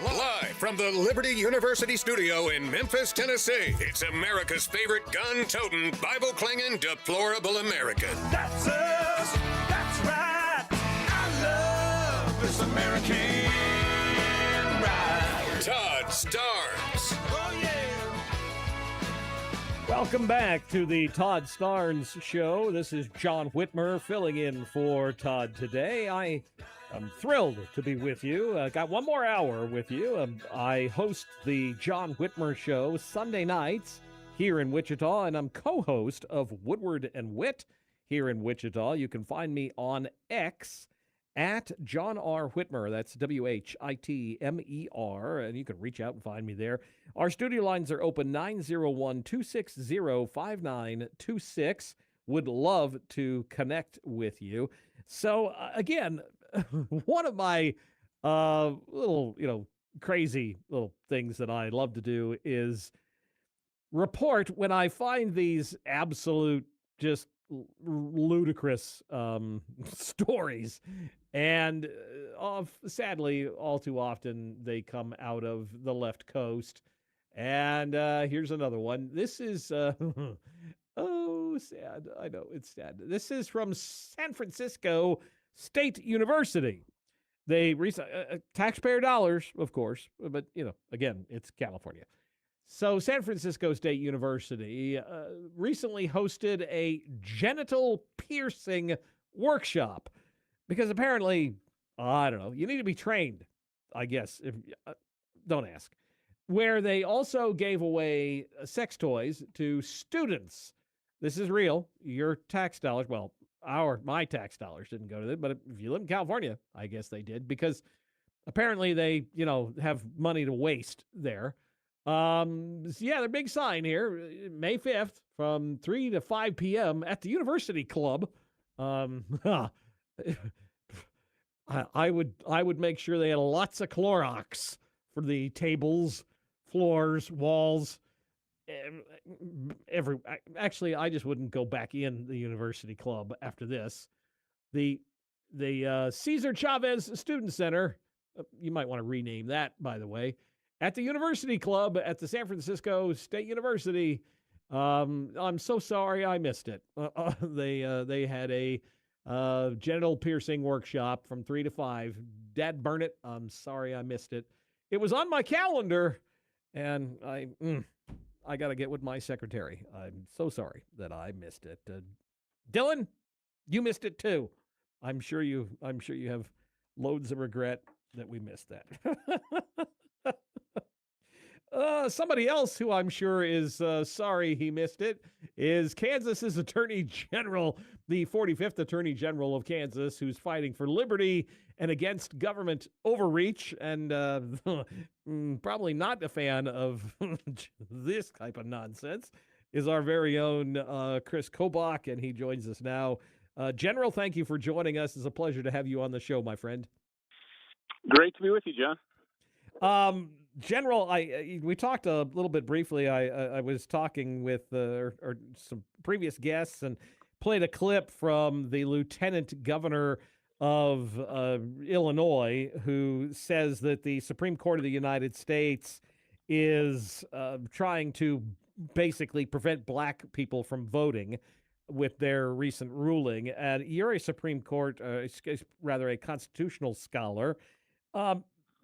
Live from the Liberty University studio in Memphis, Tennessee, it's America's favorite gun-toting, Bible-clinging, deplorable American. That's us. That's right. I love this American ride. Todd Starnes. Oh, yeah. Welcome back to the Todd Starnes Show. This is John Whitmer filling in for Todd today. I'm thrilled to be with you. Got one more hour with you. I host the John Whitmer Show Sunday nights here in Wichita, and I'm co-host of Woodward and Witt here in Wichita. You can find me on X at John R. Whitmer. That's WHITMER, and you can reach out and find me there. Our studio lines are open 901-260-5926. Would love to connect with you. So, again, one of my little, crazy little things that I love to do is report when I find these absolute, just ludicrous stories. And sadly, all too often, they come out of the left coast. And here's another one. This is, oh, sad. I know, it's sad. This is from San Francisco State University. They taxpayer dollars, of course, but again, it's California. So San Francisco State University recently hosted a genital piercing workshop because apparently, I don't know, you need to be trained, I guess. Don't ask. Where they also gave away sex toys to students. This is real. Your tax dollars, well, my tax dollars didn't go to it, but if you live in California, I guess they did, because apparently they, have money to waste there. Their big sign here, May 5th from 3 to 5 p.m. at the University Club. I would make sure they had lots of Clorox for the tables, floors, walls. Actually, I just wouldn't go back in the University Club after this. The Cesar Chavez Student Center, you might want to rename that, by the way, at the University Club at the San Francisco State University. I'm so sorry I missed it. They had a genital piercing workshop from 3 to 5. Dad burn it. I'm sorry I missed it. It was on my calendar, and I got to get with my secretary. I'm so sorry that I missed it. Dylan, you missed it too. I'm sure you have loads of regret that we missed that. Somebody else who I'm sure is sorry he missed it is Kansas's Attorney General, the 45th Attorney General of Kansas, who's fighting for liberty and against government overreach, and probably not a fan of this type of nonsense, is our very own Chris Kobach, and he joins us now. General, thank you for joining us. It's a pleasure to have you on the show, my friend. Great to be with you, John. General, we talked a little bit briefly. I was talking with some previous guests and played a clip from the Lieutenant Governor of Illinois, who says that the Supreme Court of the United States is trying to basically prevent black people from voting with their recent ruling. And you're a Supreme Court, rather a constitutional scholar.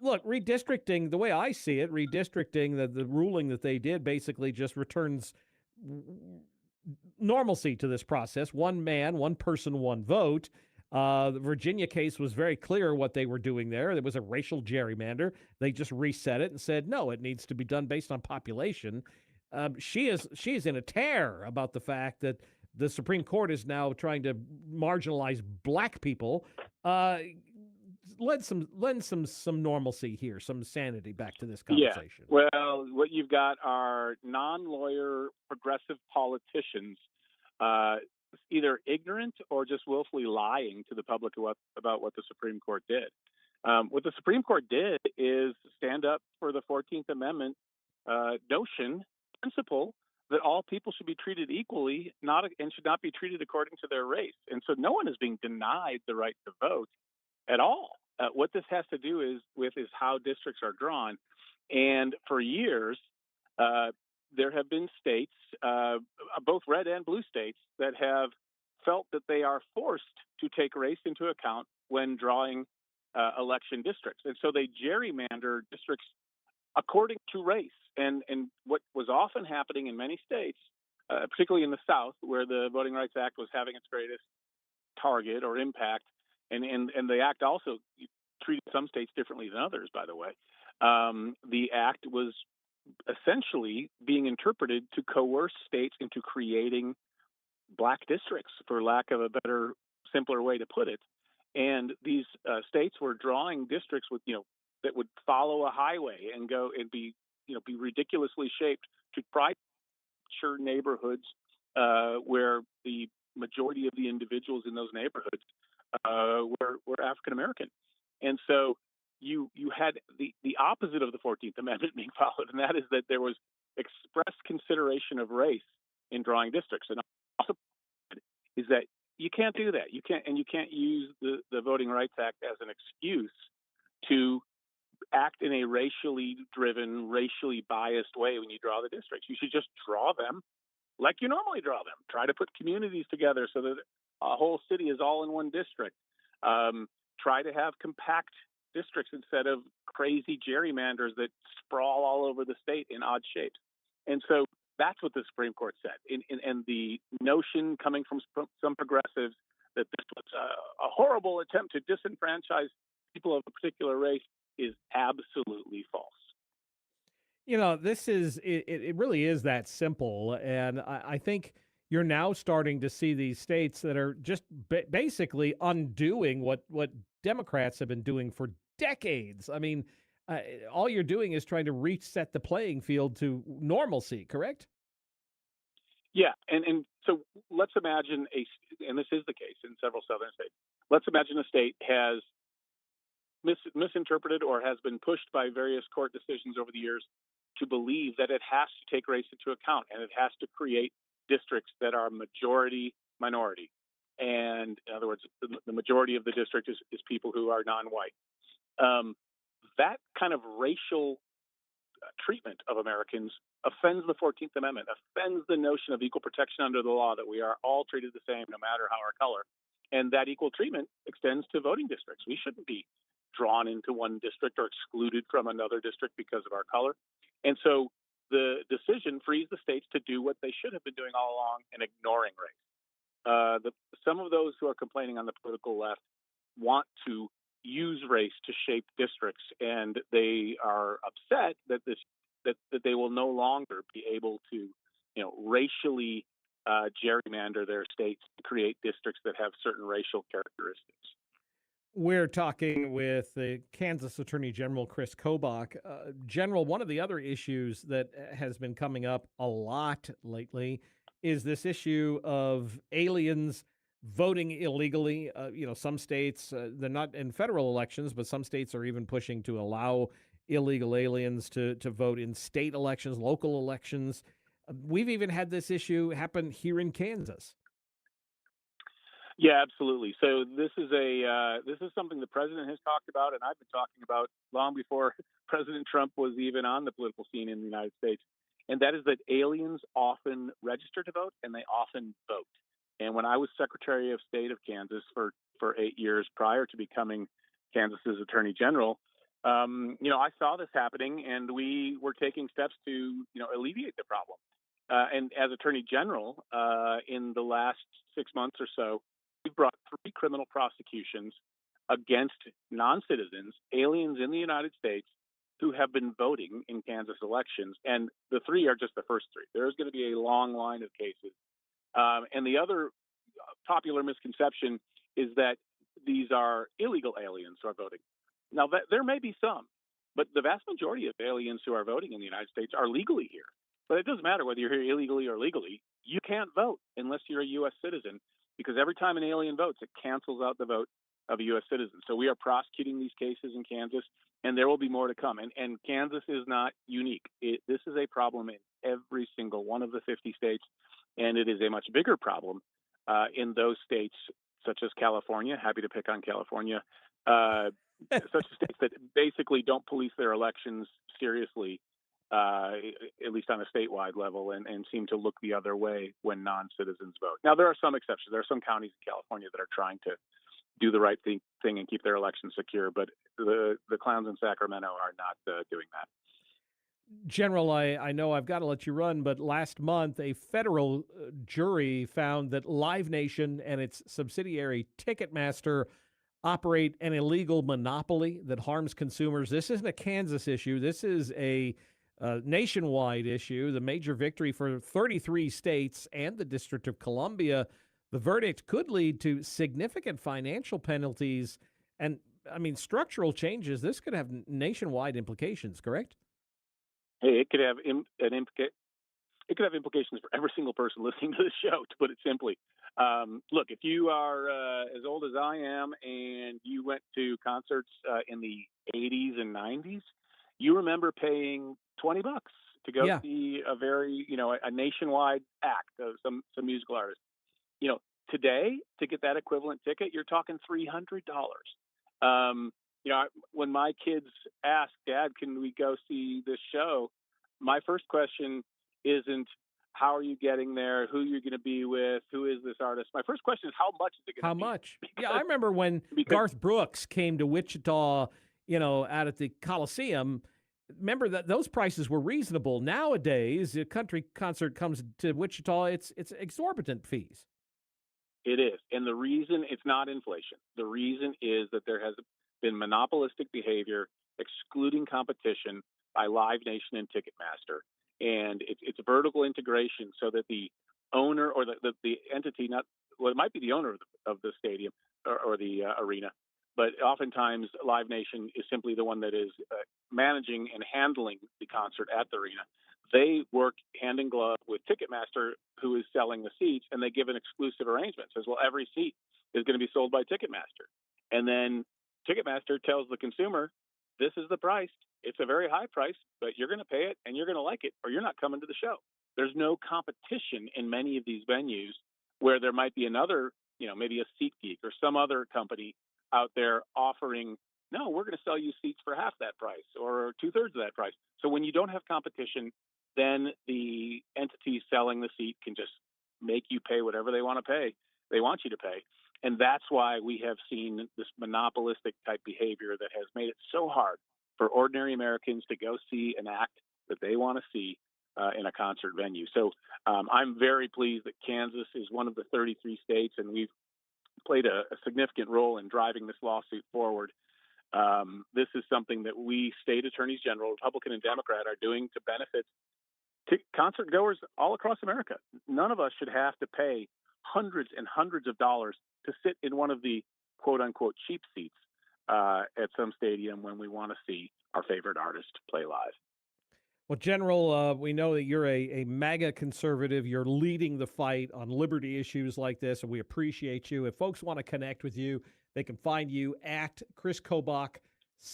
Look, redistricting, the way I see it, redistricting, the ruling that they did basically just returns normalcy to this process. One man, one person, one vote. The Virginia case was very clear what they were doing there. There was a racial gerrymander. They just reset it and said, no, it needs to be done based on population. She's in a tear about the fact that the Supreme Court is now trying to marginalize black people. Lend some normalcy here, some sanity back to this conversation. Yeah. Well, what you've got are non-lawyer progressive politicians, either ignorant or just willfully lying to the public about what the Supreme Court did. What the Supreme Court did is stand up for the 14th Amendment principle that all people should be treated equally, and should not be treated according to their race. And so no one is being denied the right to vote at all. What this has to do is how districts are drawn. And for years, there have been states, both red and blue states, that have felt that they are forced to take race into account when drawing election districts. And so they gerrymander districts according to race. And what was often happening in many states, particularly in the South, where the Voting Rights Act was having its greatest target or impact, and the act also treated some states differently than others, by the way. The act was essentially being interpreted to coerce states into creating black districts, for lack of a better, simpler way to put it. And these states were drawing districts with, that would follow a highway and go and be ridiculously shaped to try to capture neighborhoods where the majority of the individuals in those neighborhoods were African American. And so you had the opposite of the 14th Amendment being followed, and that is that there was express consideration of race in drawing districts. And also is that you can't do that. You can't use the Voting Rights Act as an excuse to act in a racially driven, racially biased way when you draw the districts. You should just draw them like you normally draw them. Try to put communities together so that a whole city is all in one district. Try to have compact districts instead of crazy gerrymanders that sprawl all over the state in odd shapes. And so that's what the Supreme Court said. And the notion coming from some progressives that this was a horrible attempt to disenfranchise people of a particular race is absolutely false. This is, it really is that simple. And I think you're now starting to see these states that are just basically undoing what Democrats have been doing for decades. I mean, all you're doing is trying to reset the playing field to normalcy, correct? Yeah, and so let's imagine and this is the case in several southern states. Let's imagine a state has misinterpreted or has been pushed by various court decisions over the years to believe that it has to take race into account and it has to create districts that are majority minority. And in other words, the majority of the district is people who are non-white. That kind of racial treatment of Americans offends the 14th Amendment, offends the notion of equal protection under the law, that we are all treated the same no matter how our color. And that equal treatment extends to voting districts. We shouldn't be drawn into one district or excluded from another district because of our color. And so the decision frees the states to do what they should have been doing all along and ignoring race. Some of those who are complaining on the political left want to use race to shape districts, and they are upset that that they will no longer be able to, racially gerrymander their states to create districts that have certain racial characteristics. We're talking with the Kansas Attorney General Chris Kobach. General, one of the other issues that has been coming up a lot lately is this issue of aliens voting illegally. Some states, they're not in federal elections, but some states are even pushing to allow illegal aliens to vote in state elections, local elections. We've even had this issue happen here in Kansas. Yeah, absolutely. So this is something the president has talked about, and I've been talking about long before President Trump was even on the political scene in the United States. And that is that aliens often register to vote and they often vote. And when I was Secretary of State of Kansas for 8 years prior to becoming Kansas's Attorney General, I saw this happening, and we were taking steps to alleviate the problem. And as Attorney General, in the last 6 months or so, we've brought 3 criminal prosecutions against non-citizens, aliens in the United States, who have been voting in Kansas elections. And the 3 are just the first 3. There's going to be a long line of cases. And the other popular misconception is that these are illegal aliens who are voting. Now, there may be some, but the vast majority of aliens who are voting in the United States are legally here. But it doesn't matter whether you're here illegally or legally. You can't vote unless you're a U.S. citizen, because every time an alien votes, it cancels out the vote of a U.S. citizen. So we are prosecuting these cases in Kansas, and there will be more to come. And Kansas is not unique. This is a problem in every single one of the 50 states, and it is a much bigger problem in those states such as California. Happy to pick on California. Such states that basically don't police their elections seriously, at least on a statewide level, and seem to look the other way when non-citizens vote. Now, there are some exceptions. There are some counties in California that are trying to do the right thing and keep their elections secure, but the clowns in Sacramento are not doing that. General, I know I've got to let you run, but last month a federal jury found that Live Nation and its subsidiary Ticketmaster operate an illegal monopoly that harms consumers. This isn't a Kansas issue. This is a nationwide issue, the major victory for 33 states and the District of Columbia. The verdict could lead to significant financial penalties and, structural changes. This could have nationwide implications, correct? Hey, it could have implications for every single person listening to the show, to put it simply. Look, if you are as old as I am and you went to concerts in the 80s and 90s, you remember paying $20 to go see a very, a nationwide act of some musical artist. Today, to get that equivalent ticket, you're talking $300. When my kids ask, Dad, can we go see this show? My first question isn't, how are you getting there? Who you're going to be with? Who is this artist? My first question is, how much is it going to be? How much? Yeah, I remember when Garth Brooks came to Wichita, out at the Coliseum. Remember that those prices were reasonable. Nowadays, a country concert comes to Wichita, it's exorbitant fees. It is. And the reason it's not inflation, the reason is that there has been monopolistic behavior excluding competition by Live Nation and Ticketmaster. And it's vertical integration so that the owner or the entity, it might be the owner of the stadium or the arena, but oftentimes Live Nation is simply the one that is managing and handling the concert at the arena. They work hand in glove with Ticketmaster, who is selling the seats, and they give an exclusive arrangement. Says, well, every seat is going to be sold by Ticketmaster. And then Ticketmaster tells the consumer, this is the price. It's a very high price, but you're going to pay it and you're going to like it, or you're not coming to the show. There's no competition in many of these venues where there might be another, maybe a SeatGeek or some other company out there offering, no, we're going to sell you seats for half that price or 2/3 of that price. So when you don't have competition, then the entity selling the seat can just make you pay whatever they want you to pay. And that's why we have seen this monopolistic type behavior that has made it so hard for ordinary Americans to go see an act that they want to see in a concert venue. So I'm very pleased that Kansas is one of the 33 states, and we've played a significant role in driving this lawsuit forward. This is something that we state attorneys general, Republican and Democrat, are doing to benefit concert goers all across America. None of us should have to pay hundreds and hundreds of dollars to sit in one of the quote unquote cheap seats at some stadium when we want to see our favorite artist play live. Well, General, we know that you're a MAGA conservative. You're leading the fight on liberty issues like this, and we appreciate you. If folks want to connect with you, they can find you at Chris Kobach,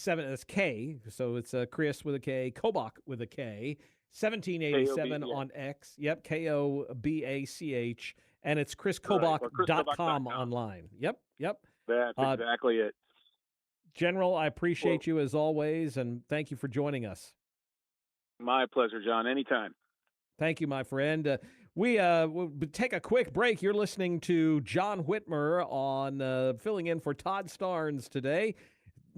that's K, so it's Chris with a K, Kobach with a K, 1787 on X. Yep, Kobach, and it's chriskobach.com online. Yep. That's exactly it. General, I appreciate you as always, and thank you for joining us. My pleasure, John. Anytime. Thank you, my friend. We'll take a quick break. You're listening to John Whitmer on filling in for Todd Starnes today.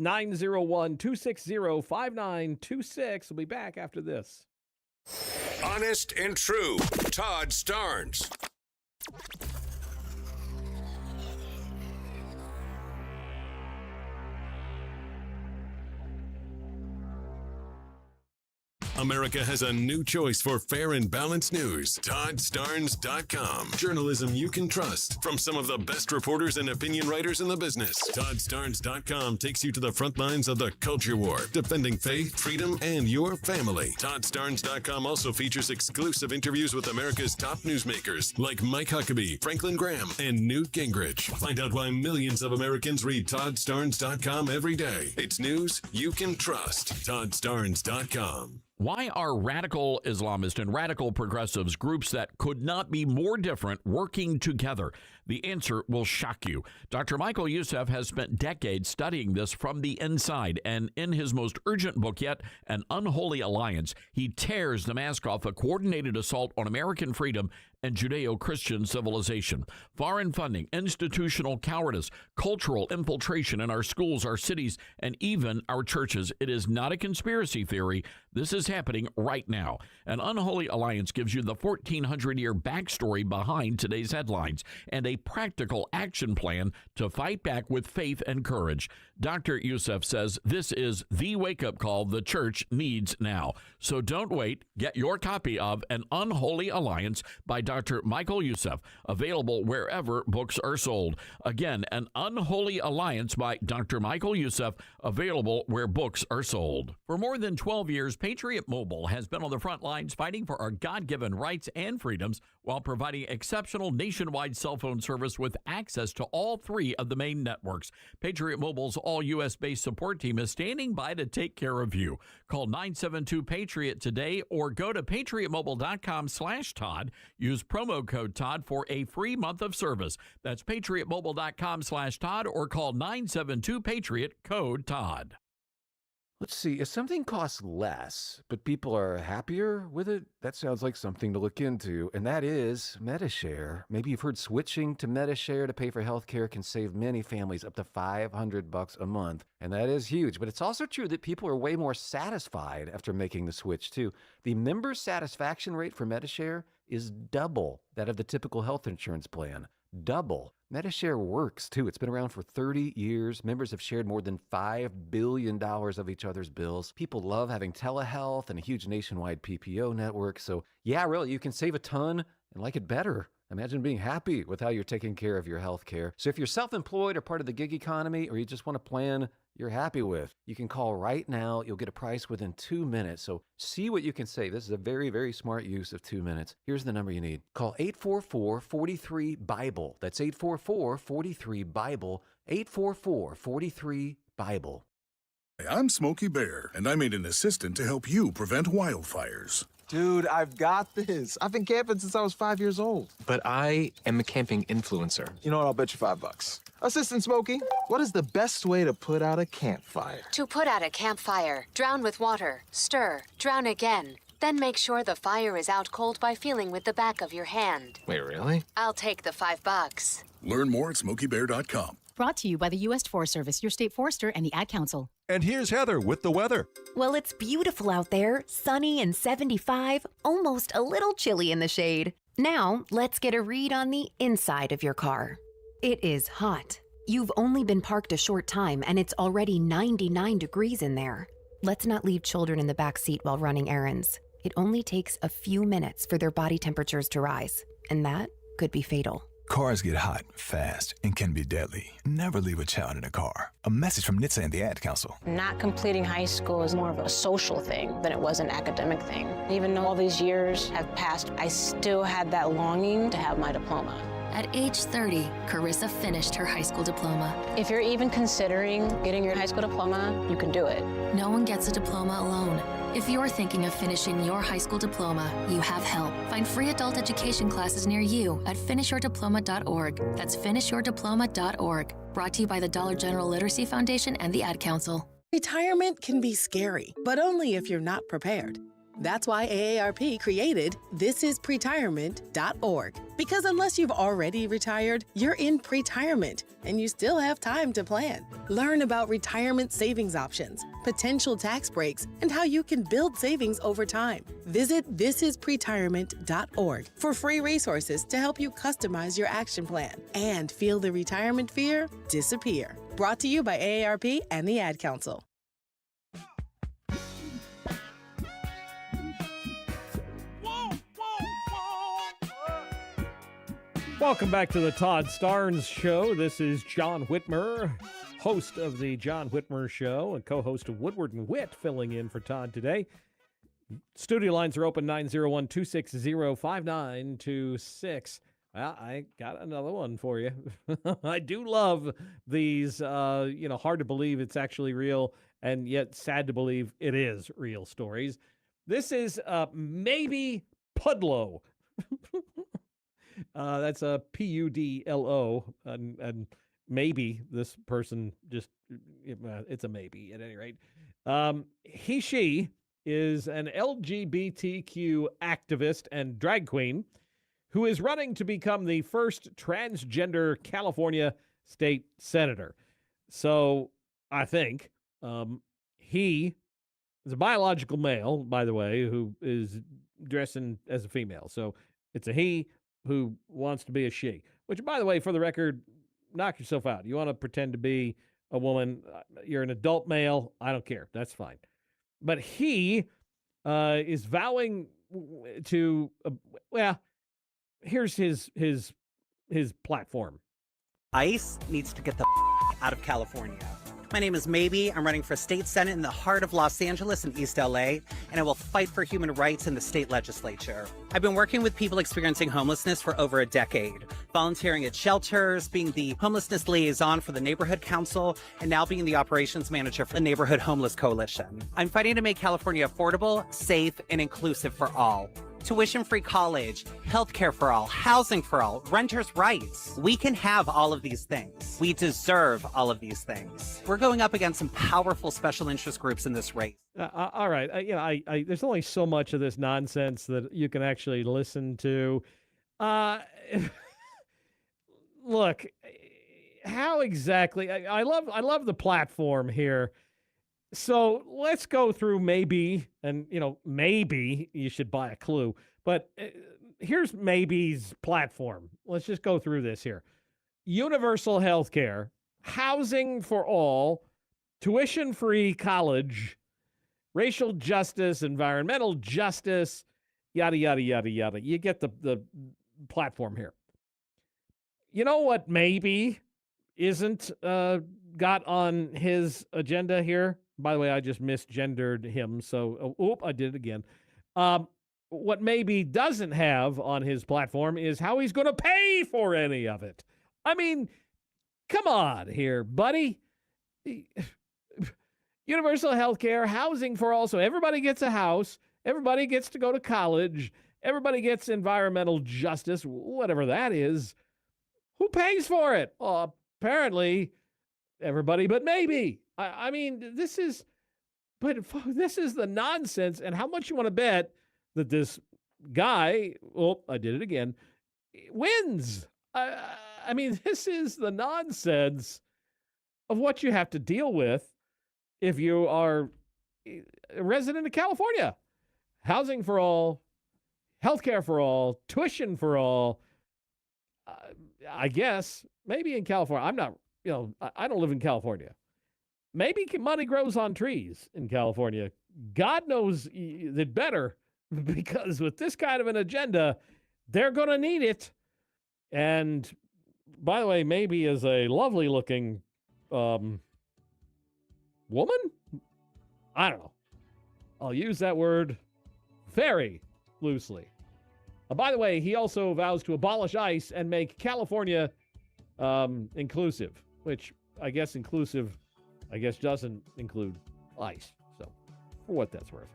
901-260-5926. We'll be back after this. Honest and true. Todd Starnes. America has a new choice for fair and balanced news. ToddStarnes.com. Journalism you can trust from some of the best reporters and opinion writers in the business. ToddStarnes.com takes you to the front lines of the culture war, defending faith, freedom, and your family. ToddStarnes.com also features exclusive interviews with America's top newsmakers like Mike Huckabee, Franklin Graham, and Newt Gingrich. Find out why millions of Americans read ToddStarnes.com every day. It's news you can trust. ToddStarnes.com. Why are radical Islamists and radical progressives, groups that could not be more different, working together? The answer will shock you. Dr. Michael Youssef has spent decades studying this from the inside, and in his most urgent book yet, An Unholy Alliance, he tears the mask off a coordinated assault on American freedom and Judeo-Christian civilization. Foreign funding, institutional cowardice, cultural infiltration in our schools, our cities, and even our churches. It is not a conspiracy theory. This is happening right now. An Unholy Alliance gives you the 1,400-year backstory behind today's headlines and a practical action plan to fight back with faith and courage. Dr. Youssef says this is the wake-up call the church needs now. So don't wait. Get your copy of An Unholy Alliance by Dr. Michael Youssef, available wherever books are sold. Again, An Unholy Alliance by Dr. Michael Youssef, available where books are sold. For more than 12 years, Patriot Mobile has been on the front lines fighting for our God-given rights and freedoms while providing exceptional nationwide cell phone service with access to all three of the main networks. Patriot Mobile's all-U.S.-based support team is standing by to take care of you. Call 972-PATRIOT today or go to patriotmobile.com/Todd. Use promo code Todd for a free month of service. That's patriotmobile.com/Todd or call 972-PATRIOT, code Todd. Let's see, if something costs less, but people are happier with it, that sounds like something to look into, and that is MediShare. Maybe you've heard switching to MediShare to pay for healthcare can save many families up to $500 a month, and that is huge. But it's also true that people are way more satisfied after making the switch, too. The member satisfaction rate for MediShare is double that of the typical health insurance plan. Double. MediShare works, too. It's been around for 30 years. Members have shared more than $5 billion of each other's bills. People love having telehealth and a huge nationwide PPO network. So, yeah, really, you can save a ton and like it better. Imagine being happy with how you're taking care of your health care. So if you're self-employed or part of the gig economy, or you just want a plan you're happy with, you can call right now. You'll get a price within 2 minutes. So see what you can save. This is a very, very smart use of 2 minutes. Here's the number you need. Call 844-43-BIBLE. That's 844-43-BIBLE. 844-43-BIBLE. I'm Smokey Bear, and I made an assistant to help you prevent wildfires. Dude, I've got this. I've been camping since I was 5 years old. But I am a camping influencer. You know what? I'll bet you $5. Assistant Smokey, what is the best way to put out a campfire? To put out a campfire, drown with water, stir, drown again. Then make sure the fire is out cold by feeling with the back of your hand. Wait, really? I'll take the $5. Learn more at SmokeyBear.com. Brought to you by the U.S. Forest Service, your state forester, and the Ad Council. And here's Heather with the weather. Well, it's beautiful out there, sunny and 75, almost a little chilly in the shade. Now, let's get a read on the inside of your car. It is hot. You've only been parked a short time, and it's already 99 degrees in there. Let's not leave children in the back seat while running errands. It only takes a few minutes for their body temperatures to rise, and that could be fatal. Cars get hot, fast, and can be deadly. Never leave a child in a car. A message from NHTSA and the Ad Council. Not completing high school is more of a social thing than it was an academic thing. Even though all these years have passed, I still had that longing to have my diploma. At age 30, Carissa finished her high school diploma. If you're even considering getting your high school diploma, you can do it. No one gets a diploma alone. If you're thinking of finishing your high school diploma, you have help. Find free adult education classes near you at finishyourdiploma.org. That's finishyourdiploma.org. Brought to you by the Dollar General Literacy Foundation and the Ad Council. Retirement can be scary, but only if you're not prepared. That's why AARP created thisispretirement.org. Because unless you've already retired, you're in pretirement, and you still have time to plan. Learn about retirement savings options, potential tax breaks, and how you can build savings over time. Visit thisispretirement.org for free resources to help you customize your action plan and feel the retirement fear disappear. Brought to you by AARP and the Ad Council. Welcome back to the Todd Starnes Show. This is John Whitmer, host of the John Whitmer Show and co-host of Woodward and Witt, filling in for Todd today. Studio lines are open 901-260-5926. Well, I got another one for you. I do love these, hard to believe it's actually real and yet sad to believe it is real stories. This is Maybe Pudlo. That's a Pudlo, and maybe this person just, it's a maybe at any rate. She is an LGBTQ activist and drag queen who is running to become the first transgender California state senator. So I think he is a biological male, by the way, who is dressing as a female. So it's a he who wants to be a she, which, by the way, for the record, knock yourself out. You want to pretend to be a woman, you're an adult male, I don't care. That's fine. But he is vowing to, here's his platform. ICE needs to get the out of California. My name is Maybe. I'm running for state senate in the heart of Los Angeles and East LA, and I will fight for human rights in the state legislature. I've been working with people experiencing homelessness for over a decade, volunteering at shelters, being the homelessness liaison for the neighborhood council, and now being the operations manager for the Neighborhood Homeless Coalition. I'm fighting to make California affordable, safe, and inclusive for all. Tuition-free college, healthcare for all, housing for all, renters' rights. We can have all of these things. We deserve all of these things. We're going up against some powerful special interest groups in this race. All right. There's only so much of this nonsense that you can actually listen to. Look, how exactly? I love the platform here. So let's go through maybe, and maybe you should buy a clue. But here's Maybe's platform. Let's just go through this here. Universal health care, housing for all, tuition-free college, racial justice, environmental justice, yada, yada, yada, yada. You get the platform here. You know what maybe isn't got on his agenda here? By the way, I just misgendered him, so I did it again. What maybe doesn't have on his platform is how he's going to pay for any of it. I mean, come on here, buddy. Universal health care, housing for all, so everybody gets a house, everybody gets to go to college, everybody gets environmental justice, whatever that is. Who pays for it? Well, apparently everybody but maybe. I mean, this is the nonsense. And how much you want to bet that this guy, I did it again, wins? I mean, this is the nonsense of what you have to deal with if you are a resident of California. Housing for all, healthcare for all, tuition for all. I guess maybe in California. I'm not, I don't live in California. Maybe money grows on trees in California. God knows it better, because with this kind of an agenda, they're going to need it. And by the way, maybe is a lovely looking woman. I don't know. I'll use that word very loosely. By the way, he also vows to abolish ICE and make California inclusive, which I guess doesn't include ICE. So, for what that's worth.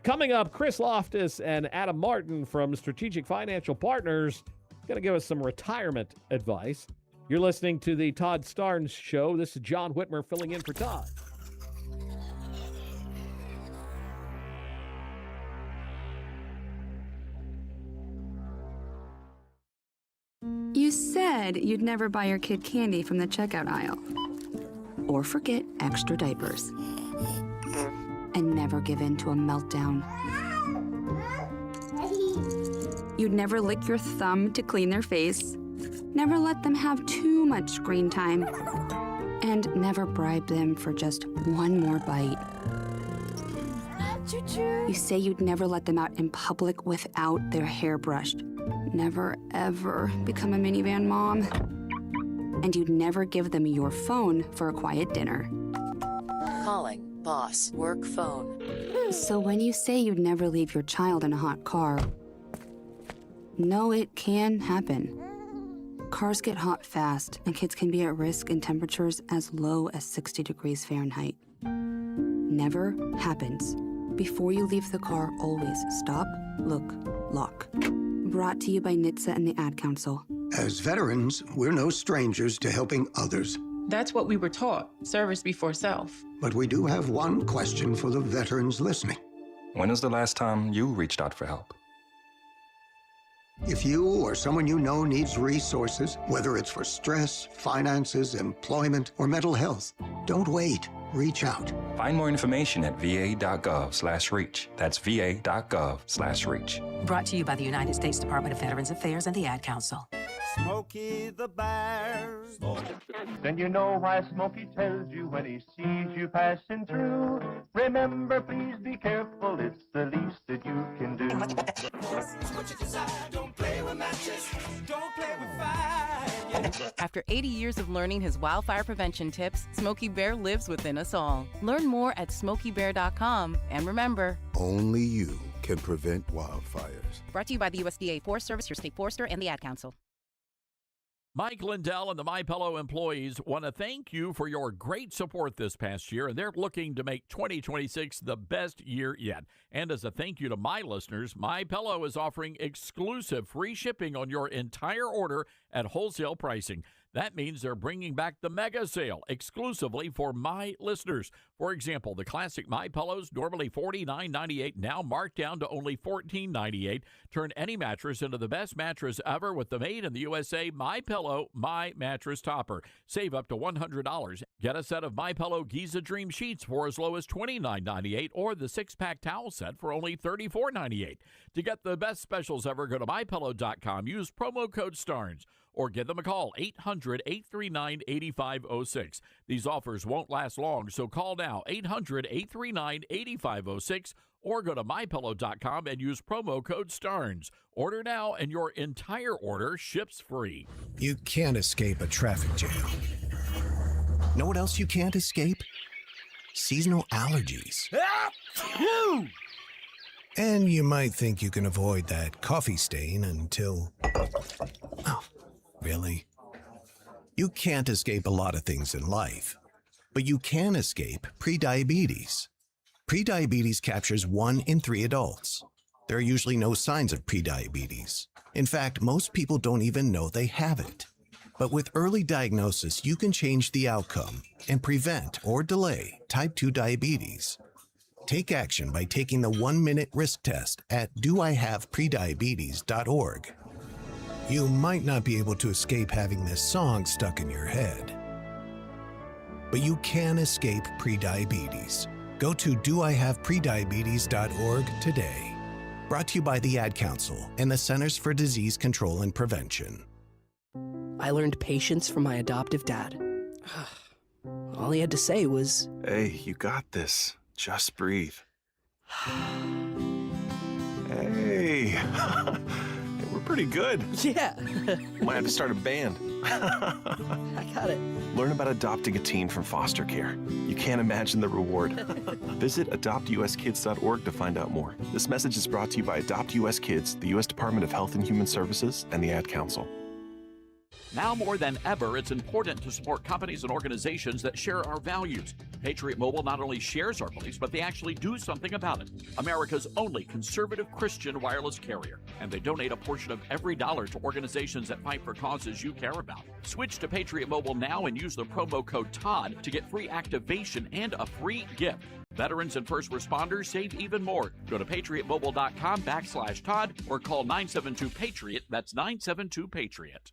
Coming up, Chris Loftus and Adam Martin from Strategic Financial Partners going to give us some retirement advice. You're listening to the Todd Starnes Show. This is John Whitmer filling in for Todd. You said you'd never buy your kid candy from the checkout aisle. Or forget extra diapers. And never give in to a meltdown. You'd never lick your thumb to clean their face. Never let them have too much screen time. And never bribe them for just one more bite. You say you'd never let them out in public without their hair brushed. Never, ever become a minivan mom. And you'd never give them your phone for a quiet dinner. Calling boss work phone. So when you say you'd never leave your child in a hot car, no, it can happen. Cars get hot fast, and kids can be at risk in temperatures as low as 60 degrees Fahrenheit. Never happens. Before you leave the car, always stop, look, lock. Brought to you by NHTSA and the Ad Council. As veterans, we're no strangers to helping others. That's what we were taught, service before self. But we do have one question for the veterans listening. When was the last time you reached out for help? If you or someone you know needs resources, whether it's for stress, finances, employment, or mental health, don't wait. Reach out. Find more information at va.gov/reach. That's va.gov/reach. Brought to you by the United States Department of Veterans Affairs and the Ad Council. Smokey the Bear. Then you know why Smokey tells you when he sees you passing through. Remember, please be careful, it's the least that you can do. What you desire, don't play with matches, don't play with fire. After 80 years of learning his wildfire prevention tips, Smokey Bear lives within us all. Learn more at SmokeyBear.com. And remember, only you can prevent wildfires. Brought to you by the USDA Forest Service, your state forester, and the Ad Council. Mike Lindell and the MyPillow employees want to thank you for your great support this past year, and they're looking to make 2026 the best year yet. And as a thank you to my listeners, MyPillow is offering exclusive free shipping on your entire order at wholesale pricing. That means they're bringing back the mega sale exclusively for my listeners. For example, the classic My Pillows, normally $49.98, now marked down to only $14.98. Turn any mattress into the best mattress ever with the made in the USA My Pillow My Mattress Topper. Save up to $100. Get a set of My Pillow Giza Dream Sheets for as low as $29.98, or the 6-pack towel set for only $34.98. To get the best specials ever, go to MyPillow.com. Use promo code STARNS. Or give them a call, 800-839-8506. These offers won't last long, so call now, 800-839-8506, or go to MyPillow.com and use promo code STARNS. Order now, and your entire order ships free. You can't escape a traffic jam. Know what else you can't escape? Seasonal allergies. And you might think you can avoid that coffee stain until... Oh. Really? You can't escape a lot of things in life, but you can escape prediabetes. Prediabetes captures 1 in 3 adults. There are usually no signs of prediabetes. In fact, most people don't even know they have it. But with early diagnosis, you can change the outcome and prevent or delay type 2 diabetes. Take action by taking the 1-minute risk test at doihaveprediabetes.org. You might not be able to escape having this song stuck in your head, but you can escape prediabetes. Go to doihaveprediabetes.org today. Brought to you by the Ad Council and the Centers for Disease Control and Prevention. I learned patience from my adoptive dad. All he had to say was, Hey, you got this. Just breathe. Hey, we're pretty good. yeah. Might have to start a band. I got it. Learn about adopting a teen from foster care. You can't imagine the reward. Visit adoptuskids.org to find out more. This message is brought to you by Adopt US Kids, the U.S. Department of Health and Human Services, and the Ad Council. Now more than ever, it's important to support companies and organizations that share our values. Patriot Mobile not only shares our beliefs, but they actually do something about it. America's only conservative Christian wireless carrier. And they donate a portion of every dollar to organizations that fight for causes you care about. Switch to Patriot Mobile now and use the promo code TODD to get free activation and a free gift. Veterans and first responders save even more. Go to patriotmobile.com/Todd or call 972-PATRIOT. That's 972-PATRIOT.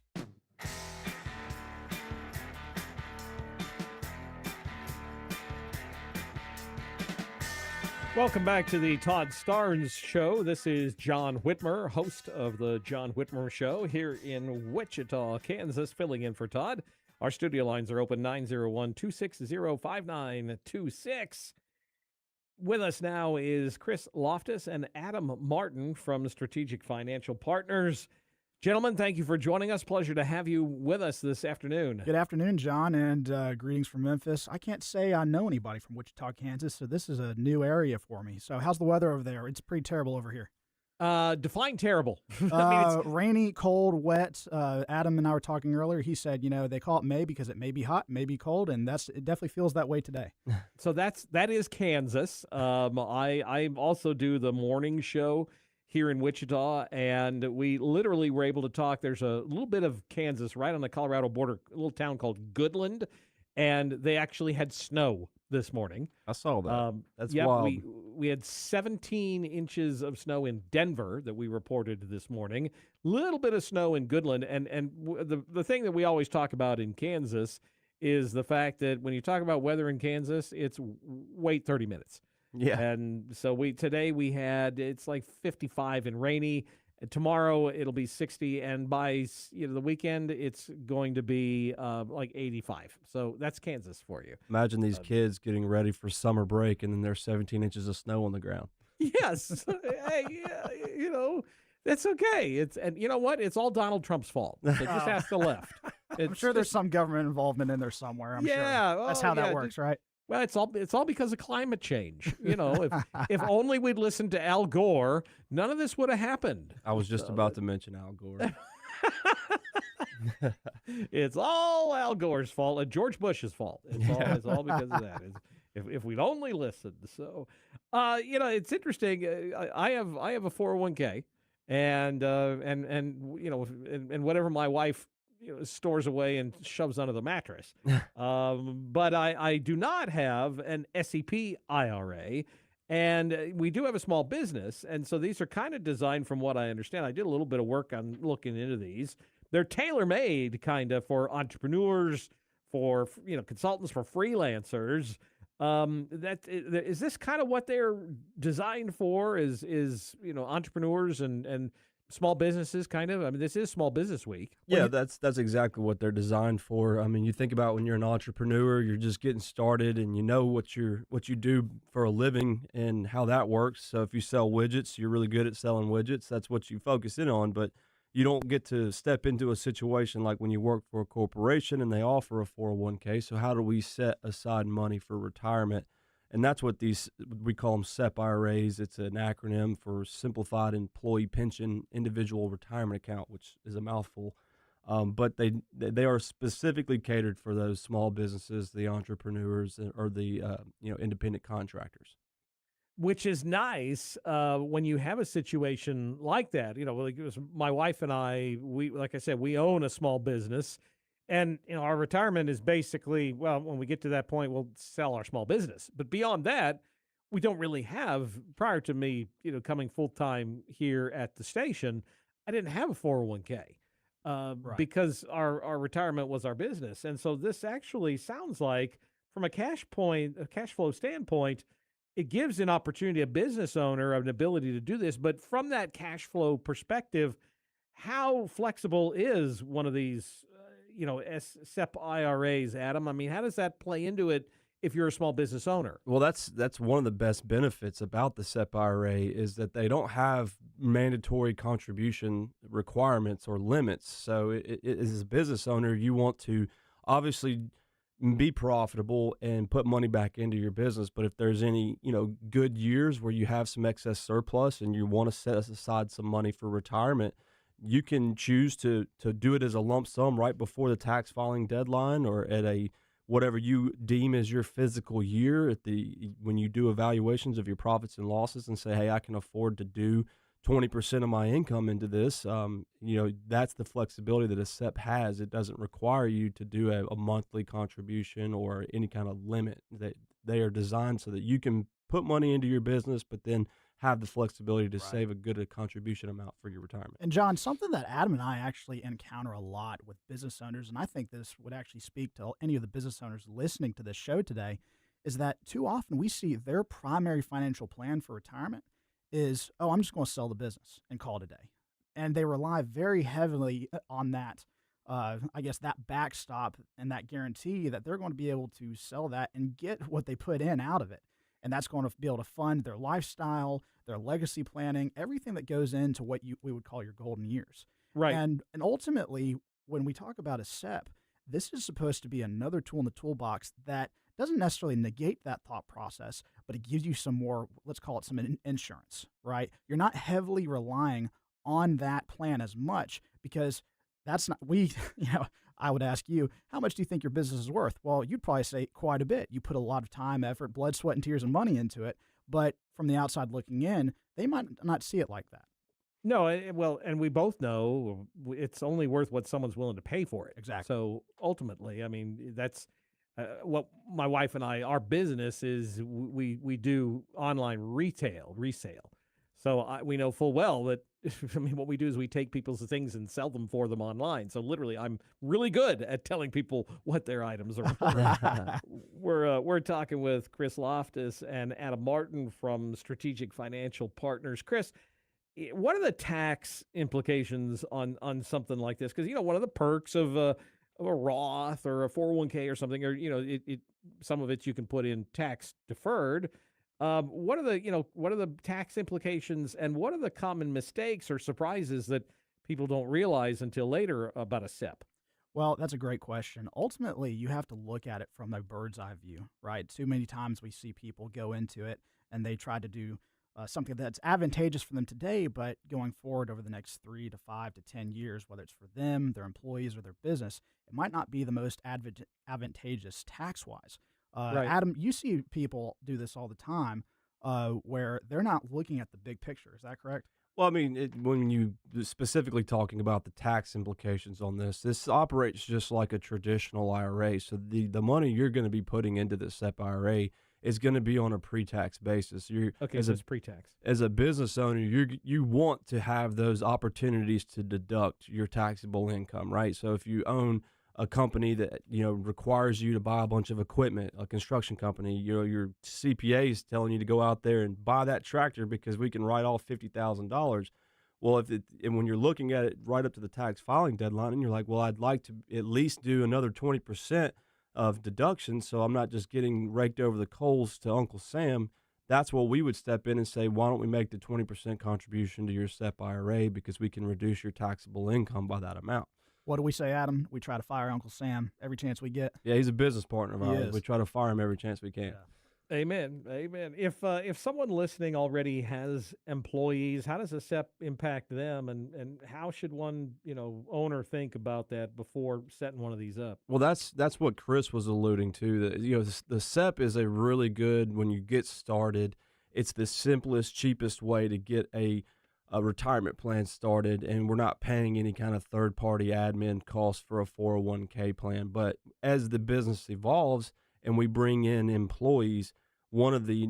Welcome back to the Todd Starnes Show. This is John Whitmer, host of the John Whitmer Show here in Wichita, Kansas, filling in for Todd. Our studio lines are open 901-260-5926. With us now is Chris Loftus and Adam Martin from Strategic Financial Partners. Gentlemen, thank you for joining us. Pleasure to have you with us this afternoon. Good afternoon, John, and greetings from Memphis. I can't say I know anybody from Wichita, Kansas, so this is a new area for me. So how's the weather over there? It's pretty terrible over here. Define terrible. It's rainy, cold, wet. Adam and I were talking earlier. He said, they call it May because it may be hot, may be cold, and it definitely feels that way today. So that is Kansas. I also do the morning show here in Wichita, and we literally were able to talk. There's a little bit of Kansas right on the Colorado border, a little town called Goodland, and they actually had snow this morning. I saw that. That's yeah, wild. We had 17 inches of snow in Denver that we reported this morning. Little bit of snow in Goodland, and the thing that we always talk about in Kansas is the fact that when you talk about weather in Kansas, it's wait 30 minutes. Yeah. And so today we had, it's like 55 and rainy. And tomorrow it'll be 60, and by the weekend it's going to be like 85. So that's Kansas for you. Imagine these kids getting ready for summer break, and then there's 17 inches of snow on the ground. Yes. Hey, that's okay. And you know what? It's all Donald Trump's fault. So just ask the left. I'm sure there's some government involvement in there somewhere. I'm sure. That's how that works, right? Well, it's all because of climate change. If only we'd listened to Al Gore, none of this would have happened. I was just about to mention Al Gore. It's all Al Gore's fault and George Bush's fault. It's all because of that. If we'd only listened. So, it's interesting. I have a 401k, and whatever my wife stores away and shoves under the mattress. But I do not have an SEP IRA, and we do have a small business, and so these are kind of designed from what I understand. I did a little bit of work on looking into these. They're tailor-made kind of for entrepreneurs, for consultants, for freelancers. Is this kind of what they're designed for? Is entrepreneurs and small businesses, kind of? I mean, this is Small Business Week. Yeah, that's exactly what they're designed for. I mean, you think about when you're an entrepreneur, you're just getting started, and you know what you do for a living and how that works. So if you sell widgets, you're really good at selling widgets. That's what you focus in on, but you don't get to step into a situation like when you work for a corporation and they offer a 401k. So how do we set aside money for retirement? And that's what we call them SEP IRAs. It's an acronym for Simplified Employee Pension Individual Retirement Account, which is a mouthful. But they are specifically catered for those small businesses, the entrepreneurs, or the independent contractors. Which is nice when you have a situation like that. Like it was my wife and I, like I said, we own a small business. And, our retirement is basically, well, when we get to that point, we'll sell our small business. But beyond that, we don't really have, prior to me, coming full-time here at the station, I didn't have a 401k. because our retirement was our business. And so this actually sounds like, from a cash flow standpoint, it gives an opportunity, a business owner, an ability to do this. But from that cash flow perspective, how flexible is one of these, SEP IRAs, Adam? I mean, how does that play into it if you're a small business owner? Well, that's one of the best benefits about the SEP IRA is that they don't have mandatory contribution requirements or limits. So as a business owner, you want to obviously be profitable and put money back into your business. But if there's any, good years where you have some excess surplus and you want to set aside some money for retirement, you can choose to do it as a lump sum right before the tax filing deadline or at a whatever you deem as your physical year when you do evaluations of your profits and losses and say, hey, I can afford to do 20% of my income into this. That's the flexibility that a SEP has. It doesn't require you to do a monthly contribution or any kind of limit. That they are designed so that you can put money into your business, but then have the flexibility to save a good contribution amount for your retirement. And John, something that Adam and I actually encounter a lot with business owners, and I think this would actually speak to any of the business owners listening to this show today, is that too often we see their primary financial plan for retirement is, I'm just going to sell the business and call it a day. And they rely very heavily on that, that backstop and that guarantee that they're going to be able to sell that and get what they put in out of it. And that's going to be able to fund their lifestyle, their legacy planning, everything that goes into what we would call your golden years. Right. And ultimately, when we talk about a SEP, this is supposed to be another tool in the toolbox that doesn't necessarily negate that thought process, but it gives you some more, let's call it some insurance, right? You're not heavily relying on that plan as much because that's not, I would ask you, how much do you think your business is worth? Well, you'd probably say quite a bit. You put a lot of time, effort, blood, sweat, and tears and money into it. But from the outside looking in, they might not see it like that. No, well, and we both know it's only worth what someone's willing to pay for it. Exactly. So ultimately, I mean, that's what my wife and I, our business is, we do online resale. So we know full well that, what we do is we take people's things and sell them for them online. So literally, I'm really good at telling people what their items are worth. We're talking with Chris Loftus and Adam Martin from Strategic Financial Partners. Chris, what are the tax implications on something like this? Because, one of the perks of a Roth or a 401k or something, or, some of it you can put in tax deferred. What are the tax implications and what are the common mistakes or surprises that people don't realize until later about a SEP? Well, that's a great question. Ultimately, you have to look at it from a bird's eye view, right? Too many times we see people go into it and they try to do something that's advantageous for them today, but going forward over the next 3 to 5 to 10 years, whether it's for them, their employees, or their business, it might not be the most advantageous tax-wise. Right. Adam, you see people do this all the time where they're not looking at the big picture. Is that correct? Well, I mean, when you specifically talking about the tax implications on this operates just like a traditional IRA. So the money you're going to be putting into the SEP IRA is going to be on a pre-tax basis. It's pre-tax. As a business owner, you want to have those opportunities to deduct your taxable income, right? So if you own a company that requires you to buy a bunch of equipment, a construction company, your CPA is telling you to go out there and buy that tractor because we can write off $50,000. Well, and when you're looking at it right up to the tax filing deadline, and you're like, well, I'd like to at least do another 20% of deduction, so I'm not just getting raked over the coals to Uncle Sam. That's where we would step in and say, why don't we make the 20% contribution to your SEP IRA because we can reduce your taxable income by that amount. What do we say, Adam? We try to fire Uncle Sam every chance we get. Yeah, he's a business partner of ours. We try to fire him every chance we can. Yeah. Amen. If someone listening already has employees, how does a SEP impact them, and how should one owner think about that before setting one of these up? Well, that's what Chris was alluding to. That the SEP is a really good when you get started. It's the simplest, cheapest way to get a retirement plan started, and we're not paying any kind of third-party admin costs for a 401k plan. But as the business evolves and we bring in employees, one of the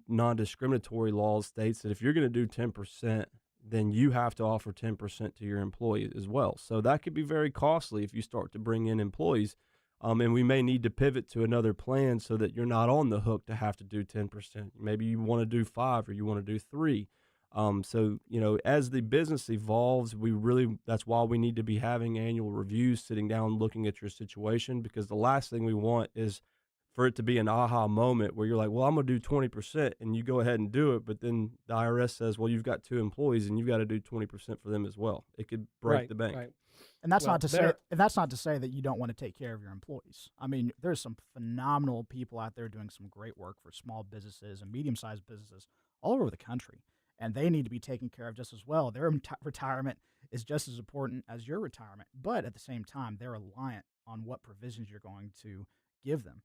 non-discriminatory laws states that if you're going to do 10% then you have to offer 10% to your employee as well. So that could be very costly if you start to bring in employees. And we may need to pivot to another plan so that you're not on the hook to have to do 10%. Maybe you want to do 5 or you want to do 3. So, as the business evolves, that's why we need to be having annual reviews, sitting down, looking at your situation, because the last thing we want is for it to be an aha moment where you're like, well, I'm going to do 20% and you go ahead and do it. But then the IRS says, well, you've got 2 employees and you've got to do 20% for them as well. It could break the bank. Right. And that's not to say that you don't want to take care of your employees. I mean, there's some phenomenal people out there doing some great work for small businesses and medium-sized businesses all over the country, and they need to be taken care of just as well. Their retirement is just as important as your retirement, but at the same time, they're reliant on what provisions you're going to give them.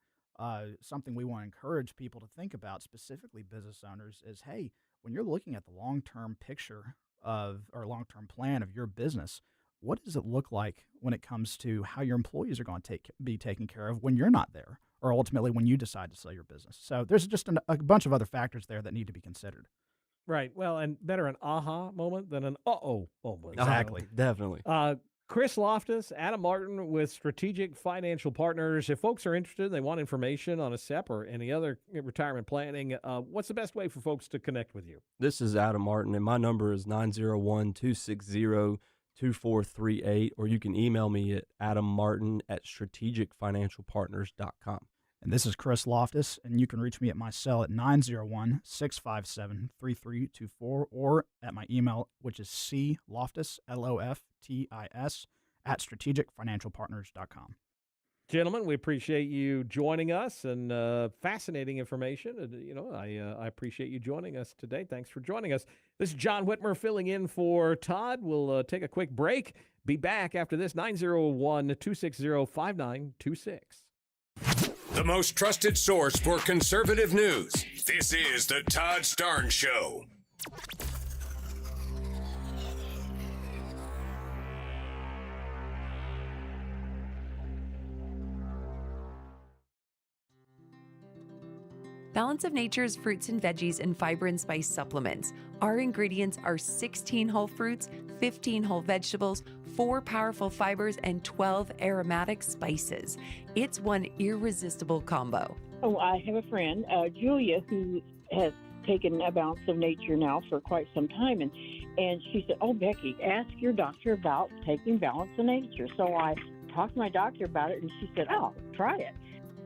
Something we want to encourage people to think about, specifically business owners, is, hey, when you're looking at the long-term picture or long-term plan of your business, what does it look like when it comes to how your employees are going to be taken care of when you're not there, or ultimately when you decide to sell your business? So there's just a bunch of other factors there that need to be considered. Right. Well, and better an aha moment than an uh-oh moment. Exactly. Definitely. Chris Loftus, Adam Martin with Strategic Financial Partners. If folks are interested, they want information on a SEP or any other retirement planning, what's the best way for folks to connect with you? This is Adam Martin, and my number is 901-260-2438, or you can email me at adammartin@strategicfinancialpartners.com. And this is Chris Loftus, and you can reach me at my cell at 901-657-3324 or at my email, which is cloftis, Loftis, @strategicfinancialpartners.com. Gentlemen, we appreciate you joining us and fascinating information. I appreciate you joining us today. Thanks for joining us. This is John Whitmer filling in for Todd. We'll take a quick break. Be back after this, 901-260-5926. The most trusted source for conservative news. This is the Todd Starnes Show. Balance of Nature's fruits and veggies and fiber and spice supplements. Our ingredients are 16 whole fruits, 15 whole vegetables, 4 powerful fibers, and 12 aromatic spices. It's one irresistible combo. Oh, I have a friend, Julia, who has taken a Balance of Nature now for quite some time, and she said, "Oh, Becky, ask your doctor about taking Balance of Nature." So I talked to my doctor about it, and she said, "Oh, try it."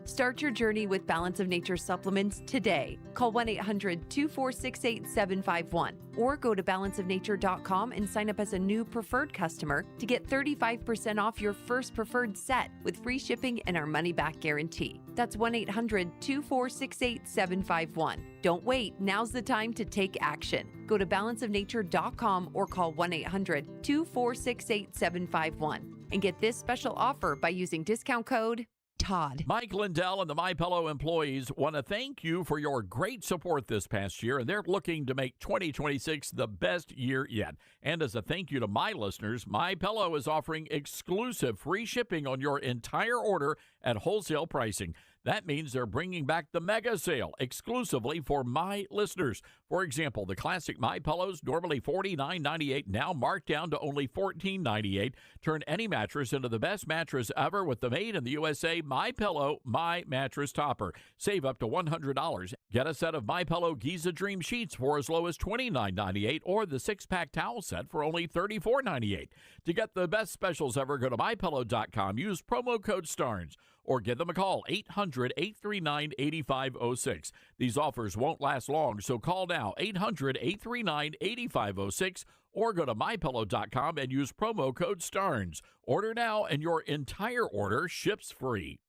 Start your journey with Balance of Nature supplements today. Call 1-800-246-8751 or go to balanceofnature.com and sign up as a new preferred customer to get 35% off your first preferred set with free shipping and our money-back guarantee. That's 1-800-246-8751. Don't wait. Now's the time to take action. Go to balanceofnature.com or call 1-800-246-8751 and get this special offer by using discount code Todd. Mike Lindell and the MyPillow employees want to thank you for your great support this past year, and they're looking to make 2026 the best year yet. And as a thank you to my listeners, MyPillow is offering exclusive free shipping on your entire order at wholesale pricing. That means they're bringing back the mega sale exclusively for my listeners. For example, the classic My Pillows, normally $49.98, now marked down to only $14.98. Turn any mattress into the best mattress ever with the made in the USA My Pillow My Mattress Topper. Save up to $100. Get a set of My Pillow Giza Dream Sheets for as low as $29.98 or the 6-pack towel set for only $34.98. To get the best specials ever, go to MyPillow.com. Use promo code STARNS. Or give them a call, 800-839-8506. These offers won't last long, so call now, 800-839-8506, or go to MyPillow.com and use promo code STARNS. Order now, and your entire order ships free.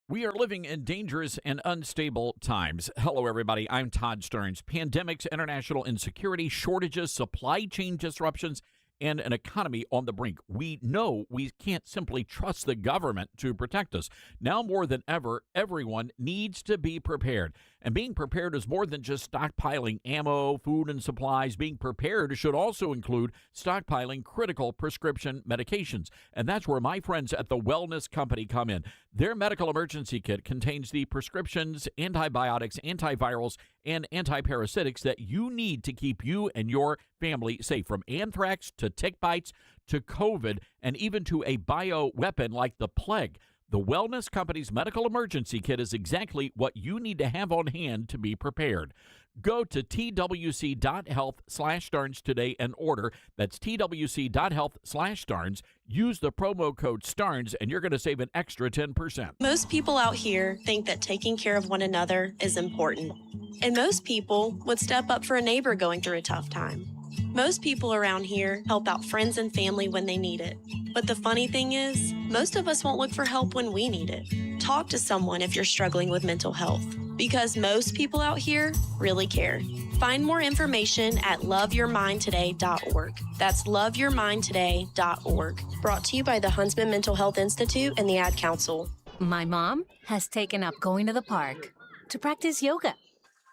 We are living in dangerous and unstable times. Hello, everybody. I'm Todd Starnes. Pandemics, international insecurity, shortages, supply chain disruptions, and an economy on the brink. We know we can't simply trust the government to protect us. Now more than ever, everyone needs to be prepared. And being prepared is more than just stockpiling ammo, food, and supplies. Being prepared should also include stockpiling critical prescription medications. And that's where my friends at the Wellness Company come in. Their medical emergency kit contains the prescriptions, antibiotics, antivirals, and antiparasitics that you need to keep you and your family safe, from anthrax to tick bites to COVID and even to a bioweapon like the plague. The Wellness Company's Medical Emergency Kit is exactly what you need to have on hand to be prepared. Go to twc.health/Starnes today and order. That's twc.health/Starnes. Use the promo code STARNES and you're going to save an extra 10%. Most people out here think that taking care of one another is important. And most people would step up for a neighbor going through a tough time. Most people around here help out friends and family when they need it. But the funny thing is, most of us won't look for help when we need it. Talk to someone if you're struggling with mental health, because most people out here really care. Find more information at loveyourmindtoday.org. That's loveyourmindtoday.org. Brought to you by the Huntsman Mental Health Institute and the Ad Council. My mom has taken up going to the park to practice yoga.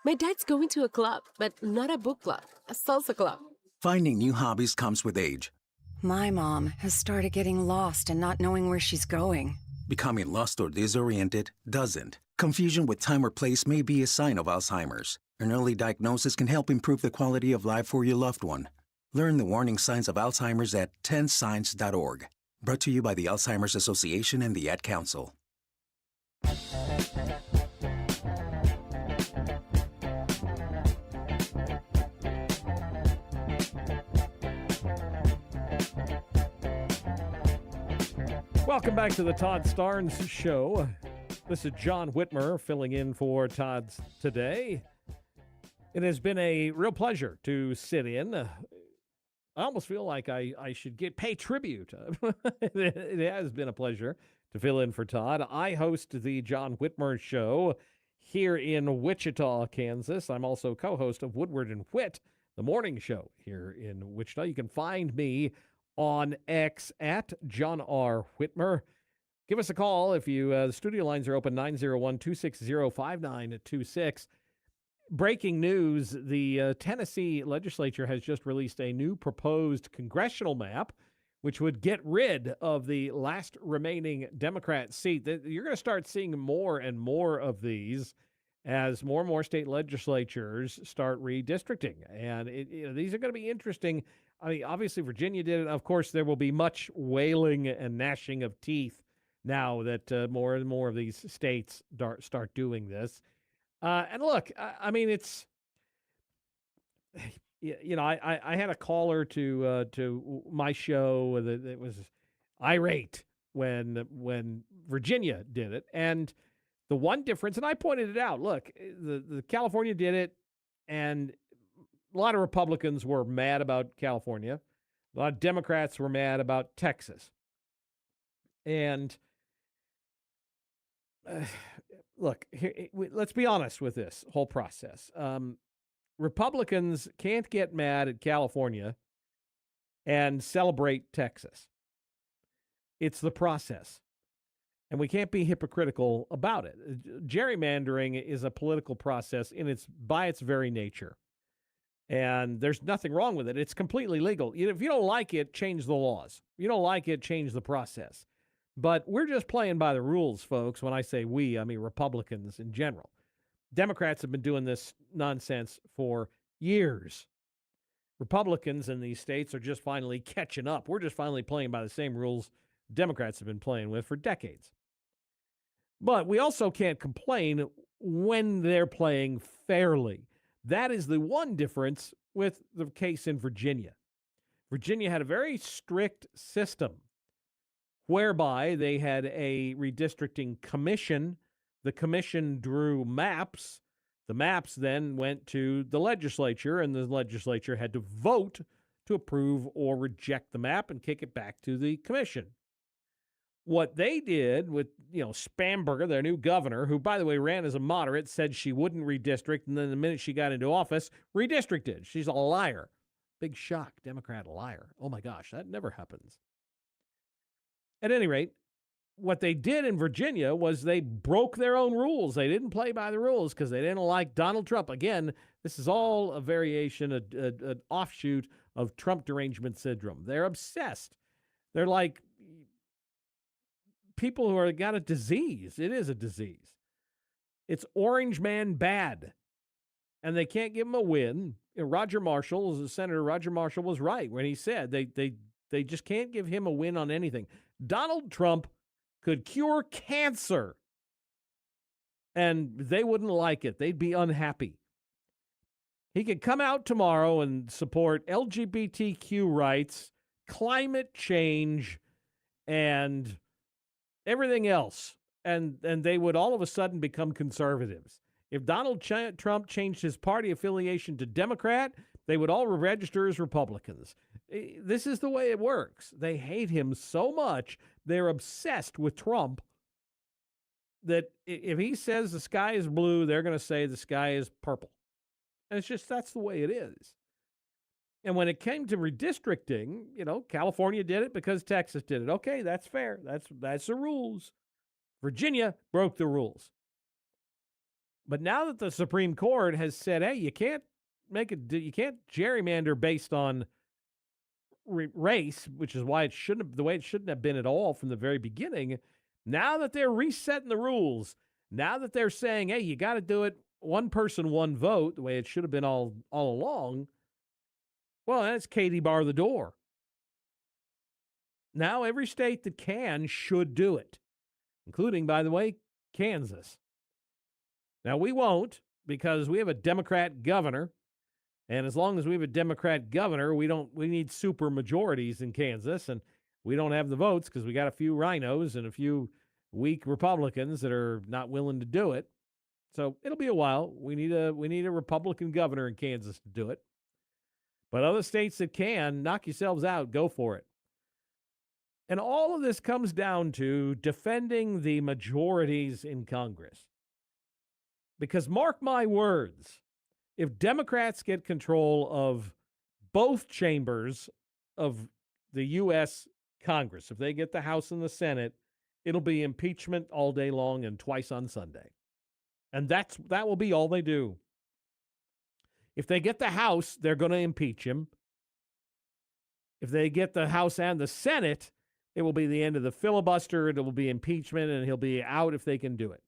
My dad's going to a club, but not a book club, a salsa club. Finding new hobbies comes with age. My mom has started getting lost and not knowing where she's going. Becoming lost or disoriented doesn't. Confusion with time or place may be a sign of Alzheimer's. An early diagnosis can help improve the quality of life for your loved one. Learn the warning signs of Alzheimer's at 10signs.org. Brought to you by the Alzheimer's Association and the Ad Council. Welcome back to the Todd Starnes Show. This is John Whitmer filling in for Todd's today. It has been a real pleasure to sit in. I almost feel like I should pay tribute. It has been a pleasure to fill in for Todd. I host the John Whitmer Show here in Wichita, Kansas. I'm also co-host of Woodward and Whit, the morning show here in Wichita. You can find me on X at John R. Whitmer. Give us a call if you, the studio lines are open, 901-260-5926. Breaking news, the Tennessee legislature has just released a new proposed congressional map, which would get rid of the last remaining Democrat seat. You're going to start seeing more and more of these as more and more state legislatures start redistricting. And these are going to be interesting. I mean, obviously, Virginia did it. Of course, there will be much wailing and gnashing of teeth now that more and more of these states start doing this. And look, I mean, it's, I had a caller to my show that was irate when Virginia did it. And the one difference, and I pointed it out, look, the California did it, and a lot of Republicans were mad about California. A lot of Democrats were mad about Texas. And look, let's be honest with this whole process. Republicans can't get mad at California and celebrate Texas. It's the process. And we can't be hypocritical about it. Gerrymandering is a political process by its very nature. And there's nothing wrong with it. It's completely legal. If you don't like it, change the laws. If you don't like it, change the process. But we're just playing by the rules, folks. When I say we, I mean Republicans in general. Democrats have been doing this nonsense for years. Republicans in these states are just finally catching up. We're just finally playing by the same rules Democrats have been playing with for decades. But we also can't complain when they're playing fairly. That is the one difference with the case in Virginia. Virginia had a very strict system whereby they had a redistricting commission. The commission drew maps. The maps then went to the legislature, and the legislature had to vote to approve or reject the map and kick it back to the commission. What they did with, Spamberger, their new governor, who, by the way, ran as a moderate, said she wouldn't redistrict, and then the minute she got into office, redistricted. She's a liar. Big shock, Democrat liar. Oh, my gosh, that never happens. At any rate, what they did in Virginia was they broke their own rules. They didn't play by the rules because they didn't like Donald Trump. Again, this is all a variation, an offshoot of Trump derangement syndrome. They're obsessed. They're like people who are got a disease. It is a disease. It's orange man bad. and they can't give him a win. Senator Roger Marshall was right when he said they just can't give him a win on anything. Donald Trump could cure cancer, and they wouldn't like it. They'd be unhappy. He could come out tomorrow and support LGBTQ rights, climate change, and everything else, and they would all of a sudden become conservatives. If Donald Trump changed his party affiliation to Democrat, they would all register as Republicans. This is the way it works. They hate him so much, they're obsessed with Trump, that if he says the sky is blue, they're going to say the sky is purple. And it's just, that's the way it is. And when it came to redistricting, California did it because Texas did it. Okay, that's fair. That's the rules. Virginia broke the rules. But now that the Supreme Court has said, hey, you can't gerrymander based on race, which is why it shouldn't have been at all from the very beginning. Now that they're resetting the rules, now that they're saying, hey, you got to do it one person, one vote, the way it should have been all along, well, that's Katie bar the door. Now every state that can should do it, including, by the way, Kansas. Now, we won't, because we have a Democrat governor, and as long as we have a Democrat governor, we need super majorities in Kansas, and we don't have the votes because we got a few rhinos and a few weak Republicans that are not willing to do it. So it'll be a while. We need a Republican governor in Kansas to do it. But other states that can, knock yourselves out, go for it. And all of this comes down to defending the majorities in Congress. Because mark my words, if Democrats get control of both chambers of the U.S. Congress, if they get the House and the Senate, it'll be impeachment all day long and twice on Sunday. And that will be all they do. If they get the House, they're going to impeach him. If they get the House and the Senate, it will be the end of the filibuster. It will be impeachment, and he'll be out if they can do it.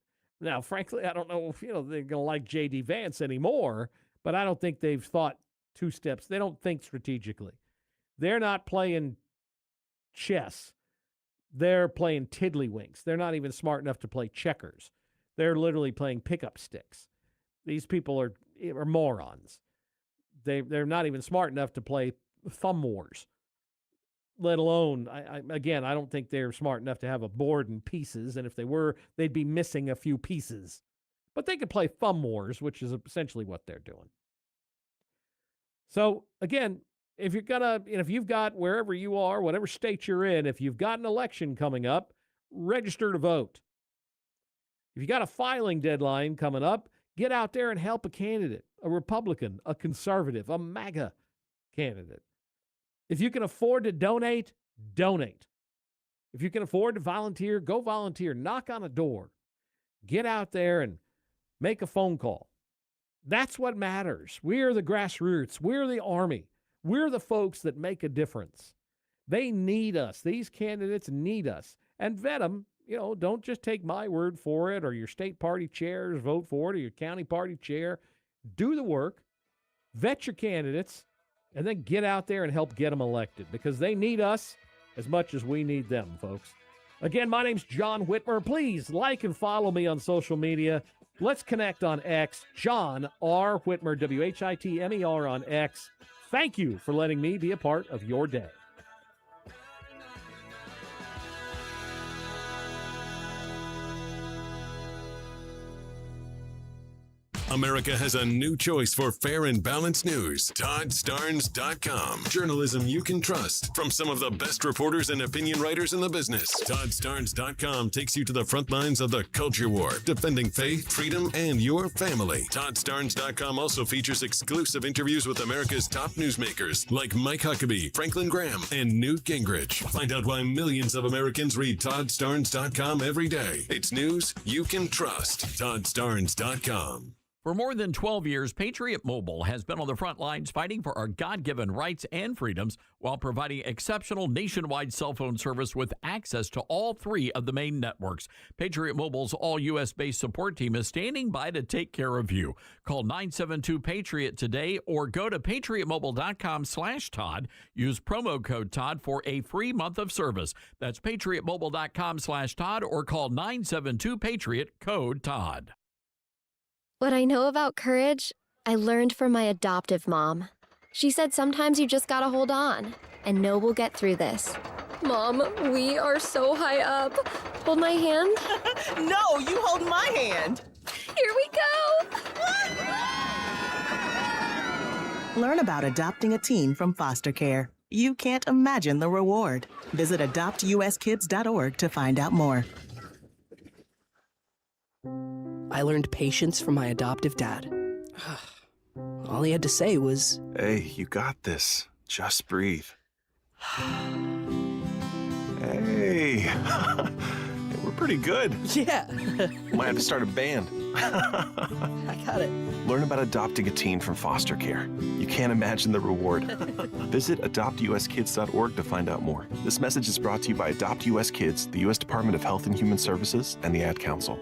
Now, frankly, I don't know if they're going to like J.D. Vance anymore, but I don't think they've thought two steps. They don't think strategically. They're not playing chess. They're playing tiddlywinks. They're not even smart enough to play checkers. They're literally playing pickup sticks. These people are morons. They're not even smart enough to play thumb wars, let alone, I don't think they're smart enough to have a board in pieces, and if they were, they'd be missing a few pieces. But they could play thumb wars, which is essentially what they're doing. So, again, if you've got wherever you are, whatever state you're in, if you've got an election coming up, register to vote. If you got a filing deadline coming up, get out there and help a candidate, a Republican, a conservative, a MAGA candidate. If you can afford to donate, donate. If you can afford to volunteer, go volunteer. Knock on a door. Get out there and make a phone call. That's what matters. We're the grassroots. We're the army. We're the folks that make a difference. They need us. These candidates need us. And vet them. Don't just take my word for it, or your state party chair's vote for it, or your county party chair. Do the work. Vet your candidates. And then get out there and help get them elected, because they need us as much as we need them, folks. Again, my name's John Whitmer. Please like and follow me on social media. Let's connect on X. John R. Whitmer, Whitmer on X. Thank you for letting me be a part of your day. America has a new choice for fair and balanced news. ToddStarnes.com. Journalism you can trust from some of the best reporters and opinion writers in the business. ToddStarnes.com takes you to the front lines of the culture war, defending faith, freedom, and your family. ToddStarnes.com also features exclusive interviews with America's top newsmakers like Mike Huckabee, Franklin Graham, and Newt Gingrich. Find out why millions of Americans read ToddStarnes.com every day. It's news you can trust. ToddStarnes.com. For more than 12 years, Patriot Mobile has been on the front lines fighting for our God-given rights and freedoms while providing exceptional nationwide cell phone service with access to all 3 of the main networks. Patriot Mobile's all-U.S.-based support team is standing by to take care of you. Call 972-PATRIOT today or go to patriotmobile.com/Todd. Use promo code Todd for a free month of service. That's patriotmobile.com/Todd or call 972-PATRIOT, code Todd. What I know about courage, I learned from my adoptive mom. She said sometimes you just gotta hold on and know we'll get through this. Mom, we are so high up. Hold my hand. No, you hold my hand. Here we go. Learn about adopting a teen from foster care. You can't imagine the reward. Visit adoptuskids.org to find out more. I learned patience from my adoptive dad. All he had to say was, Hey, you got this. Just breathe. Hey, we're pretty good. Yeah. Might have to start a band. I got it. Learn about adopting a teen from foster care. You can't imagine the reward. Visit adoptuskids.org to find out more. This message is brought to you by Adopt U.S. Kids, the U.S. Department of Health and Human Services, and the Ad Council.